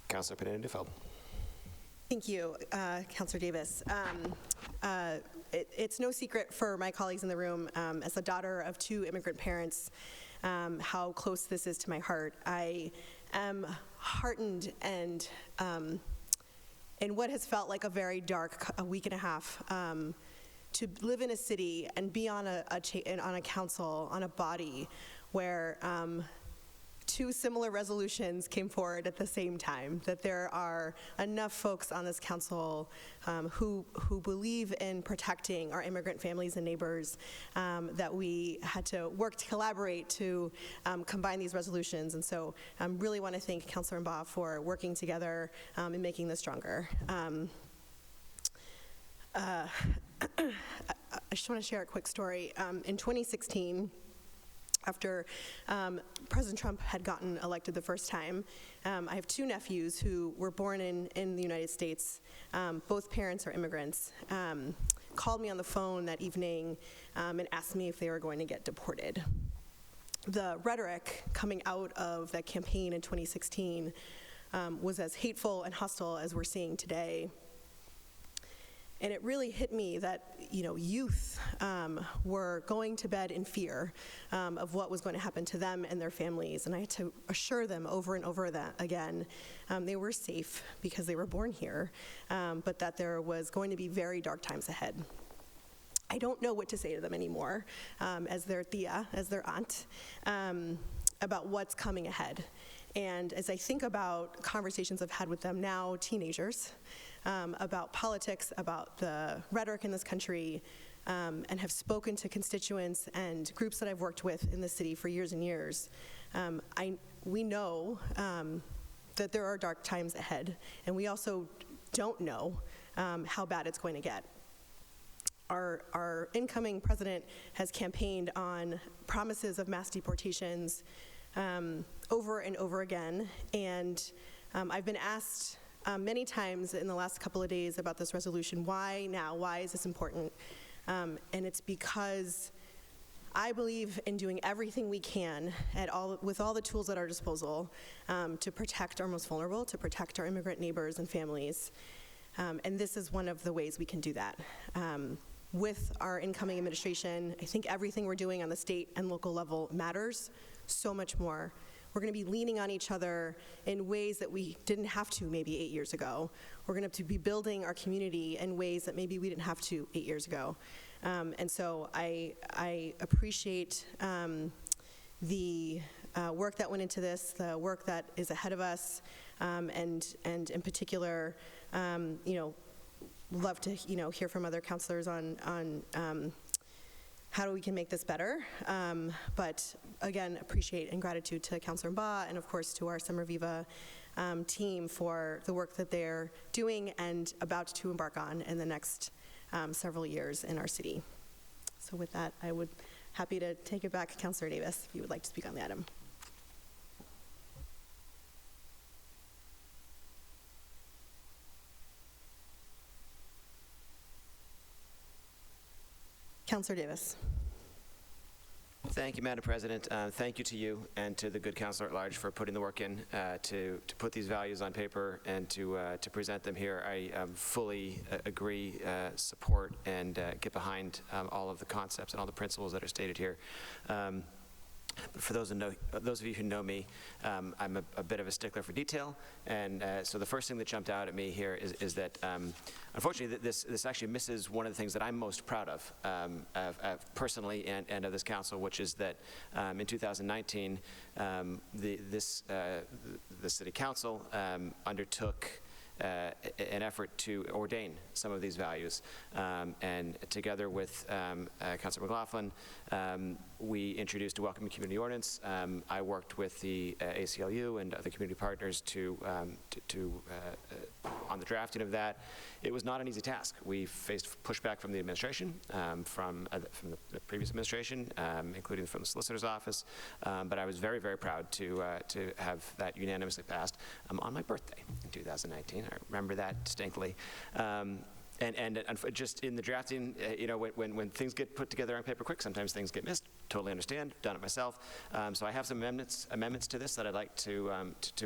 Councillor Pineda-Dufeld. Thank you, Councillor Davis. It's no secret for my colleagues in the room, as the daughter of 2 immigrant parents, how close this is to my heart. I am heartened and in what has felt like a very dark week and a half, to live in a city and be on a council, on a body where 2 similar resolutions came forward at the same time, that there are enough folks on this council who believe in protecting our immigrant families and neighbors, that we had to work to collaborate to combine these resolutions. And so I really want to thank Councillor Mba for working together and making this stronger. I just want to share a quick story. In 2016, after President Trump had gotten elected the first time, I have 2 nephews who were born in the United States. Both parents are immigrants. Called me on the phone that evening and asked me if they were going to get deported. The rhetoric coming out of that campaign in 2016 was as hateful and hostile as we're seeing today. And it really hit me that, youth were going to bed in fear of what was going to happen to them and their families. And I had to assure them over and over that again, they were safe because they were born here, but that there was going to be very dark times ahead. I don't know what to say to them anymore, as their tia, as their aunt, about what's coming ahead. And as I think about conversations I've had with them now, teenagers, about politics, about the rhetoric in this country, and have spoken to constituents and groups that I've worked with in the city for years and years, we know that there are dark times ahead, and we also don't know how bad it's going to get. Our incoming president has campaigned on promises of mass deportations over and over again, and I've been asked many times in the last couple of days about this resolution. Why now? Why is this important? And it's because I believe in doing everything we can with all the tools at our disposal to protect our most vulnerable, to protect our immigrant neighbors and families. And this is one of the ways we can do that. With our incoming administration, I think everything we're doing on the state and local level matters so much more. We're going to be leaning on each other in ways that we didn't have to maybe 8 years ago. We're going to have to be building our community in ways that maybe we didn't have to 8 years ago. And so I appreciate the work that went into this, the work that is ahead of us. and in particular, love to, hear from other councilors on how we can make this better. But again, appreciate and gratitude to Councilor Mba and of course to our Summer Viva team for the work that they're doing and about to embark on in the next several years in our city. So with that, I would happy to take it back, Councilor Davis, if you would like to speak on the item. Councilor Davis. Thank you, Madam President. Thank you to you and to the good councilor at large for putting the work in to put these values on paper and to present them here. I fully agree, support, and get behind all of the concepts and all the principles that are stated here. But for those of you who know me, I'm a bit of a stickler for detail, and so the first thing that jumped out at me here is that unfortunately this actually misses one of the things that I'm most proud of personally and of this council, which is that in 2019 the City Council undertook an effort to ordain some of these values. And together with Councilor McLaughlin, we introduced a welcoming community ordinance. I worked with the ACLU and other community partners on the drafting of that. It was not an easy task. We faced pushback from the administration, from the previous administration, including from the solicitor's office. But I was very, very proud to have that unanimously passed on my birthday in 2019. I remember that distinctly. And just in the drafting, when things get put together on paper quick, sometimes things get missed. Totally understand. Done it myself. So I have some amendments to this that I'd like to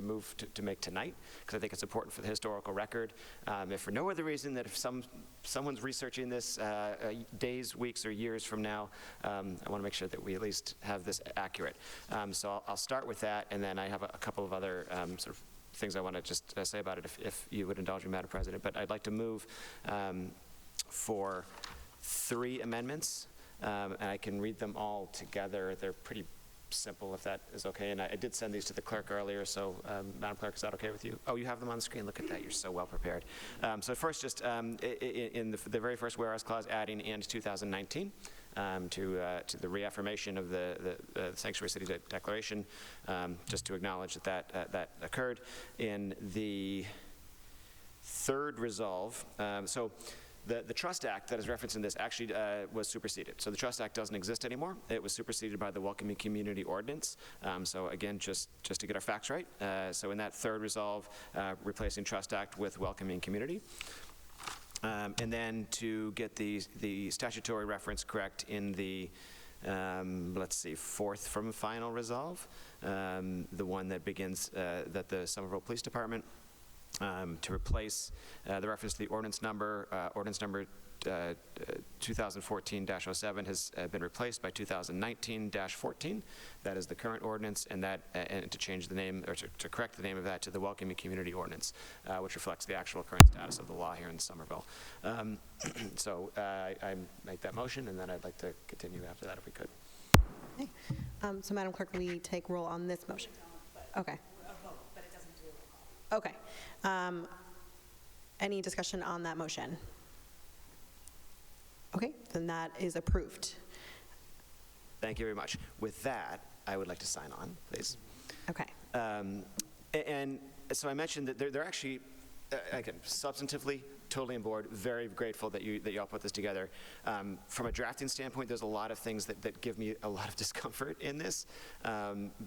move to make tonight, because I think it's important for the historical record. If for no other reason that if someone's researching this days, weeks, or years from now, I want to make sure that we at least have this accurate. So I'll start with that, and then I have a couple of other sort of things I want to just say about it, if you would indulge me, Madam President. But I'd like to move for 3 amendments, and I can read them all together. They're pretty simple, if that is okay. And I did send these to the clerk earlier, so Madam Clerk, is that okay with you? Oh, you have them on the screen. Look at that. You're so well prepared. So first, just in the very first whereas clause, adding and 2019. To the reaffirmation of the Sanctuary City Declaration, just to acknowledge that occurred. In the third resolve, so the Trust Act that is referenced in this actually was superseded. So the Trust Act doesn't exist anymore. It was superseded by the Welcoming Community Ordinance. So again, just to get our facts right. So in that third resolve, replacing Trust Act with Welcoming Community. And then to get the statutory reference correct in the, let's see, fourth from final resolve, the one that begins that the Somerville Police Department, to replace the reference to the ordinance number 2014-07 has been replaced by 2019-14. That is the current ordinance, and to change the name, or to correct the name of that to the Welcoming Community Ordinance, which reflects the actual current status of the law here in Somerville. So I make that motion, and then I'd like to continue after that if we could. Okay. So Madam Clerk, we take roll on this motion. Okay. Okay. Any discussion on that motion? Okay, then that is approved. Thank you very much. With that, I would like to sign on, please. Okay. And so I mentioned that they're actually, again, substantively, totally on board, very grateful that you all put this together. From a drafting standpoint, there's a lot of things that give me a lot of discomfort in this,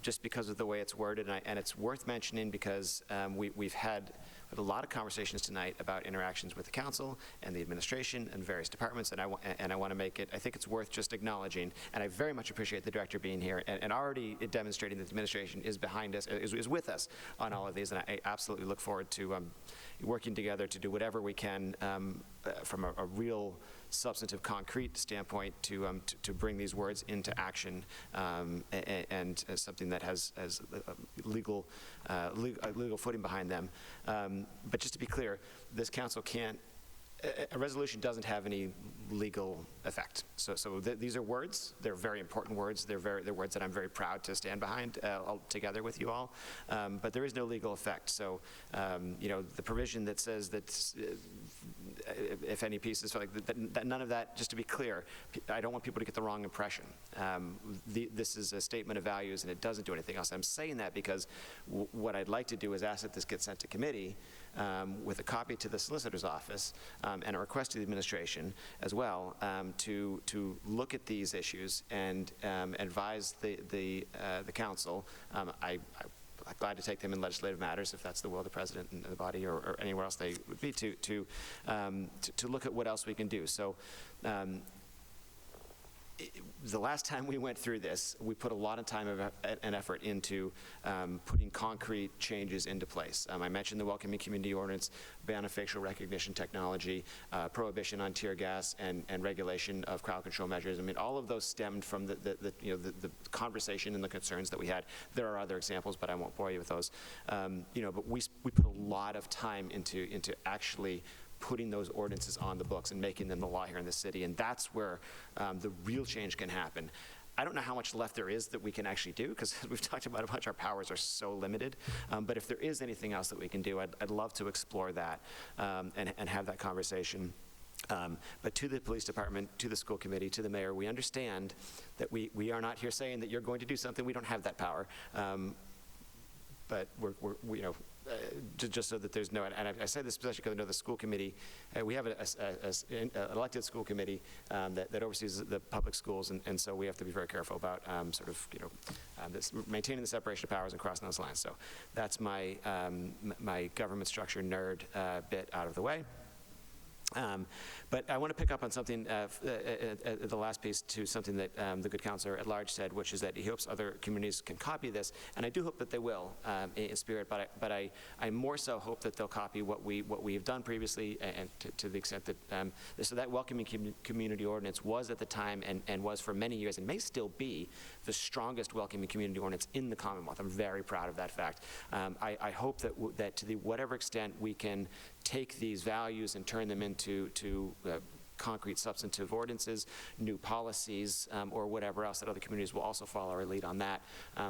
just because of the way it's worded, and it's worth mentioning because we've had a lot of conversations tonight about interactions with the council and the administration and various departments, and I want to make it, I think it's worth just acknowledging, and I very much appreciate the director being here and already demonstrating that the administration is behind us, is with us on all of these, and I absolutely look forward to working together to do whatever we can from a real substantive, concrete standpoint to bring these words into action, and something that has legal footing behind them. But just to be clear, this council can't a resolution doesn't have any legal effect. These are words. They're very important words. They're words that I'm very proud to stand behind together with you all. But there is no legal effect. So, the provision that says that if any pieces, that none of that, just to be clear, I don't want people to get the wrong impression. This is a statement of values, and it doesn't do anything else. I'm saying that because what I'd like to do is ask that this gets sent to committee with a copy to the solicitor's office and a request to the administration as well to look at these issues and advise the council. I'm glad to take them in legislative matters if that's the will of the president and the body or anywhere else they would be to look at what else we can do. So. The last time we went through this, we put a lot of time and effort into putting concrete changes into place. I mentioned the Welcoming Community Ordinance, ban on facial recognition technology, prohibition on tear gas, and regulation of crowd control measures. I mean, all of those stemmed from the conversation and the concerns that we had. There are other examples, but I won't bore you with those. But we put a lot of time into actually putting those ordinances on the books and making them the law here in the city, and that's where the real change can happen. I don't know how much left there is that we can actually do, because we've talked about how much our powers are so limited, but if there is anything else that we can do, I'd love to explore that and have that conversation. But to the police department, to the school committee, to the mayor, we understand that we are not here saying that you're going to do something. We don't have that power, but we're just so that there's no, and I say this especially because I know the school committee, we have an elected school committee that oversees the public schools, and so we have to be very careful about maintaining the separation of powers and crossing those lines. So that's my my government structure nerd bit out of the way. But I want to pick up on something, the last piece, to something that the good councilor at large said, which is that he hopes other communities can copy this, and I do hope that they will in spirit, but I more so hope that they'll copy what we've done previously, and to the extent that, so that Welcoming Community Ordinance was at the time and was for many years and may still be the strongest Welcoming Community Ordinance in the Commonwealth. I'm very proud of that fact. I hope that to whatever extent we can take these values and turn them into concrete substantive ordinances, new policies, or whatever else, that other communities will also follow our lead on that,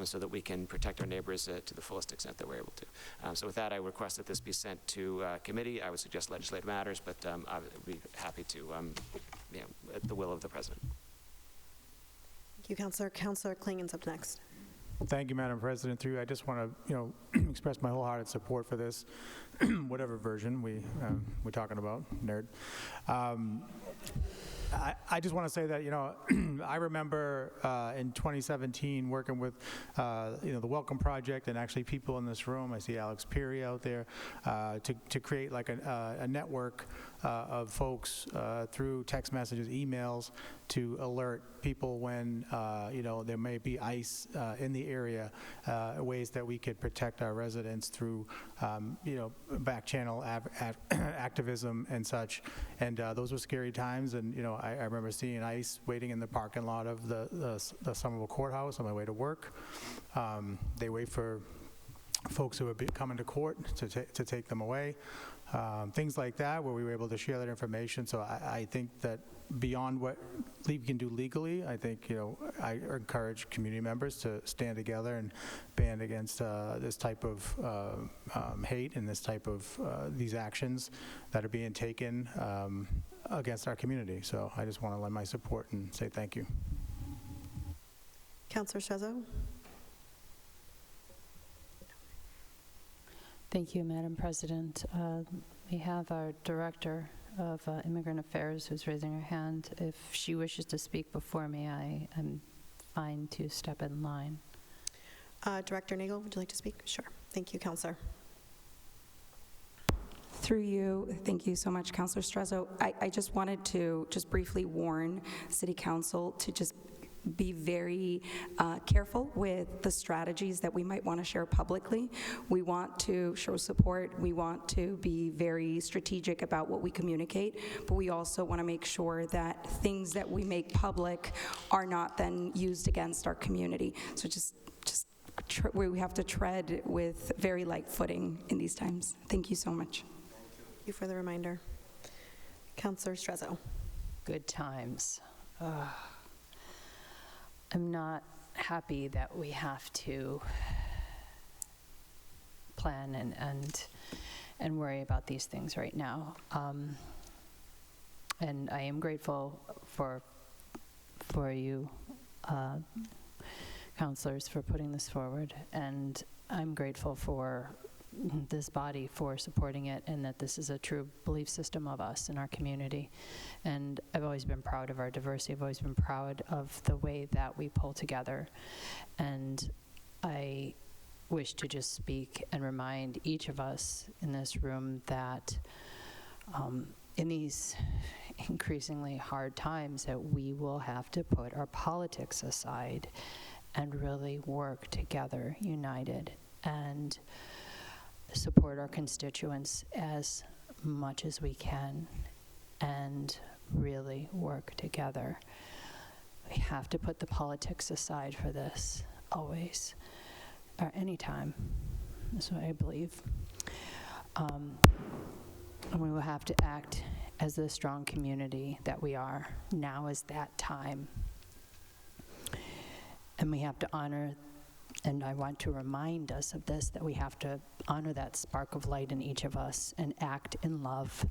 so that we can protect our neighbors to the fullest extent that we're able to. So with that, I request that this be sent to committee. I would suggest legislative matters, but I would be happy to, at the will of the president. Thank you, Councilor. Councilor Klingen's up next. Thank you, Madam President. Through you, I just want to, express my wholehearted support for this, whatever version we're talking about, nerd. I just want to say that, I remember in 2017 working with, the Welcome Project and actually people in this room. I see Alex Peary out there to create like a network of folks through text messages, emails, to alert people when there may be ice in the area, ways that we could protect our residents through back channel activism and such. And those were scary times. And I remember seeing ice waiting in the parking lot of the Somerville courthouse on my way to work. They wait for folks who are coming to court to take them away. Things like that, where we were able to share that information. So I think that beyond what we can do legally, I think, I encourage community members to stand together and band against this type of hate and this type of these actions that are being taken against our community. So I just want to lend my support and say thank you. Councilor Strezzo. Thank you, Madam President. We have our Director of Immigrant Affairs who's raising her hand. If she wishes to speak before me, I am fine to step in line. Director Nagel, would you like to speak? Sure. Thank you, Councilor. Through you, thank you so much, Councilor Strezzo. I just wanted to just briefly warn City Council to just be very careful with the strategies that we might want to share publicly. We want to show support. We want to be very strategic about what we communicate, but we also want to make sure that things that we make public are not then used against our community. So we have to tread with very light footing in these times. Thank you so much. Thank you for the reminder. Councillor Strezzo. Good times. I'm not happy that we have to plan and worry about these things right now. And I am grateful for you, councilors, for putting this forward. And I'm grateful for this body for supporting it, and that this is a true belief system of us in our community. And I've always been proud of our diversity. I've always been proud of the way that we pull together. And I wish to just speak and remind each of us in this room that in these increasingly hard times, that we will have to put our politics aside and really work together, united, and support our constituents as much as we can, and really work together. We have to put the politics aside for this, always, or anytime. That's what I believe. And we will have to act as the strong community that we are. Now is that time. And we have to honor, and I want to remind us of this, that we have to honor that spark of light in each of us and act in love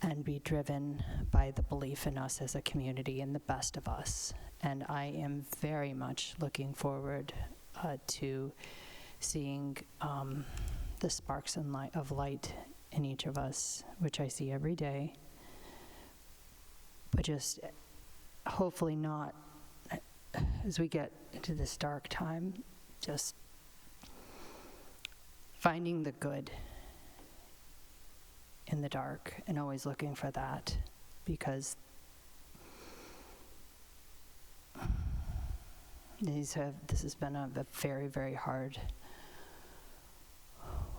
and be driven by the belief in us as a community and the best of us. And I am very much looking forward to seeing the sparks of light in each of us, which I see every day, but just hopefully not, as we get into this dark time, just finding the good in the dark and always looking for that, because this has been a very, very hard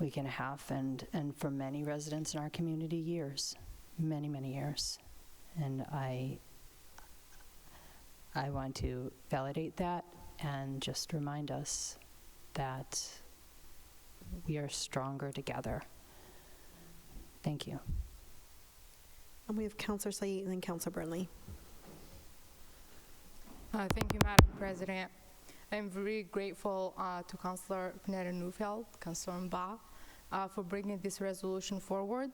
week and a half, and for many residents in our community, years, many, many years. And I want to validate that and just remind us that we are stronger together. Thank you. And we have Councillor Said and then Councillor Burnley. Thank you, Madam President. I'm very grateful to Councillor Pineda Neufeld, Councillor Mba, for bringing this resolution forward.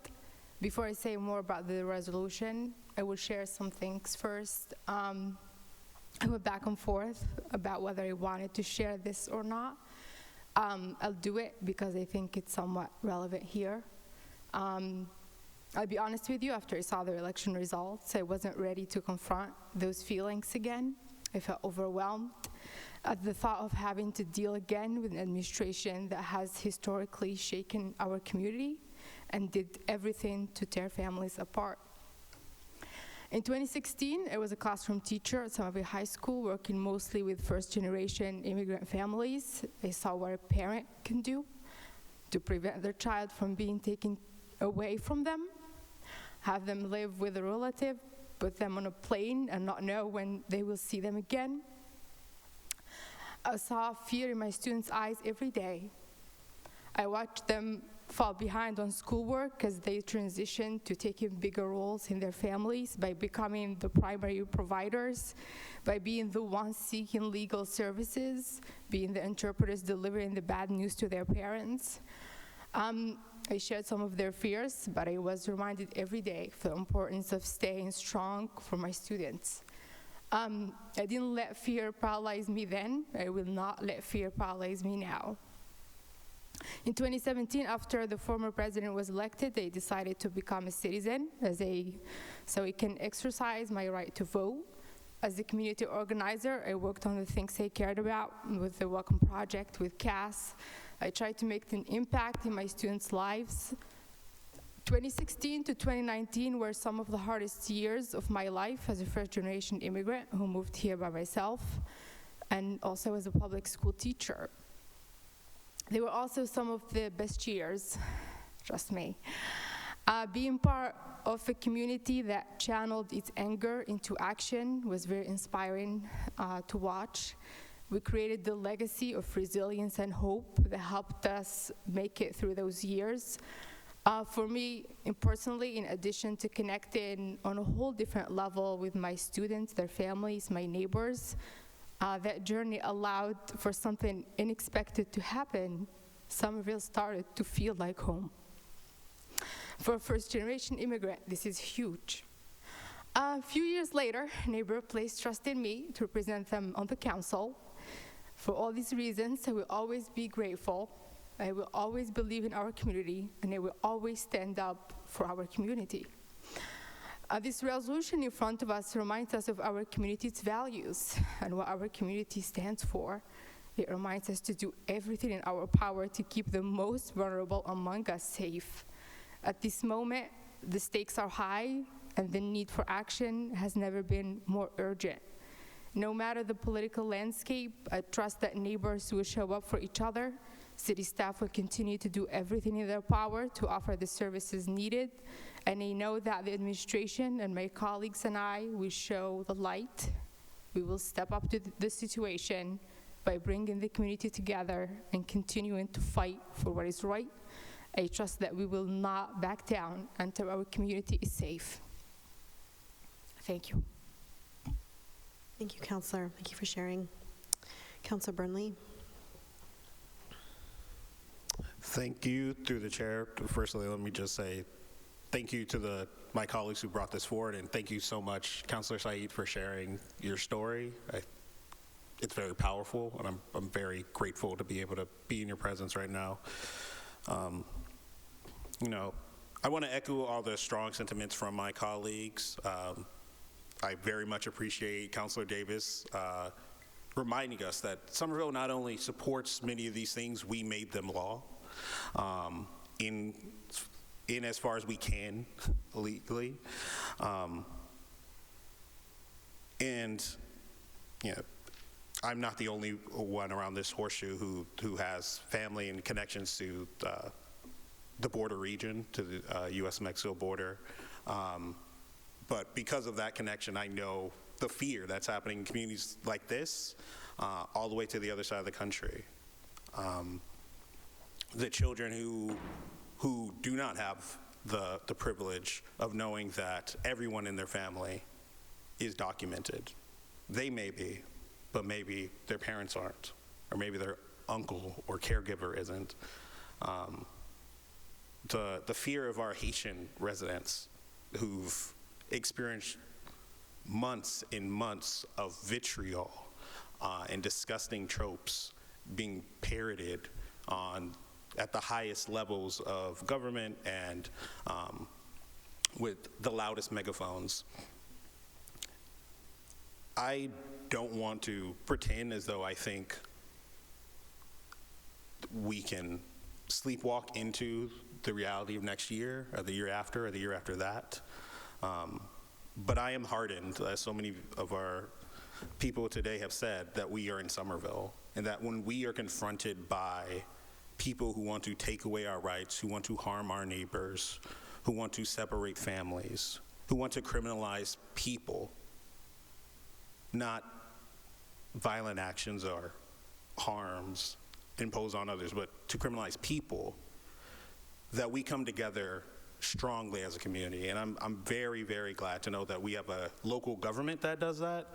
Before I say more about the resolution, I will share some things first. I went back and forth about whether I wanted to share this or not. I'll do it because I think it's somewhat relevant here. I'll be honest with you, after I saw the election results, I wasn't ready to confront those feelings again. I felt overwhelmed at the thought of having to deal again with an administration that has historically shaken our community and did everything to tear families apart. In 2016, I was a classroom teacher at Somerville High School, working mostly with first-generation immigrant families. I saw what a parent can do to prevent their child from being taken away from them, have them live with a relative, put them on a plane and not know when they will see them again. I saw fear in my students' eyes every day. I watched them fall behind on schoolwork as they transitioned to taking bigger roles in their families by becoming the primary providers, by being the ones seeking legal services, being the interpreters delivering the bad news to their parents. I shared some of their fears, but I was reminded every day of the importance of staying strong for my students. I didn't let fear paralyze me then. I will not let fear paralyze me now. In 2017, after the former president was elected, I decided to become a citizen so I can exercise my right to vote. As a community organizer, I worked on the things I cared about with the Welcome Project, with CAS. I tried to make an impact in my students' lives. 2016 to 2019 were some of the hardest years of my life as a first-generation immigrant who moved here by myself, and also as a public school teacher. They were also some of the best years, trust me. Being part of a community that channeled its anger into action was very inspiring to watch. We created the legacy of resilience and hope that helped us make it through those years. For me, personally, in addition to connecting on a whole different level with my students, their families, my neighbors, that journey allowed for something unexpected to happen. Somerville started to feel like home. For a first-generation immigrant, this is huge. A few years later, neighbor placed trust in me to represent them on the council. For all these reasons, I will always be grateful. I will always believe in our community, and I will always stand up for our community. This resolution in front of us reminds us of our community's values and what our community stands for. It reminds us to do everything in our power to keep the most vulnerable among us safe. At this moment, the stakes are high, and the need for action has never been more urgent. No matter the political landscape, I trust that neighbors will show up for each other. City staff will continue to do everything in their power to offer the services needed, and I know that the administration and my colleagues and I will show the light. We will step up to the situation by bringing the community together and continuing to fight for what is right. I trust that we will not back down until our community is safe. Thank you. Thank you, Councillor. Thank you for sharing. Councillor Burnley. Thank you, through the chair. Firstly, let me just say thank you to my colleagues who brought this forward, and thank you so much, Councillor Said, for sharing your story. It's very powerful, and I'm very grateful to be able to be in your presence right now. You know, I want to echo all the strong sentiments from my colleagues. I very much appreciate Councillor Davis reminding us that Somerville not only supports many of these things, we made them law in as far as we can legally. And you know, I'm not the only one around this horseshoe who has family and connections to the border region, to the U.S.-Mexico border. But because of that connection, I know the fear that's happening in communities like this, all the way to the other side of the country. The children who do not have the privilege of knowing that everyone in their family is documented. They may be, but maybe their parents aren't, or maybe their uncle or caregiver isn't. The fear of our Haitian residents who've experienced months and months of vitriol and disgusting tropes being parroted at the highest levels of government and with the loudest megaphones. I don't want to pretend as though I think we can sleepwalk into the reality of next year, or the year after, or the year after that. But I am heartened, as so many of our people today have said, that we are in Somerville, and that when we are confronted by people who want to take away our rights, who want to harm our neighbors, who want to separate families, who want to criminalize people, not violent actions or harms imposed on others, but to criminalize people, that we come together strongly as a community. And I'm very, very glad to know that we have a local government that does that,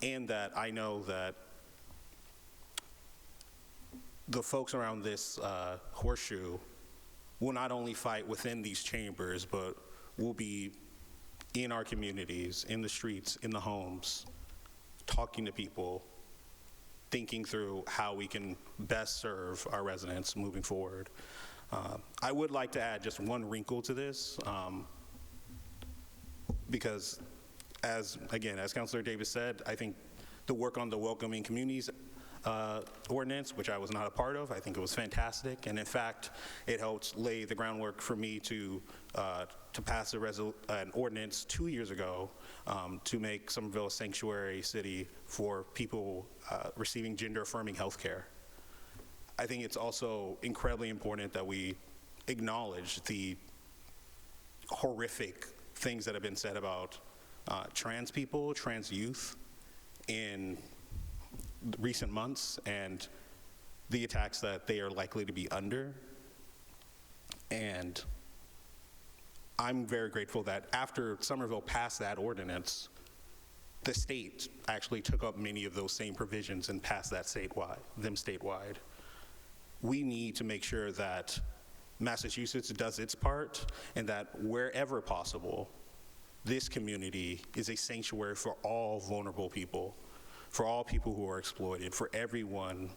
and that I know that the folks around this horseshoe will not only fight within these chambers, but will be in our communities, in the streets, in the homes, talking to people, thinking through how we can best serve our residents moving forward. I would like to add just one wrinkle to this, because as Councilor Davis said, I think the work on the Welcoming Communities ordinance, which I was not a part of, I think it was fantastic, and in fact, it helped lay the groundwork for me to pass an ordinance 2 years ago to make Somerville a sanctuary city for people receiving gender-affirming health care. I think it's also incredibly important that we acknowledge the horrific things that have been said about trans people, trans youth in recent months, and the attacks that they are likely to be under. And I'm very grateful that after Somerville passed that ordinance, the state actually took up many of those same provisions and passed that statewide. We need to make sure that Massachusetts does its part, and that wherever possible, this community is a sanctuary for all vulnerable people, for all people who are exploited, for everyone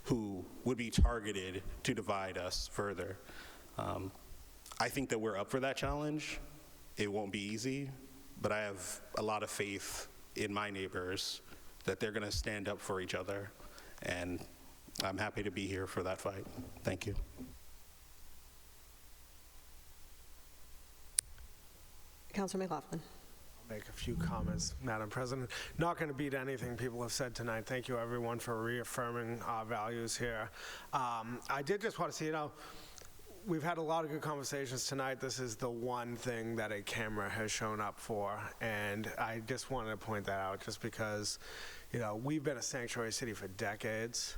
who would be targeted to divide us further. I think that we're up for that challenge. It won't be easy, but I have a lot of faith in my neighbors that they're going to stand up for each other, and I'm happy to be here for that fight. Thank you. Councilor McLaughlin. Make a few comments, Madam President. Not going to beat anything people have said tonight. Thank you, everyone, for reaffirming our values here. I did just want to say, we've had a lot of good conversations tonight. This is the one thing that a camera has shown up for, and I just wanted to point that out just because, we've been a sanctuary city for decades.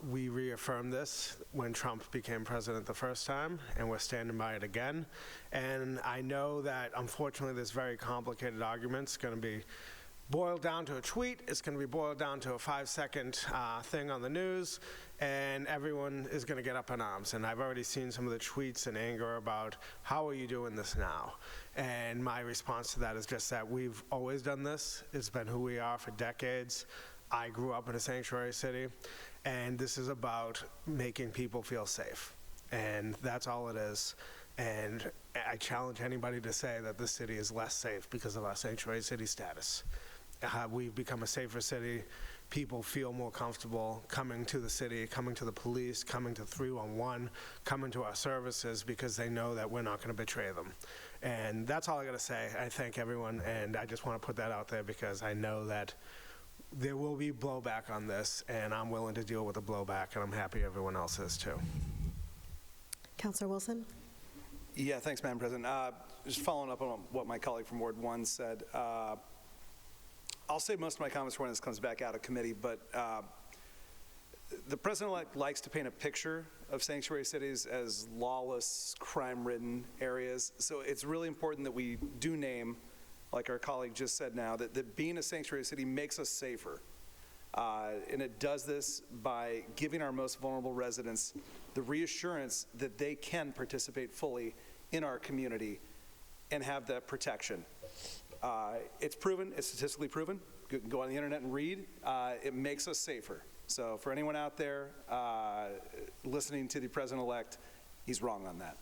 We reaffirmed this when Trump became president the first time, and we're standing by it again. And I know that, unfortunately, this very complicated argument is going to be boiled down to a tweet. It's going to be boiled down to a 5-second thing on the news, and everyone is going to get up in arms. And I've already seen some of the tweets and anger about, how are you doing this now? And my response to that is just that we've always done this. It's been who we are for decades. I grew up in a sanctuary city, and this is about making people feel safe. And that's all it is. And I challenge anybody to say that this city is less safe because of our sanctuary city status. We've become a safer city. People feel more comfortable coming to the city, coming to the police, coming to 311, coming to our services because they know that we're not going to betray them. And that's all I got to say. I thank everyone, and I just want to put that out there because I know that there will be blowback on this, and I'm willing to deal with the blowback, and I'm happy everyone else is too. Councilor Wilson. Yeah, thanks, Madam President. Just following up on what my colleague from Ward 1 said, I'll save most of my comments for when this comes back out of committee, but the president-elect likes to paint a picture of sanctuary cities as lawless, crime-ridden areas, so it's really important that we do name, like our colleague just said now, that being a sanctuary city makes us safer. And it does this by giving our most vulnerable residents the reassurance that they can participate fully in our community and have that protection. It's proven, it's statistically proven. You can go on the internet and read. It makes us safer. So for anyone out there listening to the president-elect, he's wrong on that.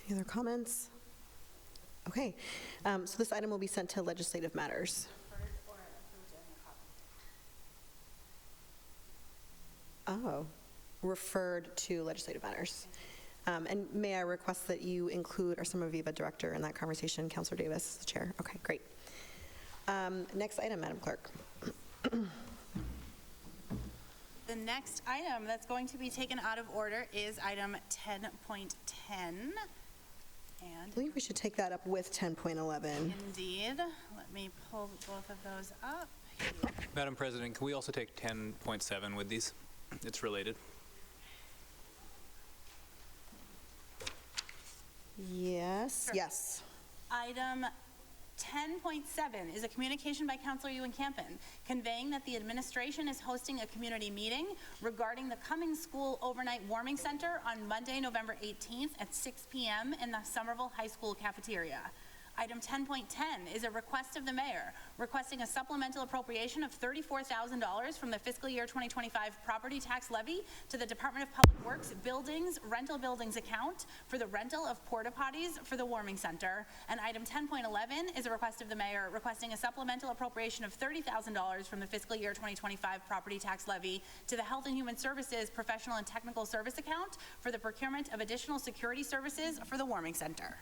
Any other comments? Okay, so this item will be sent to legislative matters. Oh, referred to legislative matters. And may I request that you include our Summer Viva director in that conversation, Councilor Davis, the chair. Okay, great. Next item, Madam Clerk. The next item that's going to be taken out of order is item 10.10. I believe we should take that up with 10.11. Indeed. Let me pull both of those up. Madam President, can we also take 10.7 with these? It's related. Yes, Sure. yes. Item 10.7 is a communication by Councilor Ewan Campen conveying that the administration is hosting a community meeting regarding the Cummings School Overnight Warming Center on Monday, November 18th at 6 p.m. in the Somerville High School cafeteria. Item 10.10 is a request of the mayor requesting a supplemental appropriation of $34,000 from the fiscal year 2025 property tax levy to the Department of Public Works Buildings Rental Buildings account for the rental of porta potties for the warming center. And item 10.11 is a request of the mayor requesting a supplemental appropriation of $30,000 from the fiscal year 2025 property tax levy to the Health and Human Services Professional and Technical Service account for the procurement of additional security services for the warming center.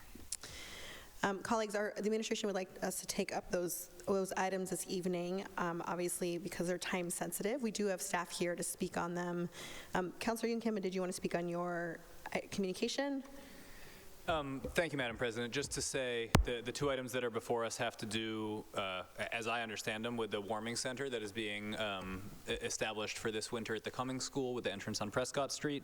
Colleagues, the administration would like us to take up those items this evening, obviously because they're time sensitive. We do have staff here to speak on them. Councilor Ewan Campen, did you want to speak on your communication? Thank you, Madam President. Just to say, the two items that are before us have to do, as I understand them, with the warming center that is being established for this winter at the Cummings School with the entrance on Prescott Street.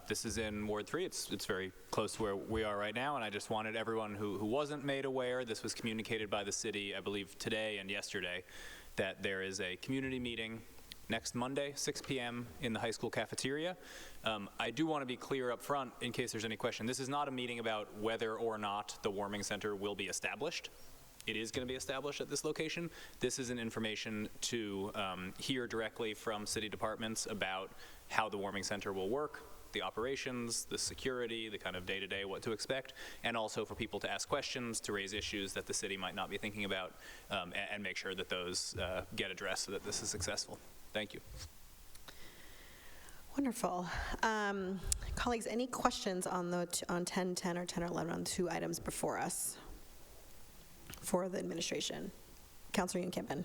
This is in Ward 3. It's very close to where we are right now, and I just wanted everyone who wasn't made aware, this was communicated by the city, I believe, today and yesterday, that there is a community meeting next Monday, 6 p.m. in the high school cafeteria. I do want to be clear up front in case there's any question. This is not a meeting about whether or not the warming center will be established. It is going to be established at this location. This is an information to hear directly from city departments about how the warming center will work, the operations, the security, the kind of day-to-day, what to expect, and also for people to ask questions, to raise issues that the city might not be thinking about, and make sure that those get addressed so that this is successful. Thank you. Wonderful. Colleagues, any questions on 1010 or 10 or 11 on the two items before us for the administration? Councilor Yoon-Kim.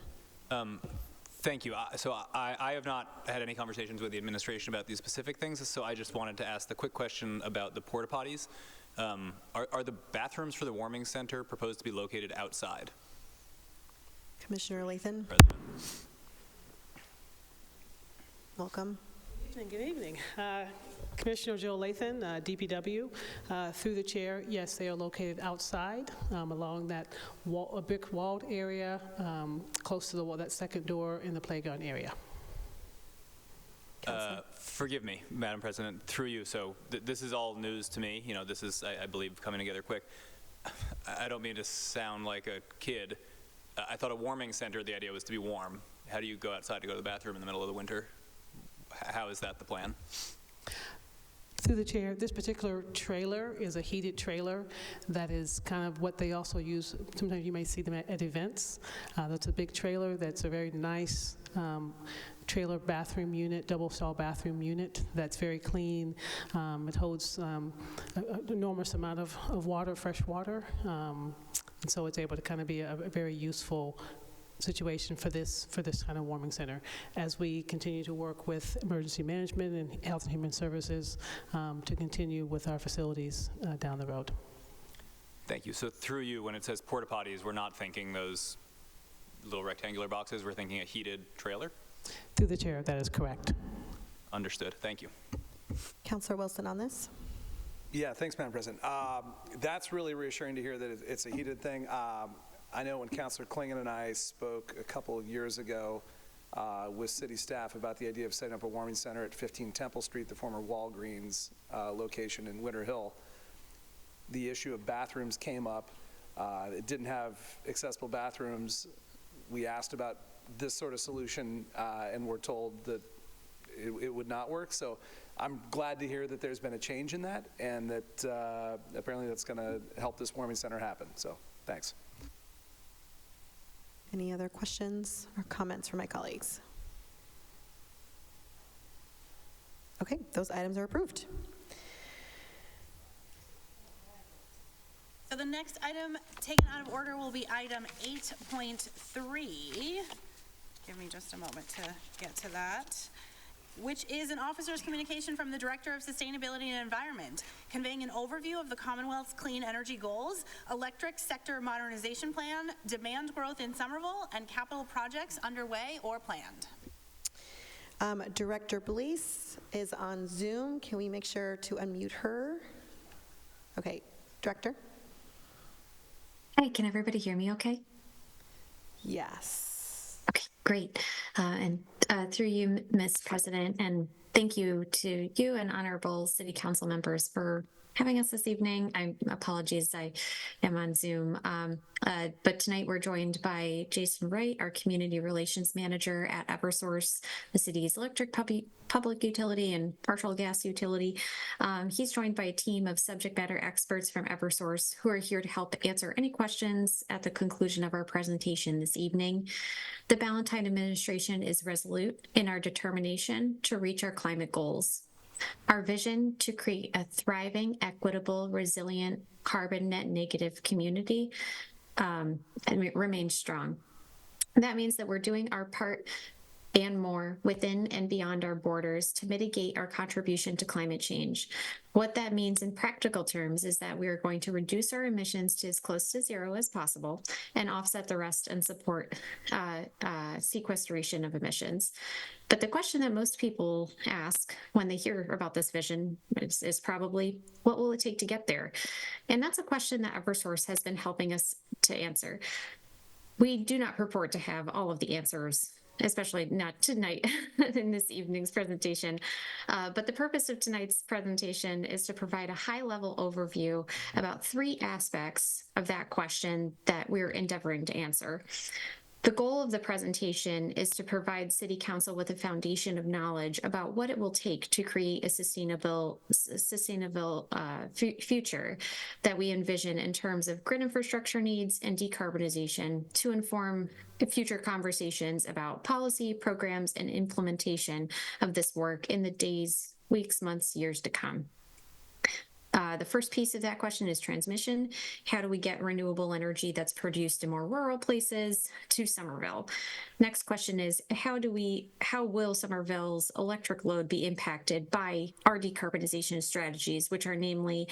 Thank you. So I have not had any conversations with the administration about these specific things, so I just wanted to ask the quick question about the porta potties. Are the bathrooms for the warming center proposed to be located outside? Commissioner Lathan. President. Welcome. Good evening. Commissioner Joe Lathan, DPW. Through the chair, yes, they are located outside along that a brick walled area close to the wall, that second door in the playground area. Forgive me, Madam President, through you. So this is all news to me. You know, this is, I believe, coming together quick. I don't mean to sound like a kid. I thought a warming center, the idea was to be warm. How do you go outside to go to the bathroom in the middle of the winter? How is that the plan? Through the chair, this particular trailer is a heated trailer that is kind of what they also use. Sometimes you may see them at events. That's a big trailer that's a very nice trailer bathroom unit, double stall bathroom unit that's very clean. It holds an enormous amount of water, fresh water. And so it's able to kind of be a very useful situation for this kind of warming center as we continue to work with emergency management and health and human services to continue with our facilities down the road. Thank you. So through you, when it says porta potties, we're not thinking those little rectangular boxes, we're thinking a heated trailer? Through the chair, that is correct. Understood. Thank you. Councilor Wilson on this. Yeah, thanks, Madam President. That's really reassuring to hear that it's a heated thing. I know when Councilor Klingon and I spoke a couple of years ago with city staff about the idea of setting up a warming center at 15 Temple Street, the former Walgreens location in Winter Hill, the issue of bathrooms came up. It didn't have accessible bathrooms. We asked about this sort of solution and were told that it would not work. So I'm glad to hear that there's been a change in that and that apparently that's going to help this warming center happen. So thanks. Any other questions or comments from my colleagues? Okay, those items are approved. So the next item taken out of order will be item 8.3. Give me just a moment to get to that, which is an officer's communication from the Director of Sustainability and Environment, conveying an overview of the Commonwealth's clean energy goals, electric sector modernization plan, demand growth in Somerville, and capital projects underway or planned. Director Blease is on Zoom. Can we make sure to unmute her? Okay, Director. Hi, can everybody hear me okay? Yes. Okay, great. And through you, Ms. President, and thank you to you and honorable city council members for having us this evening. Apologies, I am on Zoom. But tonight we're joined by Jason Wright, our community relations manager at Eversource, the city's electric public utility and partial gas utility. He's joined by a team of subject matter experts from Eversource who are here to help answer any questions at the conclusion of our presentation this evening. The Ballantyne administration is resolute in our determination to reach our climate goals. Our vision to create a thriving, equitable, resilient, carbon net negative community remains strong. That means that we're doing our part and more within and beyond our borders to mitigate our contribution to climate change. What that means in practical terms is that we are going to reduce our emissions to as close to zero as possible and offset the rest and support sequestration of emissions. But the question that most people ask when they hear about this vision is probably, what will it take to get there? And that's a question that Eversource has been helping us to answer. We do not purport to have all of the answers, especially not tonight in this evening's presentation. But the purpose of tonight's presentation is to provide a high-level overview about 3 aspects of that question that we're endeavoring to answer. The goal of the presentation is to provide City Council with a foundation of knowledge about what it will take to create a sustainable future that we envision in terms of grid infrastructure needs and decarbonization to inform future conversations about policy, programs, and implementation of this work in the days, weeks, months, years to come. The first piece of that question is transmission. How do we get renewable energy that's produced in more rural places to Somerville? Next question is, how will Somerville's electric load be impacted by our decarbonization strategies, which are namely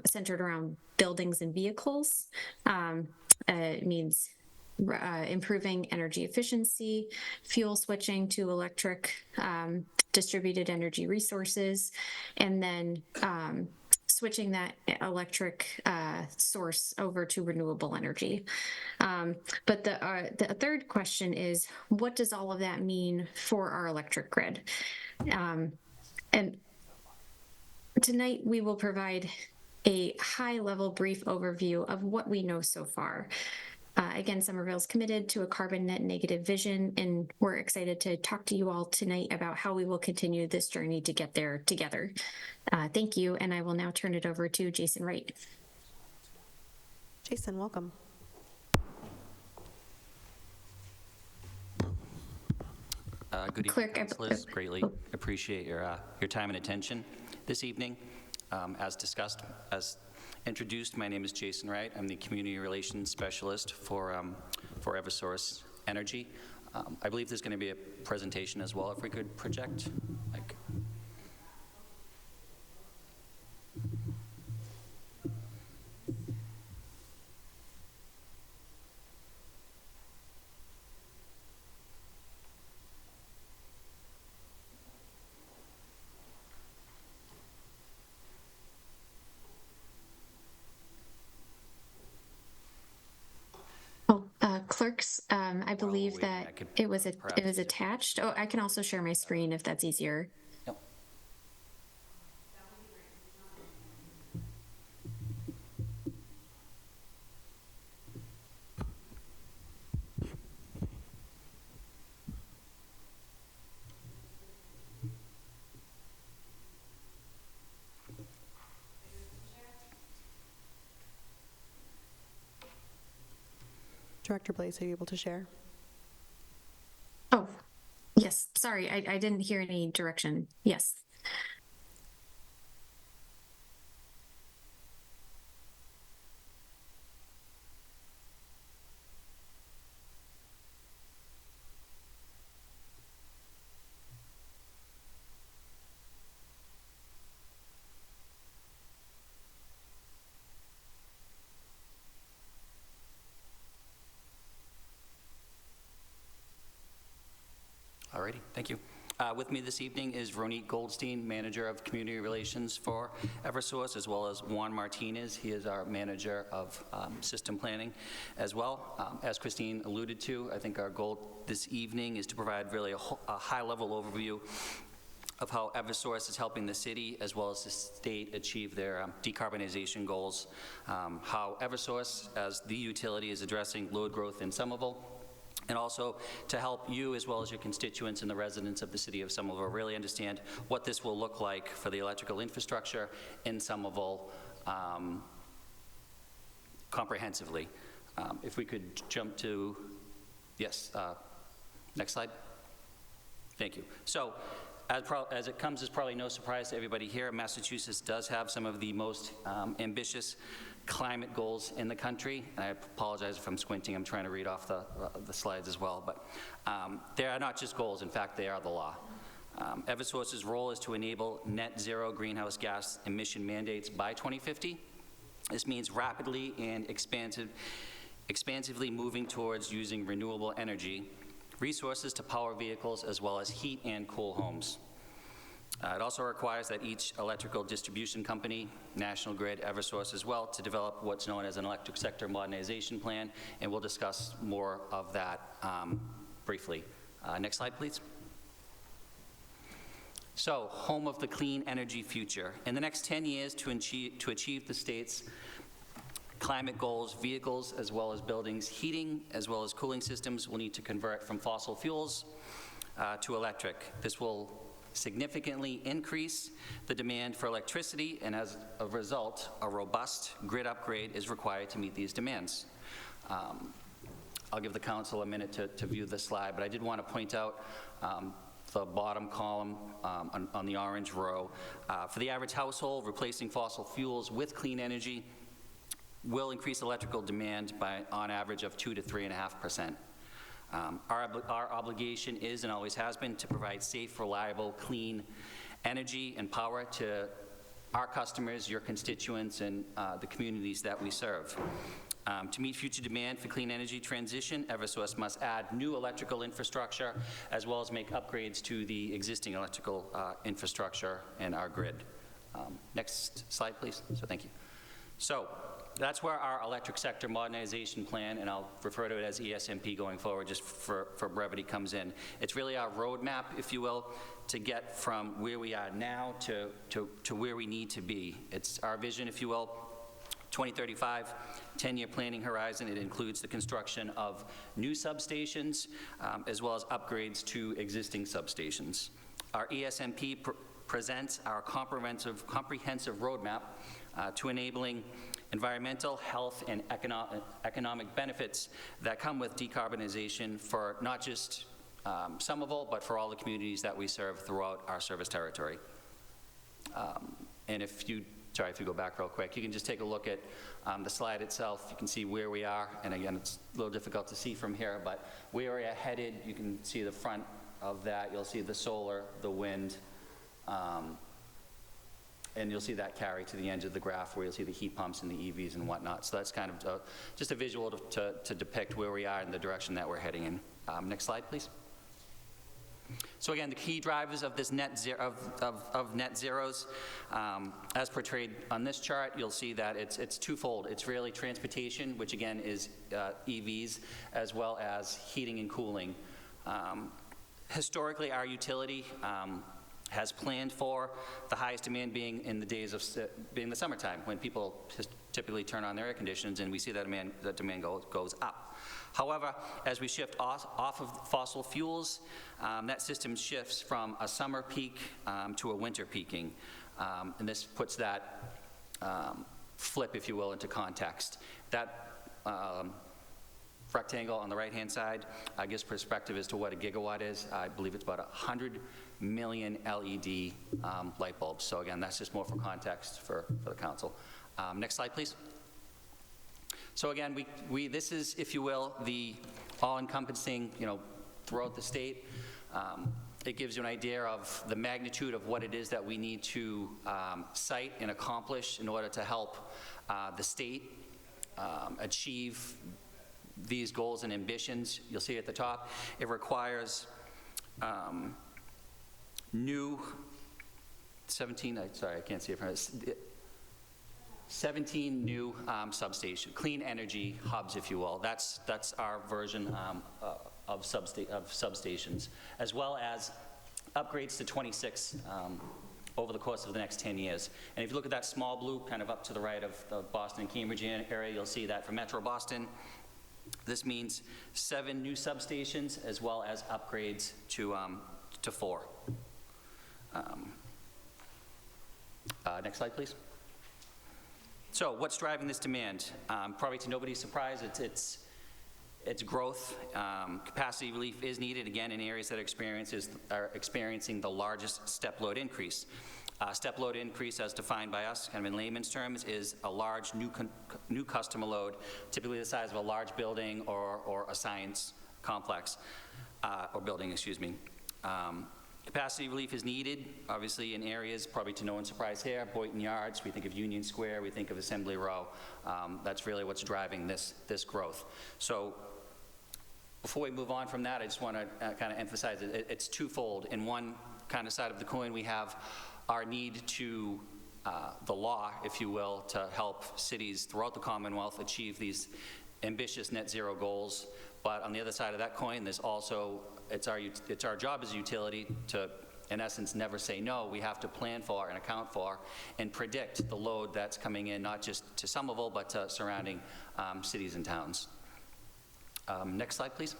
centered around buildings and vehicles? It means improving energy efficiency, fuel switching to electric distributed energy resources, and then switching that electric source over to renewable energy. But the third question is, what does all of that mean for our electric grid? And tonight we will provide a high-level brief overview of what we know so far. Again, Somerville's committed to a carbon net negative vision, and we're excited to talk to you all tonight about how we will continue this journey to get there together. Thank you, and I will now turn it over to Jason Wright. Jason, welcome. Good evening, councilors. Greatly appreciate your time and attention this evening. As discussed, as introduced, my name is Jason Wright. I'm the Community Relations Specialist for Eversource Energy. I believe there's going to be a presentation as well, if we could project. Clerks, I believe that it was attached. Oh, I can also share my screen if that's easier. Yep. Director Blaze, are you able to share? Oh, yes. Sorry, I didn't hear any direction. Yes. Alrighty, thank you. With me this evening is Ronit Goldstein, Manager of Community Relations for Eversource, as well as Juan Martinez. He is our Manager of System Planning as well. As Christine alluded to, I think our goal this evening is to provide really a high-level overview of how Eversource is helping the city as well as the state achieve their decarbonization goals, how Eversource as the utility is addressing load growth in Somerville, and also to help you as well as your constituents and the residents of the city of Somerville really understand what this will look like for the electrical infrastructure in Somerville comprehensively. If we could jump to, yes, next slide. Thank you. So as it comes as probably no surprise to everybody here, Massachusetts does have some of the most ambitious climate goals in the country. And I apologize if I'm squinting. I'm trying to read off the slides as well. But they are not just goals. In fact, they are the law. Eversource's role is to enable net zero greenhouse gas emission mandates by 2050. This means rapidly and expansively moving towards using renewable energy resources to power vehicles as well as heat and cool homes. It also requires that each electrical distribution company, National Grid, Eversource as well, to develop what's known as an electric sector modernization plan, and we'll discuss more of that briefly. Next slide, please. So, home of the clean energy future. In the next 10 years, to achieve the state's climate goals, vehicles as well as buildings, heating as well as cooling systems will need to convert from fossil fuels to electric. This will significantly increase the demand for electricity, and as a result, a robust grid upgrade is required to meet these demands. I'll give the council a minute to view this slide, but I did want to point out the bottom column on the orange row. For the average household, replacing fossil fuels with clean energy will increase electrical demand by, on average, of 2 to 3.5%. Our obligation is and always has been to provide safe, reliable, clean energy and power to our customers, your constituents, and the communities that we serve. To meet future demand for clean energy transition, Eversource must add new electrical infrastructure as well as make upgrades to the existing electrical infrastructure and our grid. Next slide, please. So thank you. So that's where our electric sector modernization plan, and I'll refer to it as ESMP going forward just for brevity, comes in. It's really our roadmap, if you will, to get from where we are now to where we need to be. It's our vision, if you will, 2035, 10-year planning horizon. It includes the construction of new substations as well as upgrades to existing substations. Our ESMP presents our comprehensive roadmap to enabling environmental, health, and economic benefits that come with decarbonization for not just Somerville, but for all the communities that we serve throughout our service territory. And if you go back real quick, you can just take a look at the slide itself. You can see where we are, and again, it's a little difficult to see from here, but where we are headed, you can see the front of that. You'll see the solar, the wind, and you'll see that carry to the end of the graph where you'll see the heat pumps and the EVs and whatnot. So that's kind of just a visual to depict where we are and the direction that we're heading in. Next slide, please. So again, the key drivers of this net zeros, as portrayed on this chart, you'll see that it's twofold. It's really transportation, which again is EVs, as well as heating and cooling. Historically, our utility has planned for the highest demand being in the days of being the summertime, when people typically turn on their air conditions, and we see that demand goes up. However, as we shift off of fossil fuels, that system shifts from a summer peak to a winter peaking, and this puts that flip, if you will, into context. That rectangle on the right-hand side gives perspective as to what a gigawatt is. I believe it's about 100 million LED light bulbs. So again, that's just more for context for the council. Next slide, please. So again, this is, if you will, the all-encompassing, throughout the state. It gives you an idea of the magnitude of what it is that we need to cite and accomplish in order to help the state achieve these goals and ambitions. You'll see at the top, it requires new 17 new clean energy hubs, if you will. That's our version of substations, as well as upgrades to 26 over the course of the next 10 years. And if you look at that small blue kind of up to the right of the Boston and Cambridge area, you'll see that for Metro Boston, this means 7 new substations as well as upgrades to 4. Next slide, please. So what's driving this demand? Probably to nobody's surprise, its growth. Capacity relief is needed, again, in areas that are experiencing the largest step load increase. Step load increase, as defined by us, kind of in layman's terms, is a large new customer load, typically the size of a large building or a science complex, or building, excuse me. Capacity relief is needed, obviously, in areas, probably to no one's surprise here, Boynton Yards, we think of Union Square, we think of Assembly Row. That's really what's driving this growth. So before we move on from that, I just want to kind of emphasize it's twofold. In one kind of side of the coin, we have our need to, the law, if you will, to help cities throughout the Commonwealth achieve these ambitious net zero goals. But on the other side of that coin, there's also, it's our job as a utility to, in essence, never say no. We have to plan for and account for and predict the load that's coming in, not just to Somerville, but to surrounding cities and towns. Next slide, please.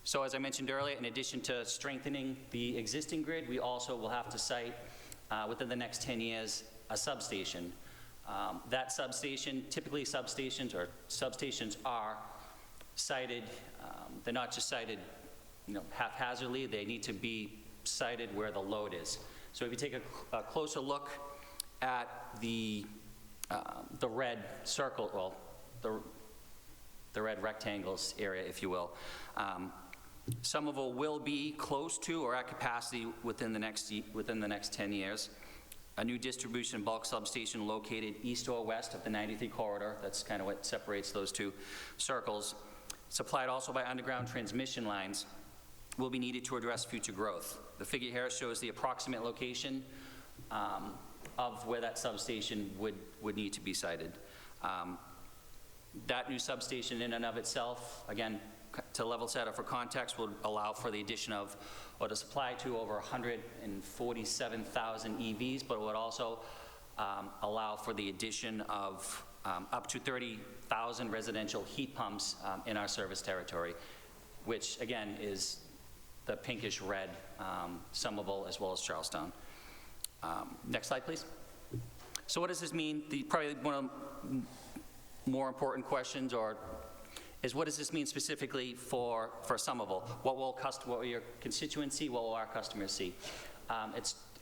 So as I mentioned earlier, in addition to strengthening the existing grid, we also will have to site, within the next 10 years, a substation. That substation, typically substations are sited, they're not just sited haphazardly, they need to be sited where the load is. So if you take a closer look at the red circle, well, the red rectangles area, if you will, Somerville will be close to or at capacity within the next 10 years. A new distribution bulk substation located east or west of the 93 corridor, that's kind of what separates those two circles, supplied also by underground transmission lines, will be needed to address future growth. The figure here shows the approximate location of where that substation would need to be sited. That new substation in and of itself, again, to level set or for context, will allow for the addition of, or to supply to over 147,000 EVs, but it would also allow for the addition of up to 30,000 residential heat pumps in our service territory, which again is the pinkish red, Somerville as well as Charlestown. Next slide, please. So what does this mean? Probably one of the more important questions is what does this mean specifically for Somerville? What will your constituency, what will our customers see?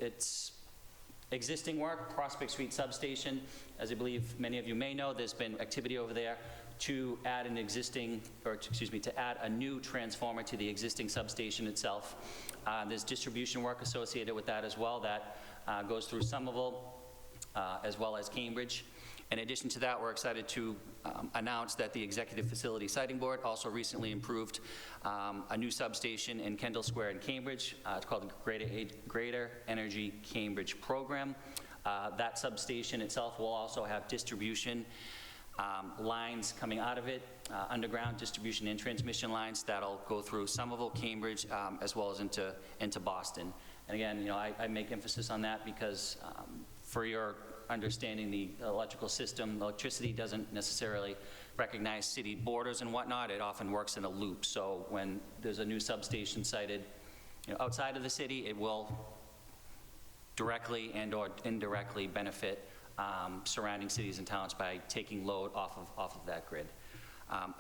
It's existing work, Prospect Street substation. As I believe many of you may know, there's been activity over there to add to add a new transformer to the existing substation itself. There's distribution work associated with that as well that goes through Somerville as well as Cambridge. In addition to that, we're excited to announce that the Executive Facility Siting Board also recently approved a new substation in Kendall Square in Cambridge. It's called the Greater Energy Cambridge Program. That substation itself will also have distribution lines coming out of it, underground distribution and transmission lines that'll go through Somerville, Cambridge, as well as into Boston. And again, I make emphasis on that because for your understanding the electrical system, electricity doesn't necessarily recognize city borders and whatnot. It often works in a loop. So when there's a new substation sited outside of the city, it will directly and or indirectly benefit surrounding cities and towns by taking load off of that grid.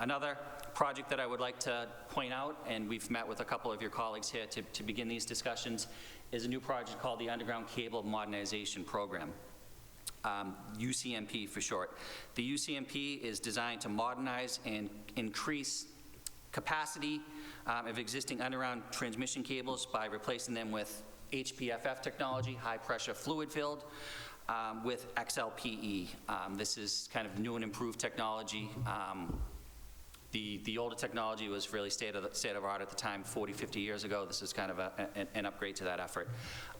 Another project that I would like to point out, and we've met with a couple of your colleagues here to begin these discussions, is a new project called the Underground Cable Modernization Program. UCMP for short. The UCMP is designed to modernize and increase capacity of existing underground transmission cables by replacing them with HPFF technology, high pressure fluid filled, with XLPE. This is kind of new and improved technology. The older technology was really state of art at the time, 40, 50 years ago. This is kind of an upgrade to that effort.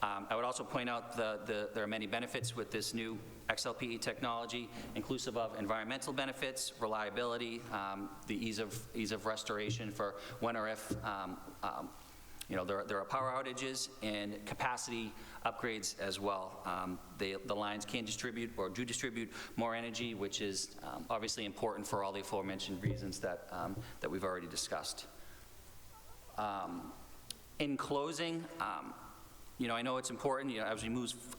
I would also point out there are many benefits with this new XLPE technology, inclusive of environmental benefits, reliability, the ease of restoration for when or if there are power outages, and capacity upgrades as well. The lines can distribute or do distribute more energy, which is obviously important for all the aforementioned reasons that we've already discussed. In closing, I know it's important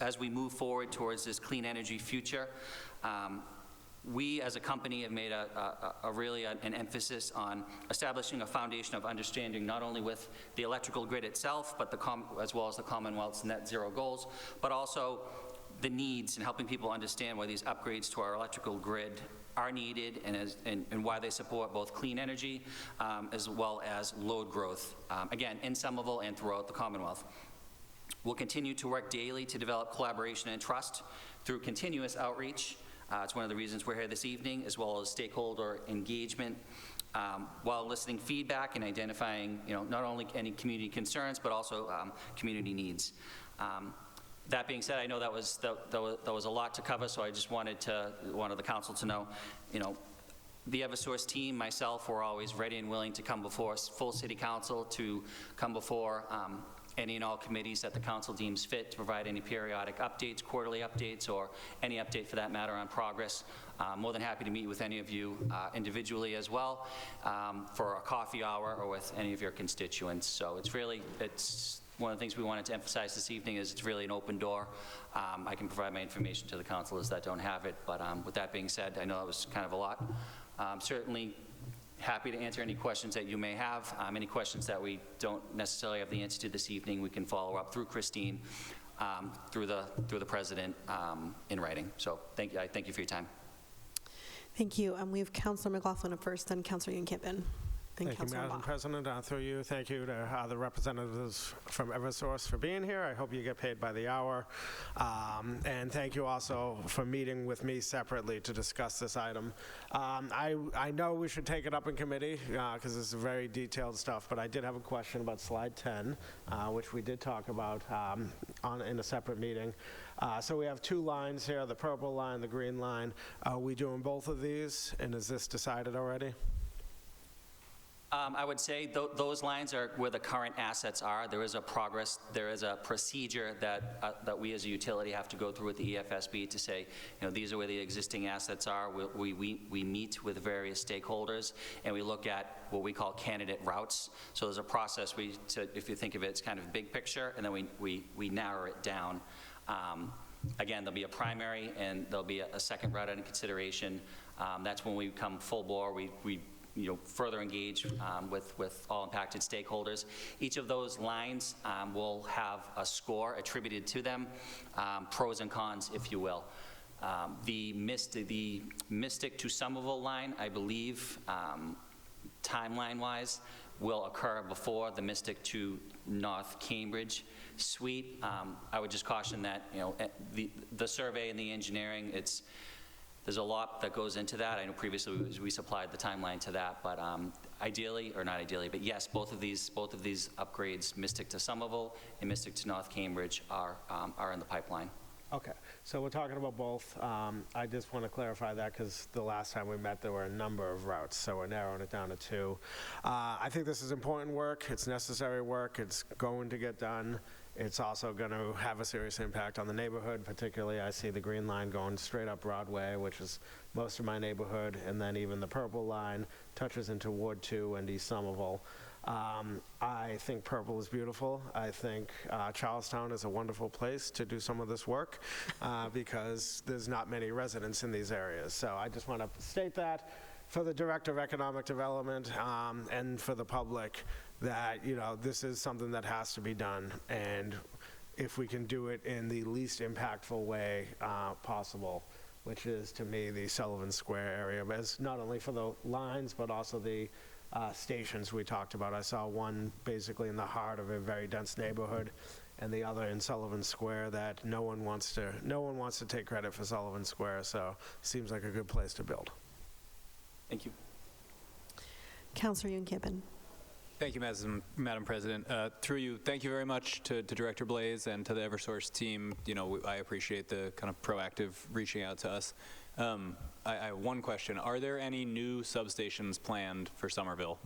as we move forward towards this clean energy future. we as a company have made an emphasis on establishing a foundation of understanding not only with the electrical grid itself, but as well as the Commonwealth's net zero goals, but also the needs and helping people understand why these upgrades to our electrical grid are needed and why they support both clean energy as well as load growth, again, in Somerville and throughout the Commonwealth. We'll continue to work daily to develop collaboration and trust through continuous outreach. It's one of the reasons we're here this evening, as well as stakeholder engagement, while listening feedback and identifying, not only any community concerns, but also community needs. That being said, I know that was a lot to cover, so I just wanted the council to know, the Eversource team, myself, we're always ready and willing to come before full city council, to come before any and all committees that the council deems fit to provide any periodic updates, quarterly updates, or any update for that matter on progress. More than happy to meet with any of you individually as well for a coffee hour or with any of your constituents. So it's one of the things we wanted to emphasize this evening is it's really an open door. I can provide my information to the councilors that don't have it, but with that being said, I know that was kind of a lot. Certainly happy to answer any questions that you may have. Any questions that we don't necessarily have the answer to this evening, we can follow up through Christine, through the president in writing. So I thank you for your time. Thank you. We have Councilor McLaughlin up first, then Councilor Unkimpin. Thank you, Madam President. Through you, thank you to the representatives from Eversource for being here. I hope you get paid by the hour. And thank you also for meeting with me separately to discuss this item. I know we should take it up in committee because it's very detailed stuff, but I did have a question about slide 10, which we did talk about in a separate meeting. So we have two lines here, the purple line, the green line. Are we doing both of these, and is this decided already? I would say those lines are where the current assets are. There is a procedure that we as a utility have to go through with the EFSB to say, these are where the existing assets are. We meet with various stakeholders and we look at what we call candidate routes. So there's a process, if you think of it, it's kind of big picture, and then we narrow it down. Again, there'll be a primary and there'll be a second route under consideration. That's when we come full bore. We further engage with all impacted stakeholders. Each of those lines will have a score attributed to them, pros and cons, if you will. The Mystic to Somerville line, I believe, timeline-wise, will occur before the Mystic to North Cambridge suite. I would just caution that the survey and the engineering, there's a lot that goes into that. I know previously we supplied the timeline to that, but ideally, or not ideally, but yes, both of these upgrades, Mystic to Somerville and Mystic to North Cambridge, are in the pipeline. Okay, so we're talking about both. I just want to clarify that because the last time we met, there were a number of routes, so we're narrowing it down to two. I think this is important work. It's necessary work. It's going to get done. It's also going to have a serious impact on the neighborhood. Particularly, I see the green line going straight up Broadway, which is most of my neighborhood, and then even the purple line touches into Ward 2 and East Somerville. I think purple is beautiful. I think Charlestown is a wonderful place to do some of this work because there's not many residents in these areas. So I just want to state that for the Director of Economic Development and for the public that, this is something that has to be done. And if we can do it in the least impactful way possible, which is, to me, the Sullivan Square area, as not only for the lines, but also the stations we talked about. I saw one basically in the heart of a very dense neighborhood, and the other in Sullivan Square that no one wants to take credit for Sullivan Square. So it seems like a good place to build. Thank you. Councilor Unkimpin. Thank you, Madam President. Through you, thank you very much to Director Blaze and to the Eversource team. I appreciate the kind of proactive reaching out to us. I have one question. Are there any new substations planned for Somerville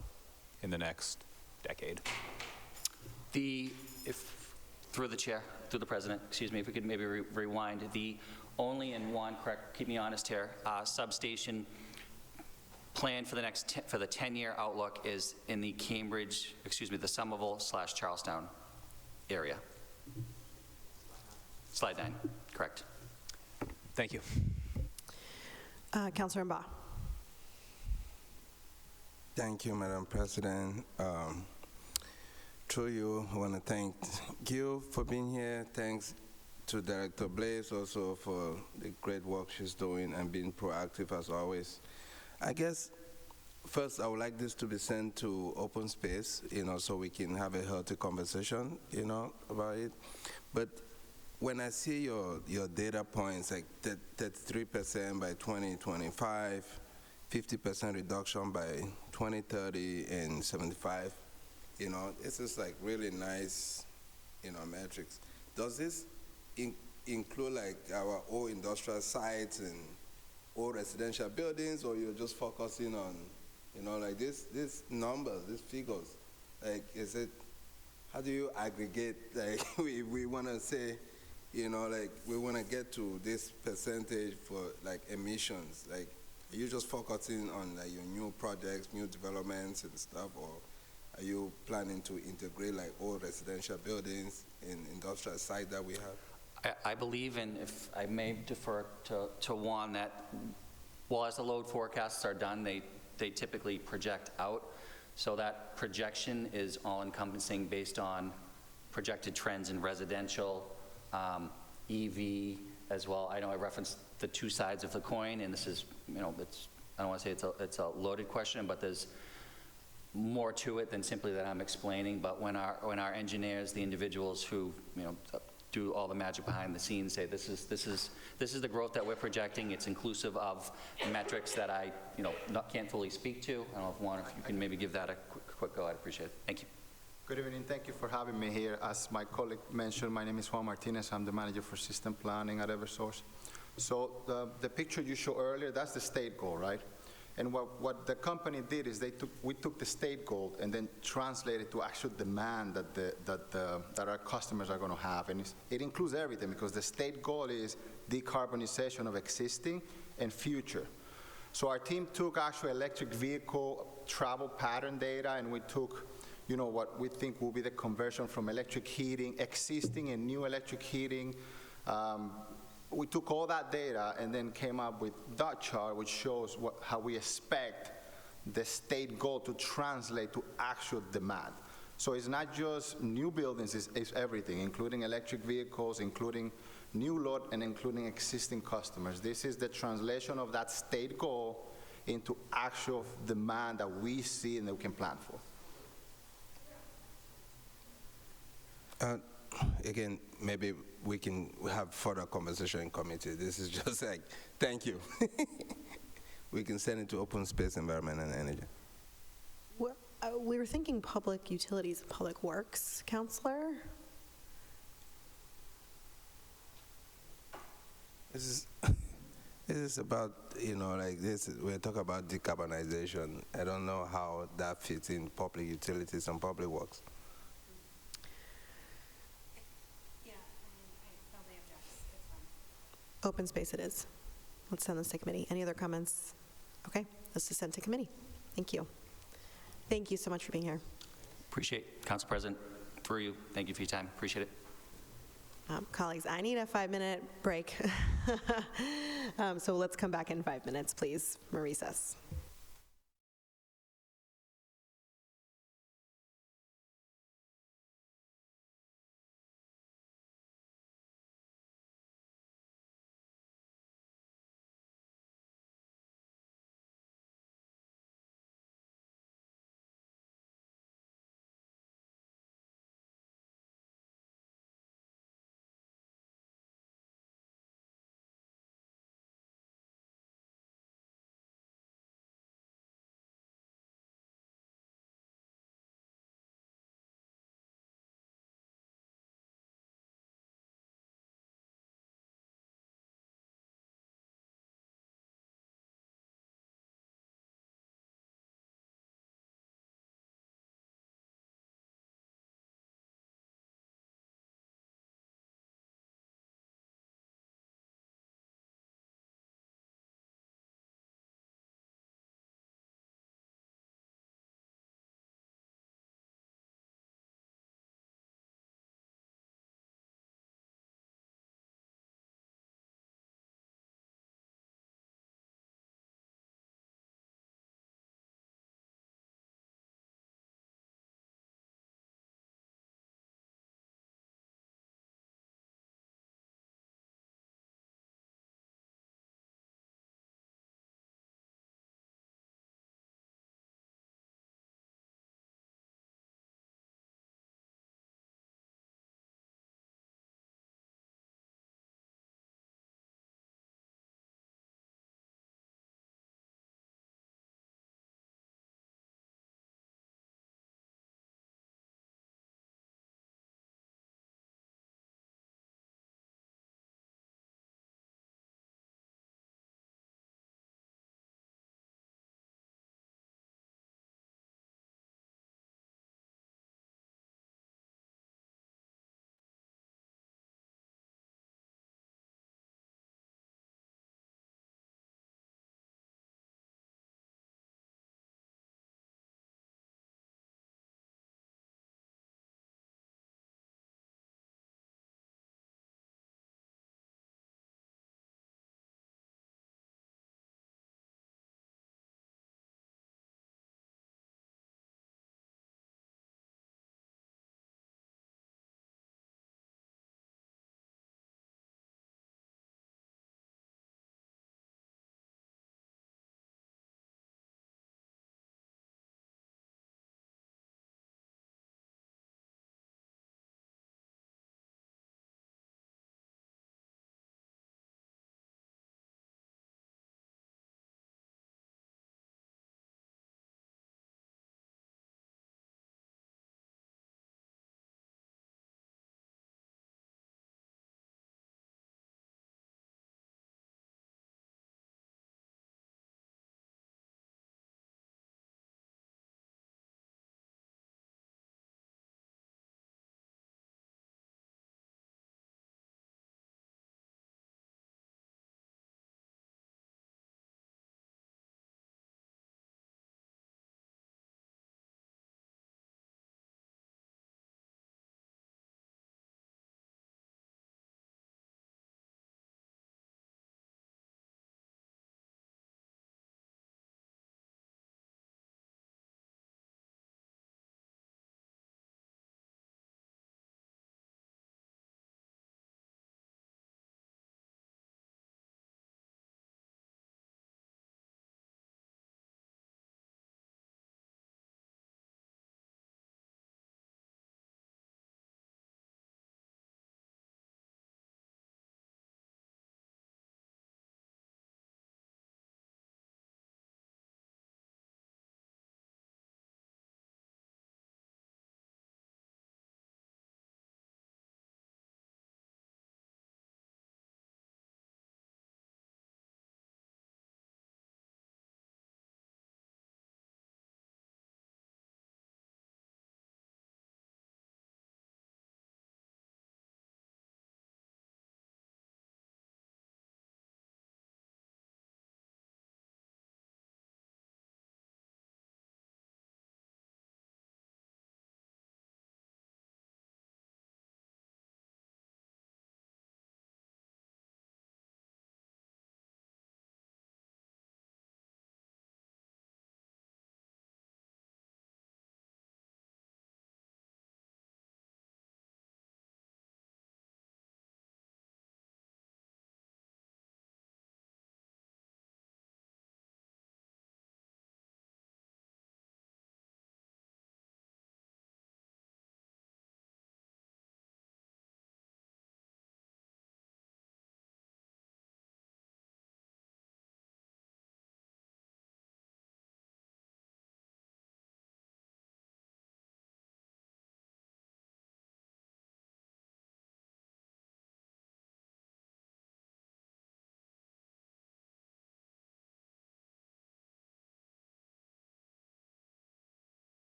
in the next decade? Through the President, excuse me, if we could maybe rewind, the only and one, correct, keep me honest here, substation plan for the for the 10-year outlook is in the the Somerville/Charlestown area. Slide 9, correct. Thank you. Councilor Mba. Thank you, Madam President. Through you, I want to thank Gil for being here. Thanks to Director Blaze also for the great work she's doing and being proactive as always. I guess first I would like this to be sent to open space, so we can have a healthy conversation, about it. But when I see your data points, like 33% by 2025, 50% reduction by 2030, and 75, this is like really nice, metrics. Does this include like our old industrial sites and old residential buildings, or you're just focusing on, like this numbers, these figures? Like, is it, how do you aggregate, like, we want to say, like, we want to get to this percentage for, like, emissions? Like, are you just focusing on, like, your new projects, new developments and stuff, or are you planning to integrate, like, old residential buildings in industrial sites that we have? I believe, and if I may defer to Juan, that while as the load forecasts are done, they typically project out. So that projection is all-encompassing based on projected trends in residential, EV as well. I know I referenced the two sides of the coin, and this is, it's, I don't want to say it's a loaded question, but there's more to it than simply that I'm explaining. But when our engineers, the individuals who, do all the magic behind the scenes, say this is the growth that we're projecting. It's inclusive of metrics that I can't fully speak to. I don't know if Juan, if you can maybe give that a quick go. I'd appreciate it. Thank you. Good evening. Thank you for having me here. As my colleague mentioned, my name is Juan Martinez. I'm the manager for system planning at Eversource. So the picture you showed earlier, that's the state goal, right? And what the company did is we took the state goal and then translated to actual demand that our customers are going to have. And it includes everything, because the state goal is decarbonization of existing and future. So our team took actual electric vehicle travel pattern data, and we took what we think will be the conversion from electric heating, existing and new electric heating. We took all that data and then came up with that chart, which shows how we expect the state goal to translate to actual demand. So it's not just new buildings, it's everything, including electric vehicles, including new load, and including existing customers. This is the translation of that state goal into actual demand that we see and that we can plan for. Again, maybe we can have further conversation in committee. This is just like, thank you. We can send it to open space, environment, and energy. Well, we were thinking public utilities and public works, Councillor. This is about, like this, we're talking about decarbonization. I don't know how that fits in public utilities and public works. Open space it is. Let's send this to committee. Any other comments? Okay, let's just send to committee. Thank you. Thank you so much for being here. Appreciate, Council President, through you. Thank you for your time. Appreciate it. Colleagues, I need a 5-minute break. So let's come back in 5 minutes, please, from recess.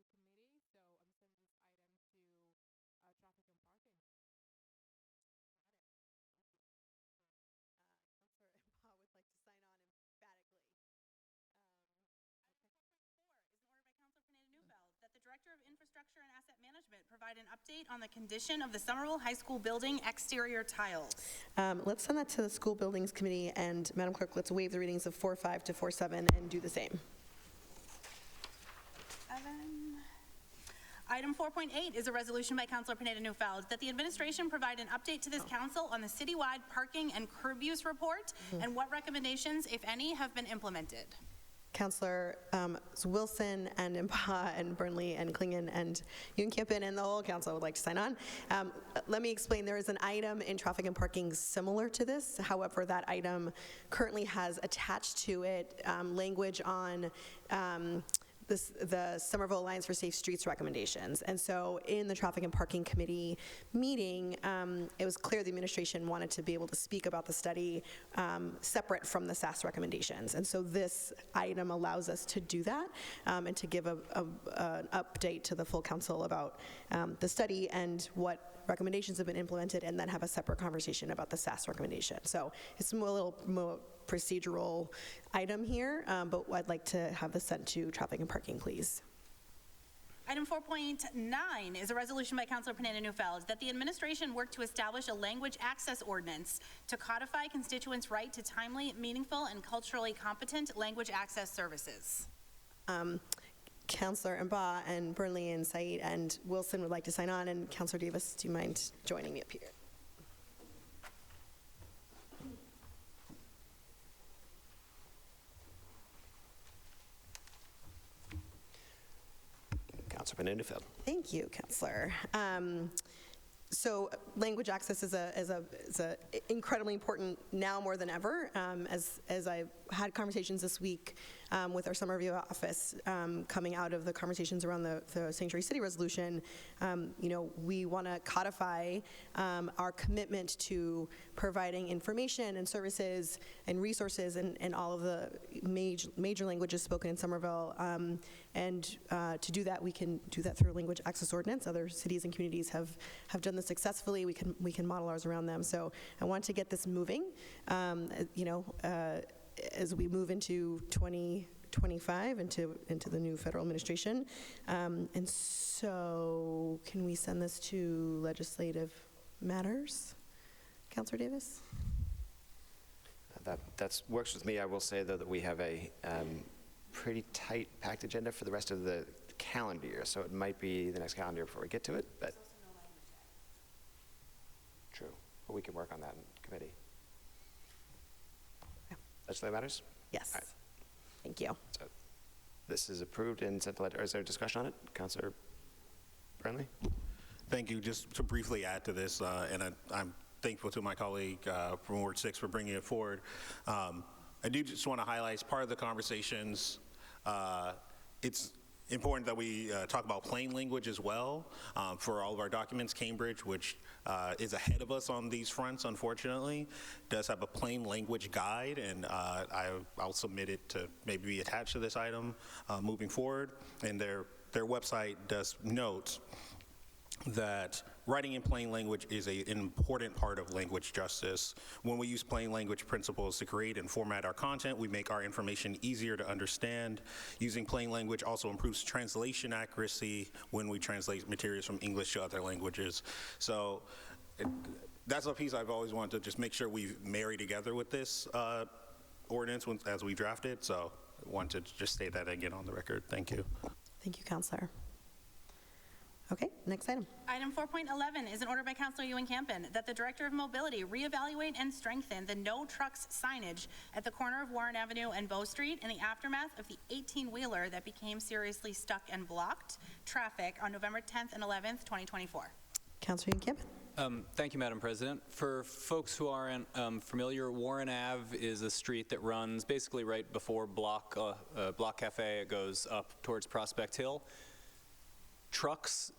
committee, so I'm sending this item to traffic and parking. Councilor Impa would like to sign on emphatically. Is an order by Councilor Pineda-Newfeld that the Director of Infrastructure and Asset Management provide an update on the condition of the Somerville High School building exterior tiles. Let's send that to the School Buildings Committee, and Madam Clerk, let's waive the readings of 4.5 to 4.7 and do the same. Item 4.8 is a resolution by Councilor Pineda-Newfeld that the administration provide an update to this council on the citywide parking and curb use report and what recommendations, if any, have been implemented. Councilor Wilson and Impa and Burnley and Klingon and Unkampen and the whole council would like to sign on. Let me explain. There is an item in traffic and parking similar to this. However, that item currently has attached to it language on the Somerville Alliance for Safe Streets recommendations. And so in the Traffic and Parking Committee meeting, it was clear the administration wanted to be able to speak about the study separate from the SAS recommendations. And so this item allows us to do that and to give an update to the full council about the study and what recommendations have been implemented, and then have a separate conversation about the SAS recommendation. So it's a little more procedural item here, but I'd like to have this sent to Traffic and Parking, please. Item 4.9 is a resolution by Councilor Pineda-Newfeld that the administration work to establish a language access ordinance to codify constituents' right to timely, meaningful, and culturally competent language access services. Councilor Imba and Burnley and Said and Wilson would like to sign on, and Councilor Davis, do you mind joining me up here? Councilor Pineda-Newfeld. Thank you, Councilor. So language access is a incredibly important now more than ever. As I had conversations this week with our Somerville office, coming out of the conversations around the Sanctuary City resolution, we want to codify our commitment to providing information and services and resources and all of the major languages spoken in Somerville. And to do that, we can do that through a language access ordinance. Other cities and communities have done this successfully. We can model ours around them. So I want to get this moving, as we move into 2025 into the new federal administration. And so can we send this to legislative matters? Councilor Davis? That works with me. I will say, though, that we have a pretty tight packed agenda for the rest of the calendar year, so it might be the next calendar year before we get to it, but true. But we can work on that in committee. Yeah. Legislative matters? Yes. All right. Thank you. So this is approved and sent to legislature. Is there discussion on it? Councilor Burnley? Thank you. Just to briefly add to this, and I'm thankful to my colleague from Ward 6 for bringing it forward. I do just want to highlight, as part of the conversations, it's important that we talk about plain language as well for all of our documents. Cambridge, which is ahead of us on these fronts, unfortunately, does have a plain language guide, and I'll submit it to maybe be attached to this item moving forward. And their website does note that writing in plain language is an important part of language justice. When we use plain language principles to create and format our content, we make our information easier to understand. Using plain language also improves translation accuracy when we translate materials from English to other languages. So that's a piece I've always wanted to just make sure we marry together with this ordinance as we draft it. So I want to just state that again on the record. Thank you. Thank you, Councilor. Okay, next item. Item 4.11 is an order by Councilor Unkampen that the Director of Mobility reevaluate and strengthen the no trucks signage at the corner of Warren Avenue and Bow Street in the aftermath of the 18-wheeler that became seriously stuck and blocked traffic on November 10th and 11th, 2024. Councilor Unkampen. Thank you, Madam President. For folks who aren't familiar, Warren Ave is a street that runs basically right before Block Cafe. It goes up towards Prospect Hill. Trucks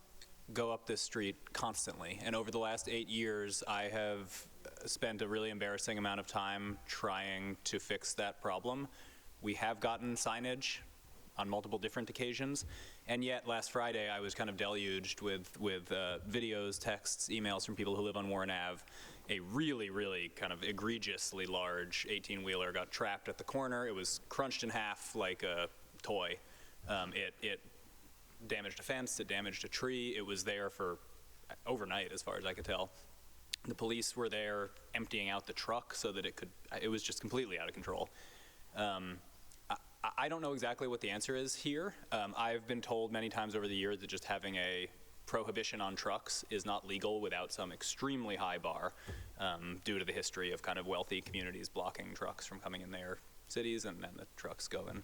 go up this street constantly, and over the last 8 years, I have spent a really embarrassing amount of time trying to fix that problem. We have gotten signage on multiple different occasions. And yet, last Friday, I was kind of deluged with videos, texts, emails from people who live on Warren Ave. A really, really kind of egregiously large 18-wheeler got trapped at the corner. It was crunched in half like a toy. It damaged a fence, it damaged a tree. It was there for overnight, as far as I could tell. The police were there emptying out the truck so that it was just completely out of control. I don't know exactly what the answer is here. I've been told many times over the years that just having a prohibition on trucks is not legal without some extremely high bar due to the history of kind of wealthy communities blocking trucks from coming in their cities, and then the trucks go in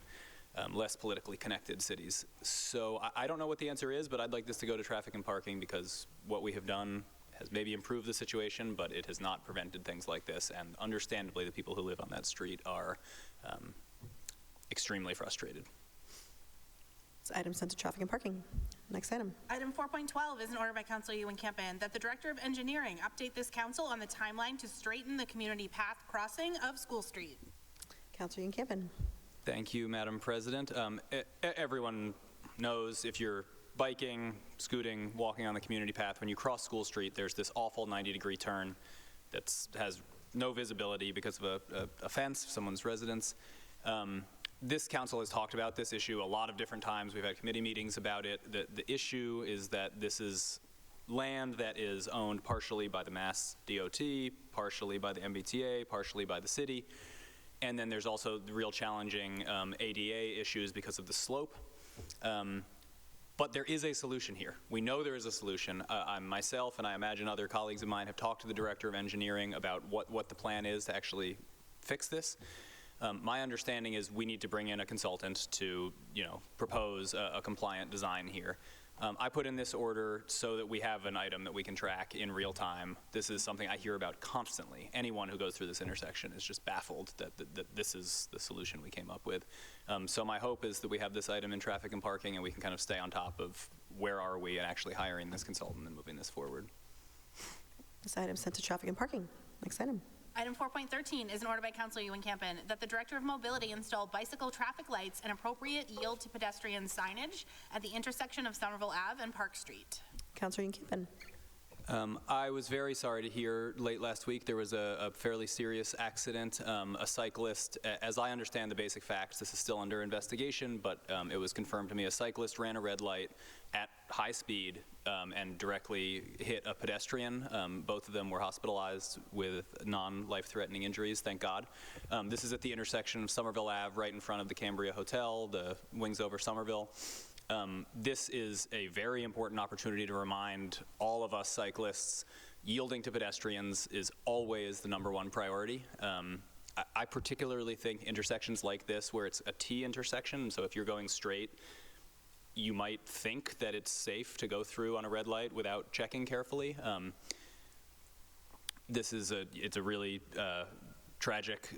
less politically connected cities. So I don't know what the answer is, but I'd like this to go to traffic and parking, because what we have done has maybe improved the situation, but it has not prevented things like this, and understandably the people who live on that street are extremely frustrated. This item sent to traffic and parking. Next item. Item 4.12 is an order by Councilor Ewan Campen that the Director of Engineering update this council on the timeline to straighten the community path crossing of School Street. Councilor Ewan Campen. Thank you, Madam President. Everyone knows, if you're biking, scooting, walking on the community path, when you cross School Street, there's this awful 90-degree turn that has no visibility because of a fence, someone's residence. This council has talked about this issue a lot of different times. We've had committee meetings about it. The issue is that this is land that is owned partially by the Mass DOT, partially by the MBTA, partially by the city. And then there's also the real challenging ADA issues because of the slope. But there is a solution here. We know there is a solution. Myself, and I imagine other colleagues of mine, have talked to the Director of Engineering about what the plan is to actually fix this. My understanding is we need to bring in a consultant to, propose a compliant design here. I put in this order so that we have an item that we can track in real time. This is something I hear about constantly. Anyone who goes through this intersection is just baffled that this is the solution we came up with. So my hope is that we have this item in traffic and parking, and we can kind of stay on top of where are we and actually hiring this consultant and moving this forward. This item sent to traffic and parking. Next item. Item 4.13 is an order by Councilor Ewan Campen that the Director of Mobility install bicycle traffic lights and appropriate yield to pedestrian signage at the intersection of Somerville Ave and Park Street. Councilor Ewan Campen. I was very sorry to hear late last week there was a fairly serious accident. A cyclist, as I understand the basic facts, this is still under investigation, but it was confirmed to me a cyclist ran a red light at high speed and directly hit a pedestrian. Both of them were hospitalized with non-life-threatening injuries, thank God. This is at the intersection of Somerville Ave, right in front of the Cambria Hotel, the wings over Somerville. This is a very important opportunity to remind all of us cyclists yielding to pedestrians is always the #1 priority. I particularly think intersections like this, where it's a T intersection, so if you're going straight, you might think that it's safe to go through on a red light without checking carefully. It's a really tragic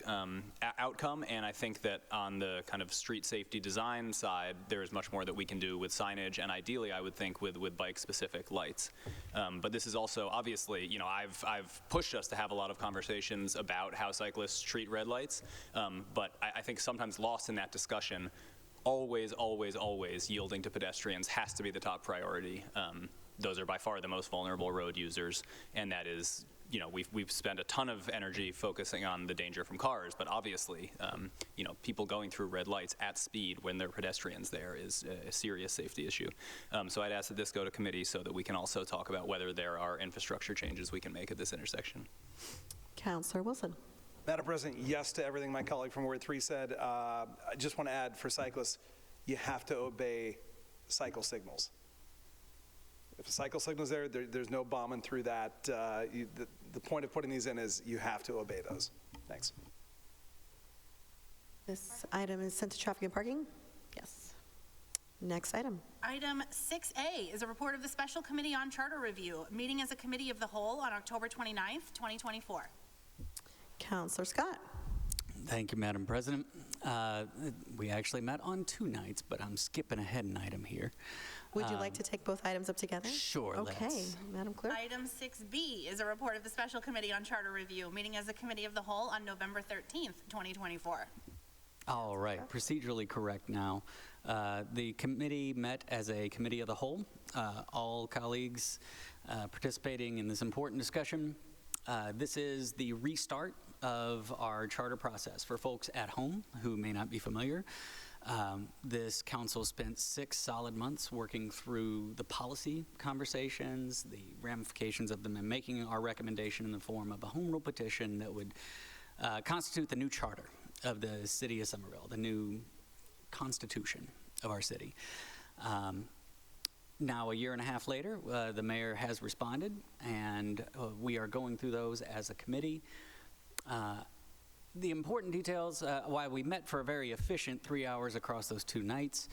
outcome, and I think that on the kind of street safety design side, there is much more that we can do with signage, and ideally, I would think with bike-specific lights. But this is also, obviously, I've pushed us to have a lot of conversations about how cyclists treat red lights, but I think sometimes lost in that discussion, always, always, always yielding to pedestrians has to be the top priority. Those are by far the most vulnerable road users, and that is, we've spent a ton of energy focusing on the danger from cars, but obviously, people going through red lights at speed when there are pedestrians there is a serious safety issue. So I'd ask that this go to committee so that we can also talk about whether there are infrastructure changes we can make at this intersection. Councilor Wilson. Madam President, yes to everything my colleague from Ward 3 said. I just want to add, for cyclists, you have to obey cycle signals. If a cycle signal is there's no bombing through that. The point of putting these in is you have to obey those. Thanks. This item is sent to traffic and parking? Yes. Next item. Item 6A is a report of the Special Committee on Charter Review, meeting as a committee of the whole on October 29th, 2024. Councilor Scott. Thank you, Madam President. We actually met on 2 nights, but I'm skipping ahead an item here. Would you like to take both items up together? Sure, Okay, let's. Madam Clerk. Item 6B is a report of the Special Committee on Charter Review, meeting as a committee of the whole on November 13th, 2024. All right, procedurally correct now. The committee met as a committee of the whole. All colleagues participating in this important discussion. This is the restart of our charter process. For folks at home who may not be familiar, this council spent 6 solid months working through the policy conversations, the ramifications of them, and making our recommendation in the form of a home rule petition that would constitute the new charter of the city of Somerville, the new constitution of our city. Now, a year and a half later, the mayor has responded, and we are going through those as a committee. The important details, why we met for a very efficient 3 hours across those 2 nights,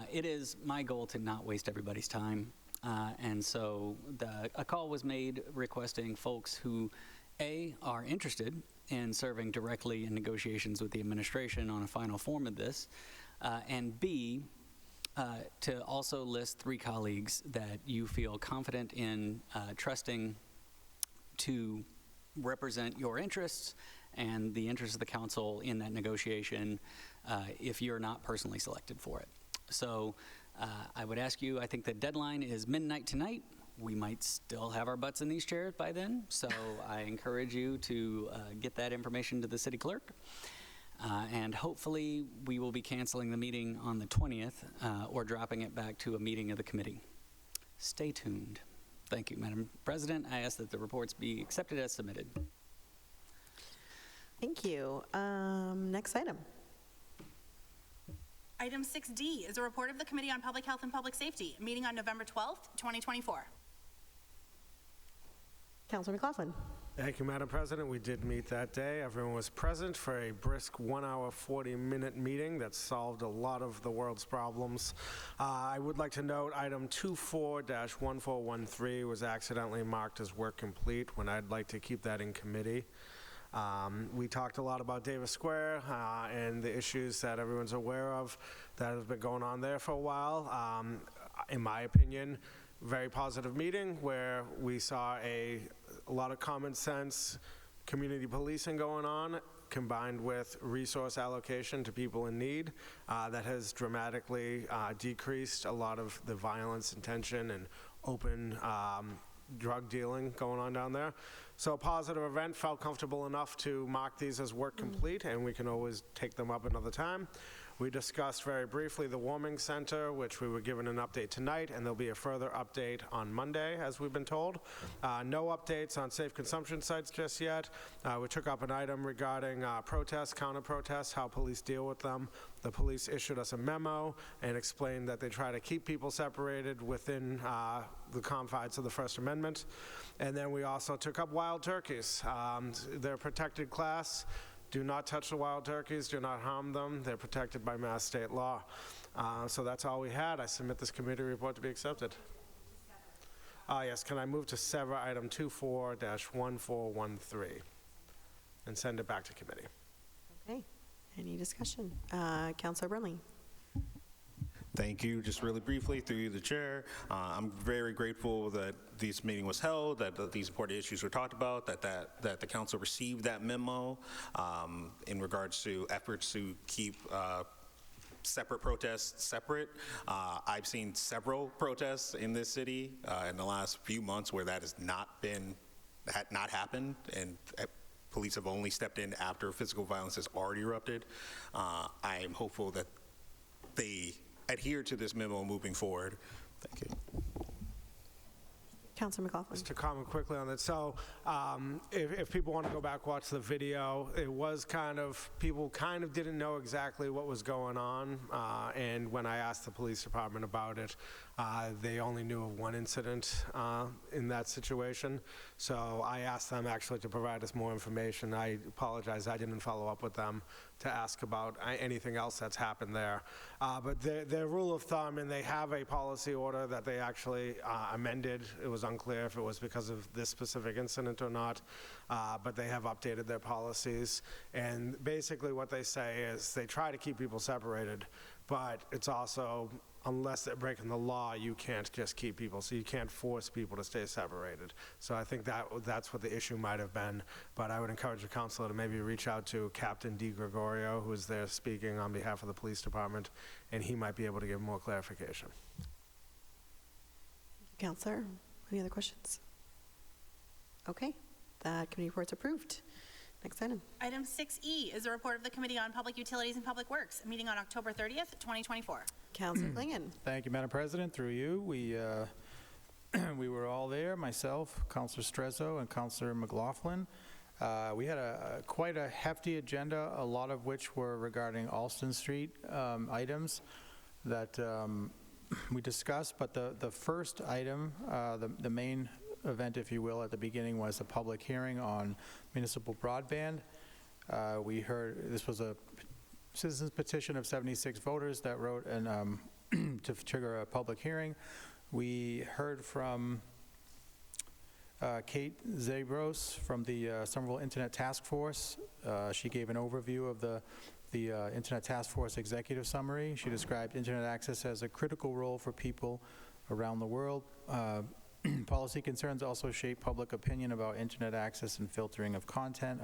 it is my goal to not waste everybody's time. And so a call was made requesting folks who, A, are interested in serving directly in negotiations with the administration on a final form of this, and B, to also list 3 colleagues that you feel confident in trusting to represent your interests and the interests of the council in that negotiation if you're not personally selected for it. So I would ask you, I think the deadline is midnight tonight. We might still have our butts in these chairs by then, so I encourage you to get that information to the city clerk. And hopefully we will be canceling the meeting on the 20th or dropping it back to a meeting of the committee. Stay tuned. Thank you, Madam President. I ask that the reports be accepted as submitted. Thank you. Next item. Item 6D is a report of the Committee on Public Health and Public Safety, meeting on November 12th, 2024. Councilor McLaughlin. Thank you, Madam President. We did meet that day. Everyone was present for a brisk 1 hour, 40-minute meeting that solved a lot of the world's problems. I would like to note item 24-1413 was accidentally marked as work complete when I'd like to keep that in committee. We talked a lot about Davis Square and the issues that everyone's aware of that have been going on there for a while. In my opinion, very positive meeting where we saw a lot of common sense community policing going on combined with resource allocation to people in need that has dramatically decreased a lot of the violence and tension and open drug dealing going on down there. So a positive event, felt comfortable enough to mark these as work complete, and we can always take them up another time. We discussed very briefly the warming center, which we were given an update tonight, and there'll be a further update on Monday, as we've been told. No updates on safe consumption sites just yet. We took up an item regarding protests, counter-protests, how police deal with them. The police issued us a memo and explained that they try to keep people separated within the confines of the First Amendment. And then we also took up wild turkeys. They're a protected class. Do not touch the wild turkeys, do not harm them. They're protected by Mass state law. So that's all we had. I submit this committee report to be accepted. Yes, can I move to sever item 24-1413 and send it back to committee? Okay, any discussion? Councilor Brunley. Thank you. Just really briefly, through you, the chair, I'm very grateful that this meeting was held, that these important issues were talked about, that the council received that memo in regards to efforts to keep separate protests separate. I've seen several protests in this city in the last few months where that has not happened, and police have only stepped in after physical violence has already erupted. I am hopeful that they adhere to this memo moving forward. Thank you. Councilor McLaughlin. Just to comment quickly on that. So if people want to go back, watch the video, it was people kind of didn't know exactly what was going on. And when I asked the police department about it, they only knew of one incident in that situation. So I asked them actually to provide us more information. I apologize, I didn't follow up with them to ask about anything else that's happened there. But their rule of thumb, and they have a policy order that they actually amended. It was unclear if it was because of this specific incident or not, but they have updated their policies. And basically what they say is they try to keep people separated, but it's also, unless they're breaking the law, you can't just keep people, so you can't force people to stay separated. So I think that's what the issue might have been, but I would encourage the councilor to maybe reach out to Captain Di Gregorio, who is there speaking on behalf of the police department, and he might be able to give more clarification. Councilor, any other questions? Okay, that committee report's approved. Next item. Item 6E is a report of the Committee on Public Utilities and Public Works, meeting on October 30th, 2024. Councilor Klingon. Thank you, Madam President. Through you, we were all there, myself, Councilor Strezzo, and Councilor McLaughlin. We had quite a hefty agenda, a lot of which were regarding Alston Street items that we discussed, but the first item, the main event, if you will, at the beginning was a public hearing on municipal broadband. We heard, this was a citizens petition of 76 voters that wrote and to trigger a public hearing. We heard from Kate Zabros from the Somerville Internet Task Force. She gave an overview of the Internet Task Force executive summary. She described internet access as a critical role for people around the world. Policy concerns also shape public opinion about internet access and filtering of content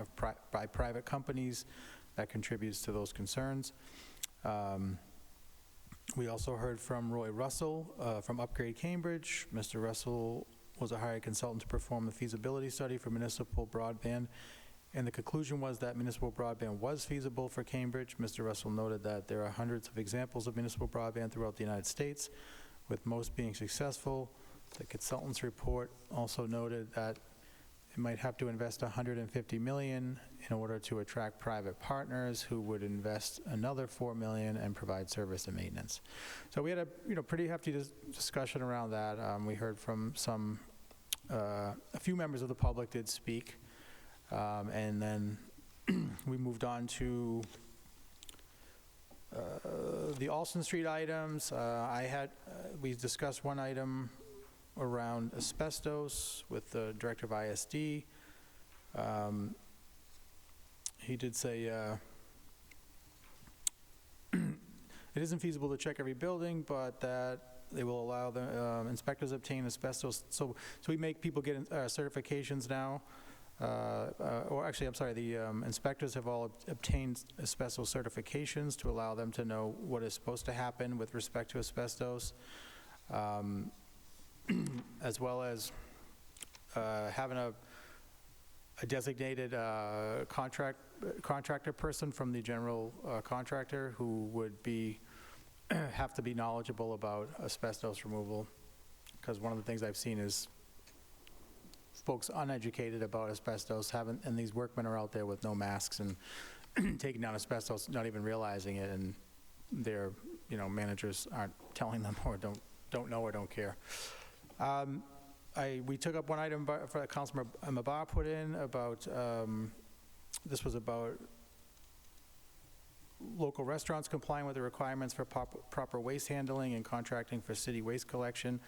by private companies that contributes to those concerns. We also heard from Roy Russell from Upgrade Cambridge. Mr. Russell was a hired consultant to perform the feasibility study for municipal broadband, and the conclusion was that municipal broadband was feasible for Cambridge. Mr. Russell noted that there are hundreds of examples of municipal broadband throughout the United States, with most being successful. The consultant's report also noted that it might have to invest $150 million in order to attract private partners who would invest another $4 million and provide service and maintenance. So we had a pretty hefty discussion around that. We heard from a few members of the public did speak, and then we moved on to the Alston Street items. We discussed one item around asbestos with the director of ISD. He did say it isn't feasible to check every building, but that they will allow the inspectors to obtain asbestos. So we make people get certifications now. Or actually, I'm sorry, the inspectors have all obtained asbestos certifications to allow them to know what is supposed to happen with respect to asbestos. As well as having a designated contractor person from the general contractor who would have to be knowledgeable about asbestos removal, because one of the things I've seen is folks uneducated about asbestos, and these workmen are out there with no masks and taking down asbestos, not even realizing it, and their managers aren't telling them or don't know or don't care. We took up one item for Councilor Mabar put in about, this was about local restaurants complying with the requirements for proper waste handling and contracting for city waste collection.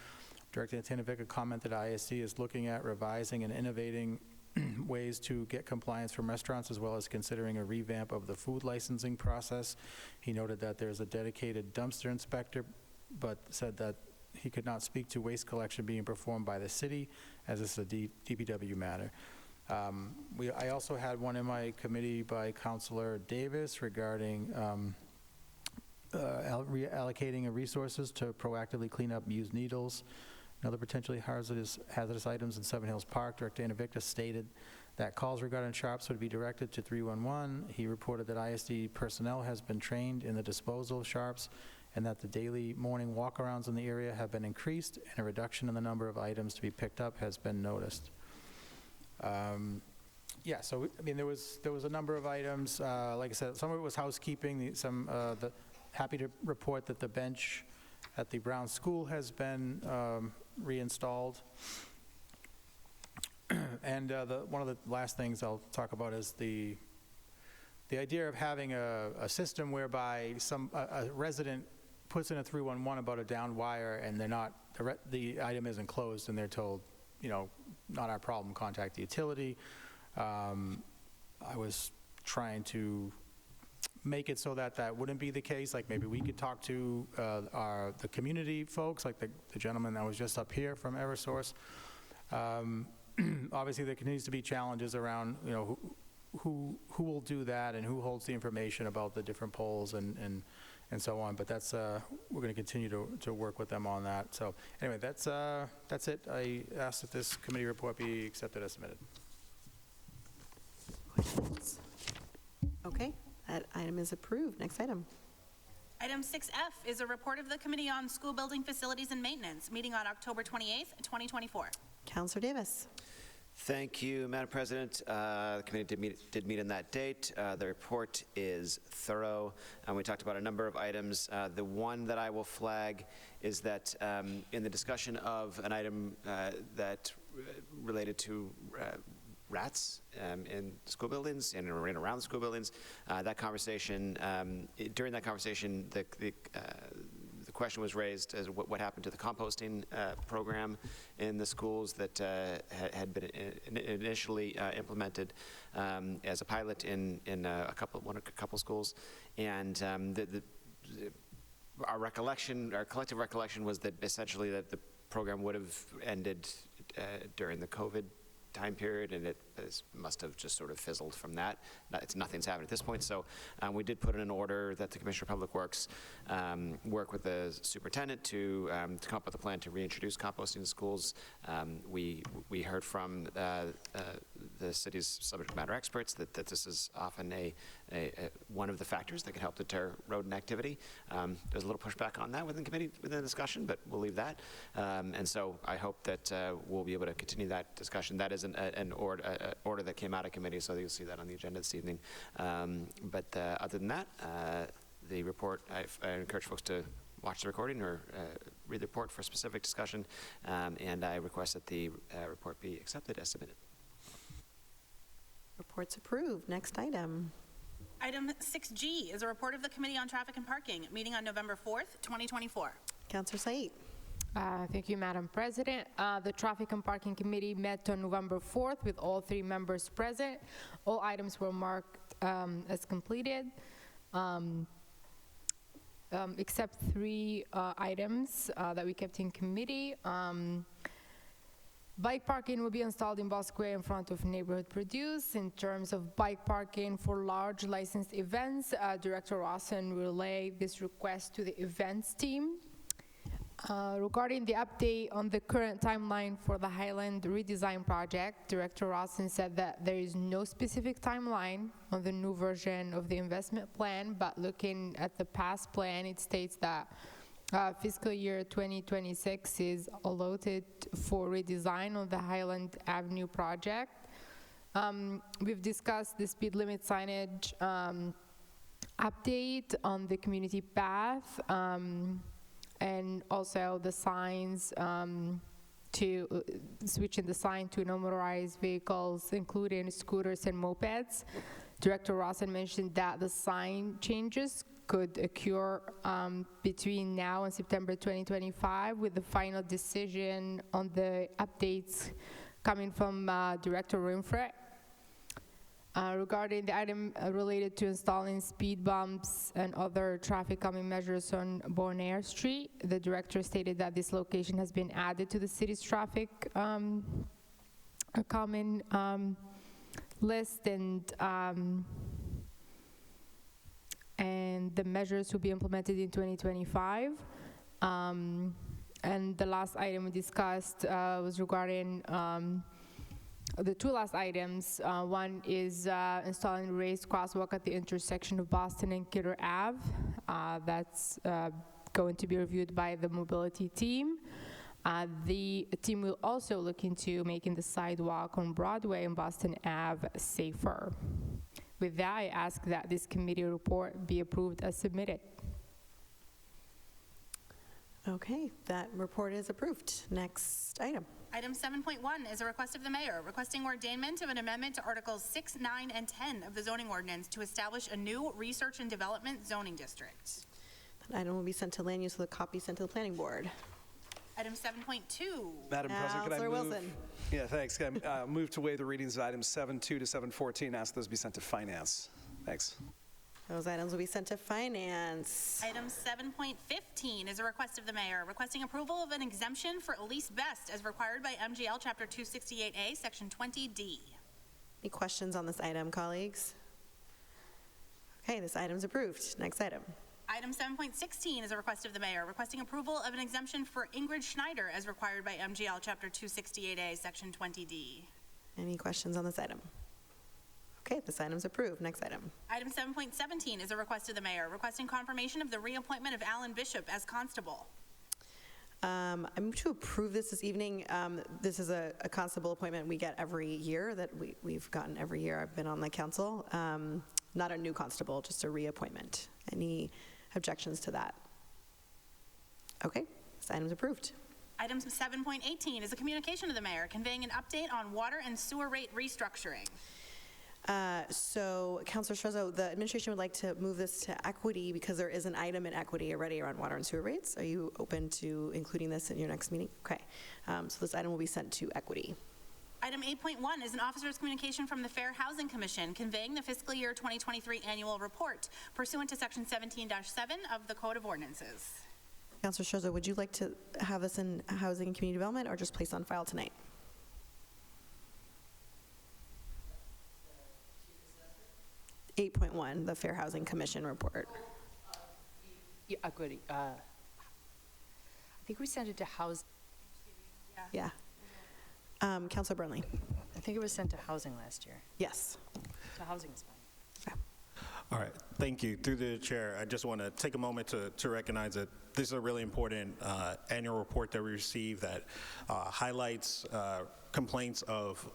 Director Tanovica commented ISD is looking at revising and innovating ways to get compliance from restaurants, as well as considering a revamp of the food licensing process. He noted that there's a dedicated dumpster inspector, but said that he could not speak to waste collection being performed by the city, as this is a DPW matter. I also had one in my committee by Councilor Davis regarding reallocating of resources to proactively clean up used needles and other potentially hazardous items in Seven Hills Park. Director Invictus stated that calls regarding sharps would be directed to 311. He reported that ISD personnel has been trained in the disposal of sharps, and that the daily morning walkarounds in the area have been increased, and a reduction in the number of items to be picked up has been noticed. Yeah, so I mean, there was a number of items. Like I said, some of it was housekeeping. Happy to report that the bench at the Brown School has been reinstalled. And one of the last things I'll talk about is the idea of having a system whereby a resident puts in a 311 about a downed wire, and the item isn't closed, and they're told, not our problem, contact the utility. I was trying to make it so that that wouldn't be the case. Like maybe we could talk to the community folks, like the gentleman that was just up here from Eversource. Obviously, there continues to be challenges around, you know, who will do that and who holds the information about the different polls and so on. But that's we're going to continue to work with them on that. So anyway, that's it. I ask that this committee report be accepted as submitted. Questions? Okay, that item is approved. Next item. Item 6F is a report of the Committee on School Building Facilities and Maintenance, meeting on October 28th, 2024. Councilor Davis. Thank you, Madam President. The committee did meet on that date. The report is thorough, and we talked about a number of items. The one that I will flag is that in the discussion of an item that related to rats in school buildings and around school buildings, that conversation, during that conversation, the question was raised as what happened to the composting program in the schools that had been initially implemented as a pilot in a couple schools, and our collective recollection was that essentially that the program would have ended during the COVID time period, and it must have just sort of fizzled from that. Nothing's happened at this point, so we did put in an order that the Commissioner of Public Works work with the superintendent to come up with a plan to reintroduce composting in schools. We heard from the city's subject matter experts that this is often one of the factors that can help deter rodent activity. There's a little pushback on that within the committee, within the discussion, but we'll leave that. And so I hope that we'll be able to continue that discussion. That is an order that came out of committee, so you'll see that on the agenda this evening. But other than that, the report, I encourage folks to watch the recording or read the report for specific discussion, and I request that the report be accepted as submitted. Report's approved. Next item. Item 6G is a report of the Committee on Traffic and Parking, meeting on November 4th, 2024. Councilor Said. Thank you, Madam President. The Traffic and Parking Committee met on November 4th with all 3 members present. All items were marked as completed, except 3 items that we kept in committee. Bike parking will be installed in Ball Square in front of Neighborhood Produce. In terms of bike parking for large licensed events, Director Rawson relayed this request to the events team. Regarding the update on the current timeline for the Highland redesign project, Director Rawson said that there is no specific timeline on the new version of the investment plan, but looking at the past plan, it states that fiscal year 2026 is allotted for redesign of the Highland Avenue project. We've discussed the speed limit signage update on the community path, and also the signs to switching the sign to no motorized vehicles, including scooters and mopeds. Director Rawson mentioned that the sign changes could occur between now and September 2025, with the final decision on the updates coming from Director Rimfret. Regarding the item related to installing speed bumps and other traffic calming measures on Bonaire Street, the director stated that this location has been added to the city's traffic calming list, and the measures will be implemented in 2025. And the last item we discussed was regarding the 2 last items. One is installing a raised crosswalk at the intersection of Boston and Kidder Ave. That's going to be reviewed by the mobility team. The team will also look into making the sidewalk on Broadway and Boston Ave safer. With that, I ask that this committee report be approved as submitted. Okay, that report is approved. Next item. Item 7.1 is a request of the mayor requesting ordainment of an amendment to Articles 6, 9, and 10 of the zoning ordinance to establish a new research and development zoning district. That item will be sent to land use with a copy sent to the planning board. Item 7.2. Madam President, could I Councilor move? Wilson. Yeah, thanks. Can I move to waive the readings of items 7.2 to 7.14, ask those be sent to finance. Thanks. Those items will be sent to Finance. Item 7.15 is a request of the mayor requesting approval of an exemption for Elise Best as required by MGL Chapter 268A, Section 20D. Any questions on this item, colleagues? Okay, this item's approved. Next item. Item 7.16 is a request of the mayor requesting approval of an exemption for Ingrid Schneider as required by MGL Chapter 268A, Section 20D. Any questions on this item? Okay, this item's approved. Next item. Item 7.17 is a request of the mayor requesting confirmation of the reappointment of Alan Bishop as constable. I move to approve this evening. This is a constable appointment we get every year that we've gotten every year I've been on the council. Not a new constable, just a reappointment. Any objections to that? Okay, this item's approved. Item 7.18 is a communication to the mayor conveying an update on water and sewer rate restructuring. So, Councilor Strezzo, the administration would like to move this to equity because there is an item in equity already around water and sewer rates. Are you open to including this in your next meeting? Okay, so this item will be sent to equity. Item 8.1 is an officer's communication from the Fair Housing Commission conveying the fiscal year 2023 annual report pursuant to Section 17-7 of the Code of Ordinances. Councilor Strezzo, would you like to have this in Housing and Community Development or just placed on file tonight? 8.1, the Fair Housing Commission report. Yeah, equity. I think we sent it to housing. Yeah. Councilor Burnley. I think it was sent to housing last year. Yes. So housing is fine. All right, thank you. Through the chair, I just want to take a moment to recognize that this is a really important annual report that we received that highlights complaints of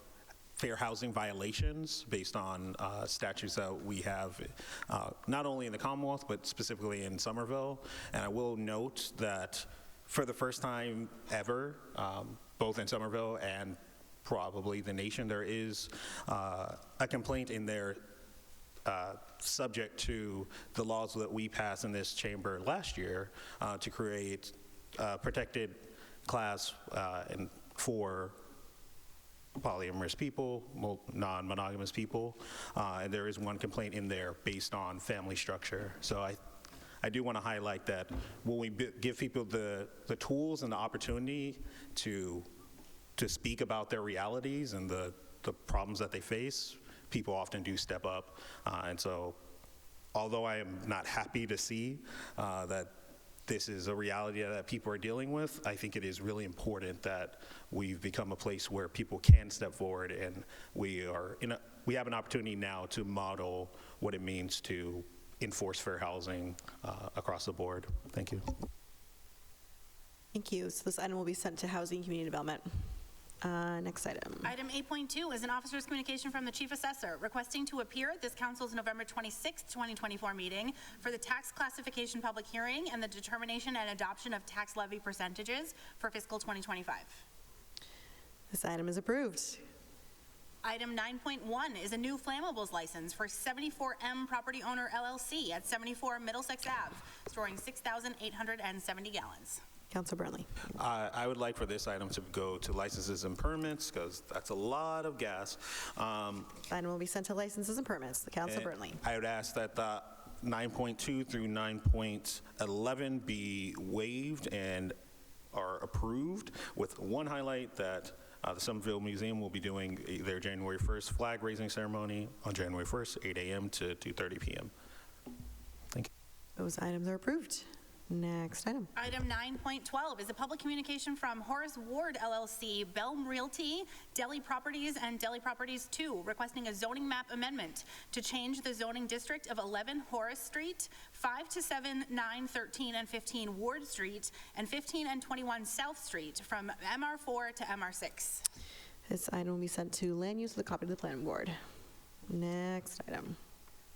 fair housing violations based on statutes that we have not only in the Commonwealth, but specifically in Somerville. And I will note that for the first time ever, both in Somerville and probably the nation, there is a complaint in there subject to the laws that we passed in this chamber last year to create a protected class and for polyamorous people, non-monogamous people, and there is one complaint in there based on family structure. So I do want to highlight that when we give people the tools and the opportunity to speak about their realities and the problems that they face, people often do step up. And so although I am not happy to see that this is a reality that people are dealing with, I think it is really important that we've become a place where people can step forward, and we have an opportunity now to model what it means to enforce fair housing across the board. Thank you. Thank you. So this item will be sent to Housing and Community Development. Next item. Item 8.2 is an officer's communication from the Chief Assessor requesting to appear at this council's November 26, 2024 meeting for the tax classification public hearing and the determination and adoption of tax levy percentages for fiscal 2025. This item is approved. Item 9.1 is a new flammables license for 74M Property Owner LLC at 74 Middlesex Ave, storing 6,870 gallons. Councilor Burnley. I would like for this item to go to licenses and permits because that's a lot of gas. Item will be sent to licenses and permits. The Councilor Burnley. I would ask that 9.2 through 9.11 be waived and are approved, with one highlight that the Somerville Museum will be doing their January 1st flag raising ceremony on January 1st, 8 a.m. to 2:30 p.m. Thank you. Those items are approved. Next item. Item 9.12 is a public communication from Horace Ward LLC, Belm Realty, Deli Properties, and Deli Properties 2, requesting a zoning map amendment to change the zoning district of 11 Horace Street, 5 to 7, 9, 13, and 15 Ward Street, and 15 and 21 South Street from MR4 to MR6. This item will be sent to Land Use with a copy to the Planning Board. Next item.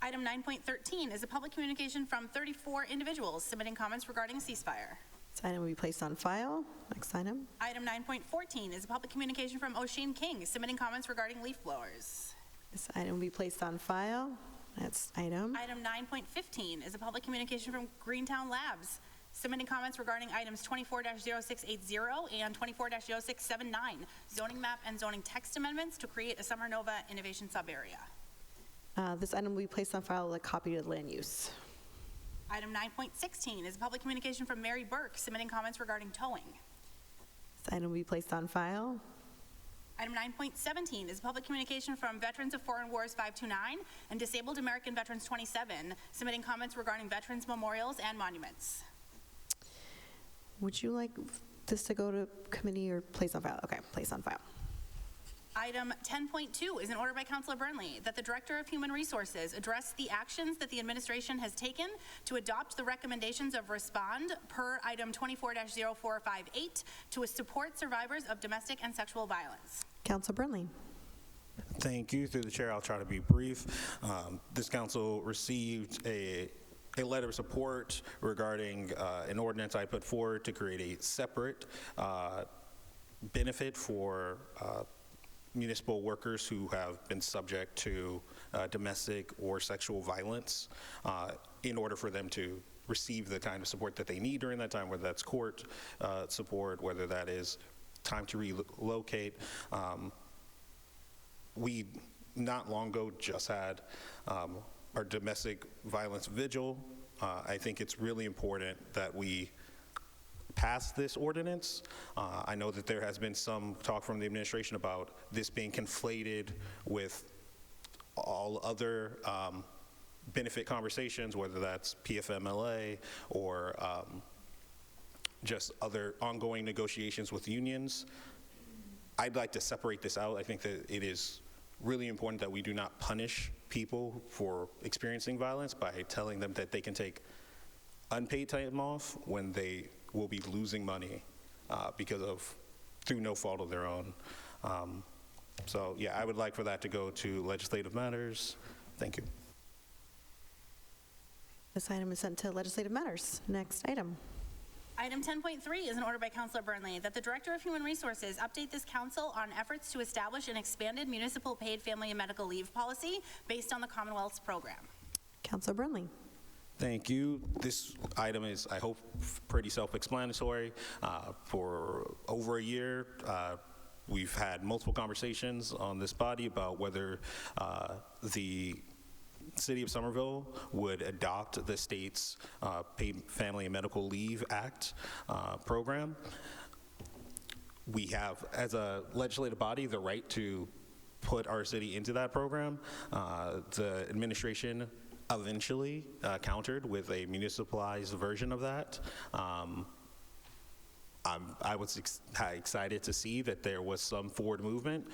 Item 9.13 is a public communication from 34 individuals submitting comments regarding a ceasefire. This item will be placed on file. Next item. Item 9.14 is a public communication from O'Sheen King submitting comments regarding leaf blowers. This item will be placed on file. Next item. Item 9.15 is a public communication from Greentown Labs submitting comments regarding items 24-0680 and 24-0679, zoning map and zoning text amendments to create a Summer Nova Innovation Sub-Area. This item will be placed on file with a copy to land use. Item 9.16 is a public communication from Mary Burke submitting comments regarding towing. This item will be placed on file. Item 9.17 is a public communication from Veterans of Foreign Wars 529 and Disabled American Veterans 27 submitting comments regarding veterans memorials and monuments. Would you like this to go to committee or place on file? Okay, place on file. Item 10.2 is an order by Councilor Burnley that the Director of Human Resources address the actions that the administration has taken to adopt the recommendations of Respond per item 24-0458 to support survivors of domestic and sexual violence. Councilor Burnley. Thank you. Through the chair, I'll try to be brief. This council received a letter of support regarding an ordinance I put forward to create a separate benefit for municipal workers who have been subject to domestic or sexual violence in order for them to receive the kind of support that they need during that time, whether that's court support, whether that is time to relocate. We not long ago just had our domestic violence vigil. I think it's really important that we pass this ordinance. I know that there has been some talk from the administration about this being conflated with all other benefit conversations, whether that's PFMLA or just other ongoing negotiations with unions. I'd like to separate this out. I think that it is really important that we do not punish people for experiencing violence by telling them that they can take unpaid time off when they will be losing money through no fault of their own. So yeah, I would like for that to go to legislative matters. Thank you. This item is sent to legislative matters. Next item. Item 10.3 is an order by Councilor Burnley that the Director of Human Resources update this council on efforts to establish an expanded municipal paid family and medical leave policy based on the Commonwealth's program. Councilor Burnley. Thank you. This item is, I hope, pretty self-explanatory. For over a year, we've had multiple conversations on this body about whether the City of Somerville would adopt the state's Paid Family and Medical Leave Act program. We have, as a legislative body, the right to put our city into that program. The administration eventually countered with a municipalized version of that. I was excited to see that there was some forward movement,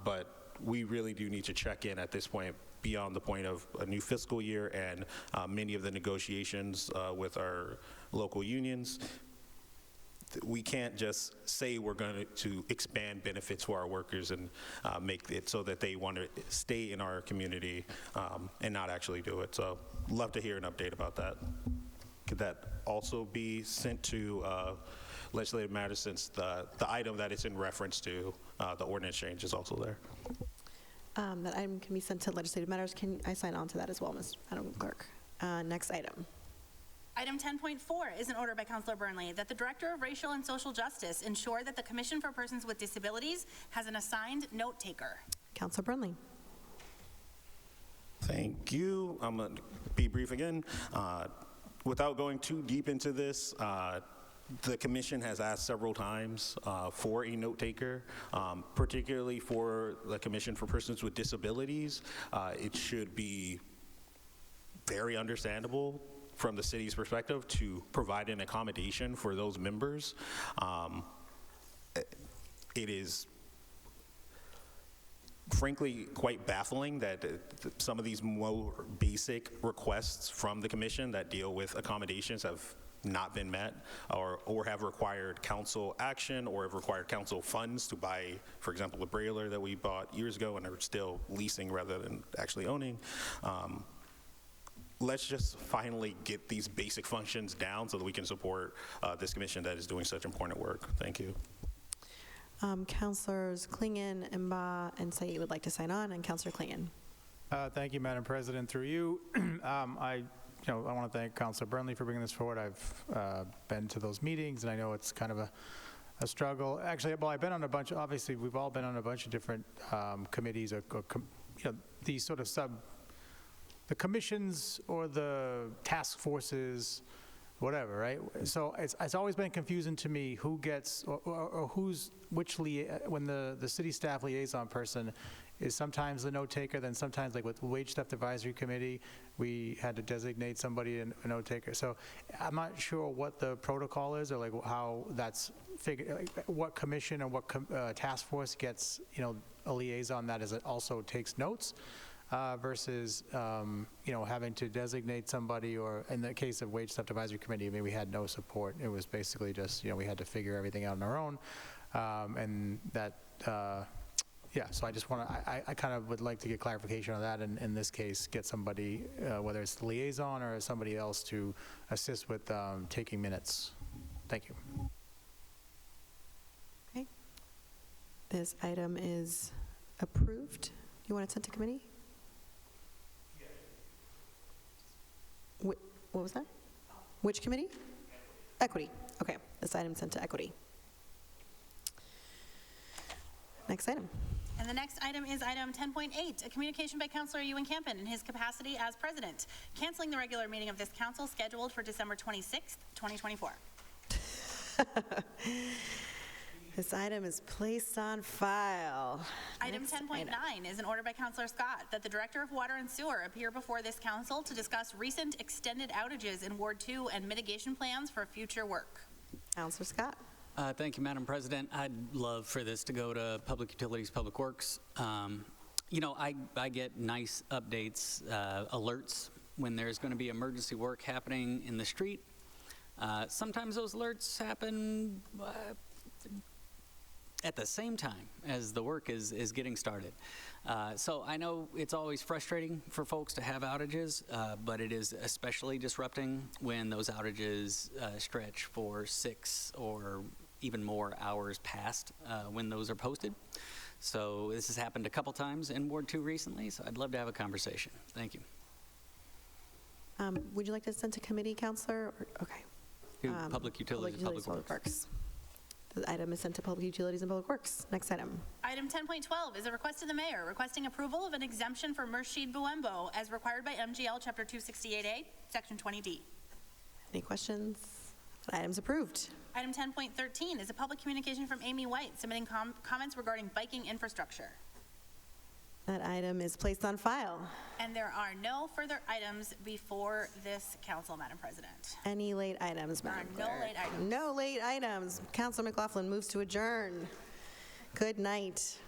but we really do need to check in at this point beyond the point of a new fiscal year and many of the negotiations with our local unions. We can't just say we're going to expand benefits for our workers and make it so that they want to stay in our community and not actually do it. So love to hear an update about that. Could that also be sent to legislative matters, since the item that it's in reference to, the ordinance change, is also there? That item can be sent to legislative matters. Can I sign on to that as well, Ms. Madam Clerk? Next item. Item 10.4 is an order by Councilor Burnley that the Director of Racial and Social Justice ensure that the Commission for Persons with Disabilities has an assigned note taker. Councilor Burnley. Thank you. I'm going to be brief again. Without going too deep into this, the Commission has asked several times for a note taker, particularly for the Commission for Persons with Disabilities. It should be very understandable from the city's perspective to provide an accommodation for those members. It is frankly quite baffling that some of these more basic requests from the Commission that deal with accommodations have not been met, or have required council action, or have required council funds to buy, for example, the brailer that we bought years ago and are still leasing rather than actually owning. Let's just finally get these basic functions down so that we can support this commission that is doing such important work. Thank you. Councilors Klingon, Mba, and Said would like to sign on, and Councilor Klingon. Thank you, Madam President. Through you, I want to thank Councilor Burnley for bringing this forward. I've been to those meetings, and I know it's kind of a struggle. Actually, well, I've been on a bunch. Obviously, we've all been on a bunch of different committees, these sort of the commissions or the task forces, whatever, right? So it's always been confusing to me who gets, or who's, when the city staff liaison person is sometimes the note taker, then sometimes like with Wage Theft Advisory Committee, we had to designate somebody a note taker. So I'm not sure what the protocol is, or like how that's figured, like what commission or what task force gets, a liaison that it also takes notes. Versus, having to designate somebody, or in the case of Wage Theft Advisory Committee, I mean, we had no support. It was basically just, we had to figure everything out on our own. And that, so I just want to, I kind of would like to get clarification on that, and in this case, get somebody, whether it's the liaison or somebody else, to assist with taking minutes. Thank you. Okay. This item is approved. You want it sent to committee? What was that? Which committee? Equity. Okay, this item sent to equity. Next item. And the next item is item 10.8, a communication by Councilor Ewan Campen in his capacity as president, canceling the regular meeting of this council scheduled for December 26th, 2024. This item is placed on file. Item 10.9 is an order by Councilor Scott that the Director of Water and Sewer appear before this council to discuss recent extended outages in Ward 2 and mitigation plans for future work. Councilor Scott. Thank you, Madam President. I'd love for this to go to Public Utilities, Public Works. I get nice updates, alerts when there's going to be emergency work happening in the street. Sometimes those alerts happen at the same time as the work is getting started. So I know it's always frustrating for folks to have outages, but it is especially disrupting when those outages stretch for 6 or even more hours past when those are posted. So this has happened a couple times in Ward 2 recently, so I'd love to have a conversation. Thank you. Would you like to send to committee, Councilor? Okay. To Public Utilities and Public Works. The item is sent to Public Utilities and Public Works. Next item. Item 10.12 is a request to the mayor requesting approval of an exemption for Murshid Buembo as required by MGL Chapter 268A, Section 20D. Any questions? That item's approved. Item 10.13 is a public communication from Amy White submitting comments regarding biking infrastructure. That item is placed on file. And there are no further items before this council, Madam President. Any late items, Madam There are no Clerk? late items. No late items. Councilor McLaughlin moves to adjourn. Good night.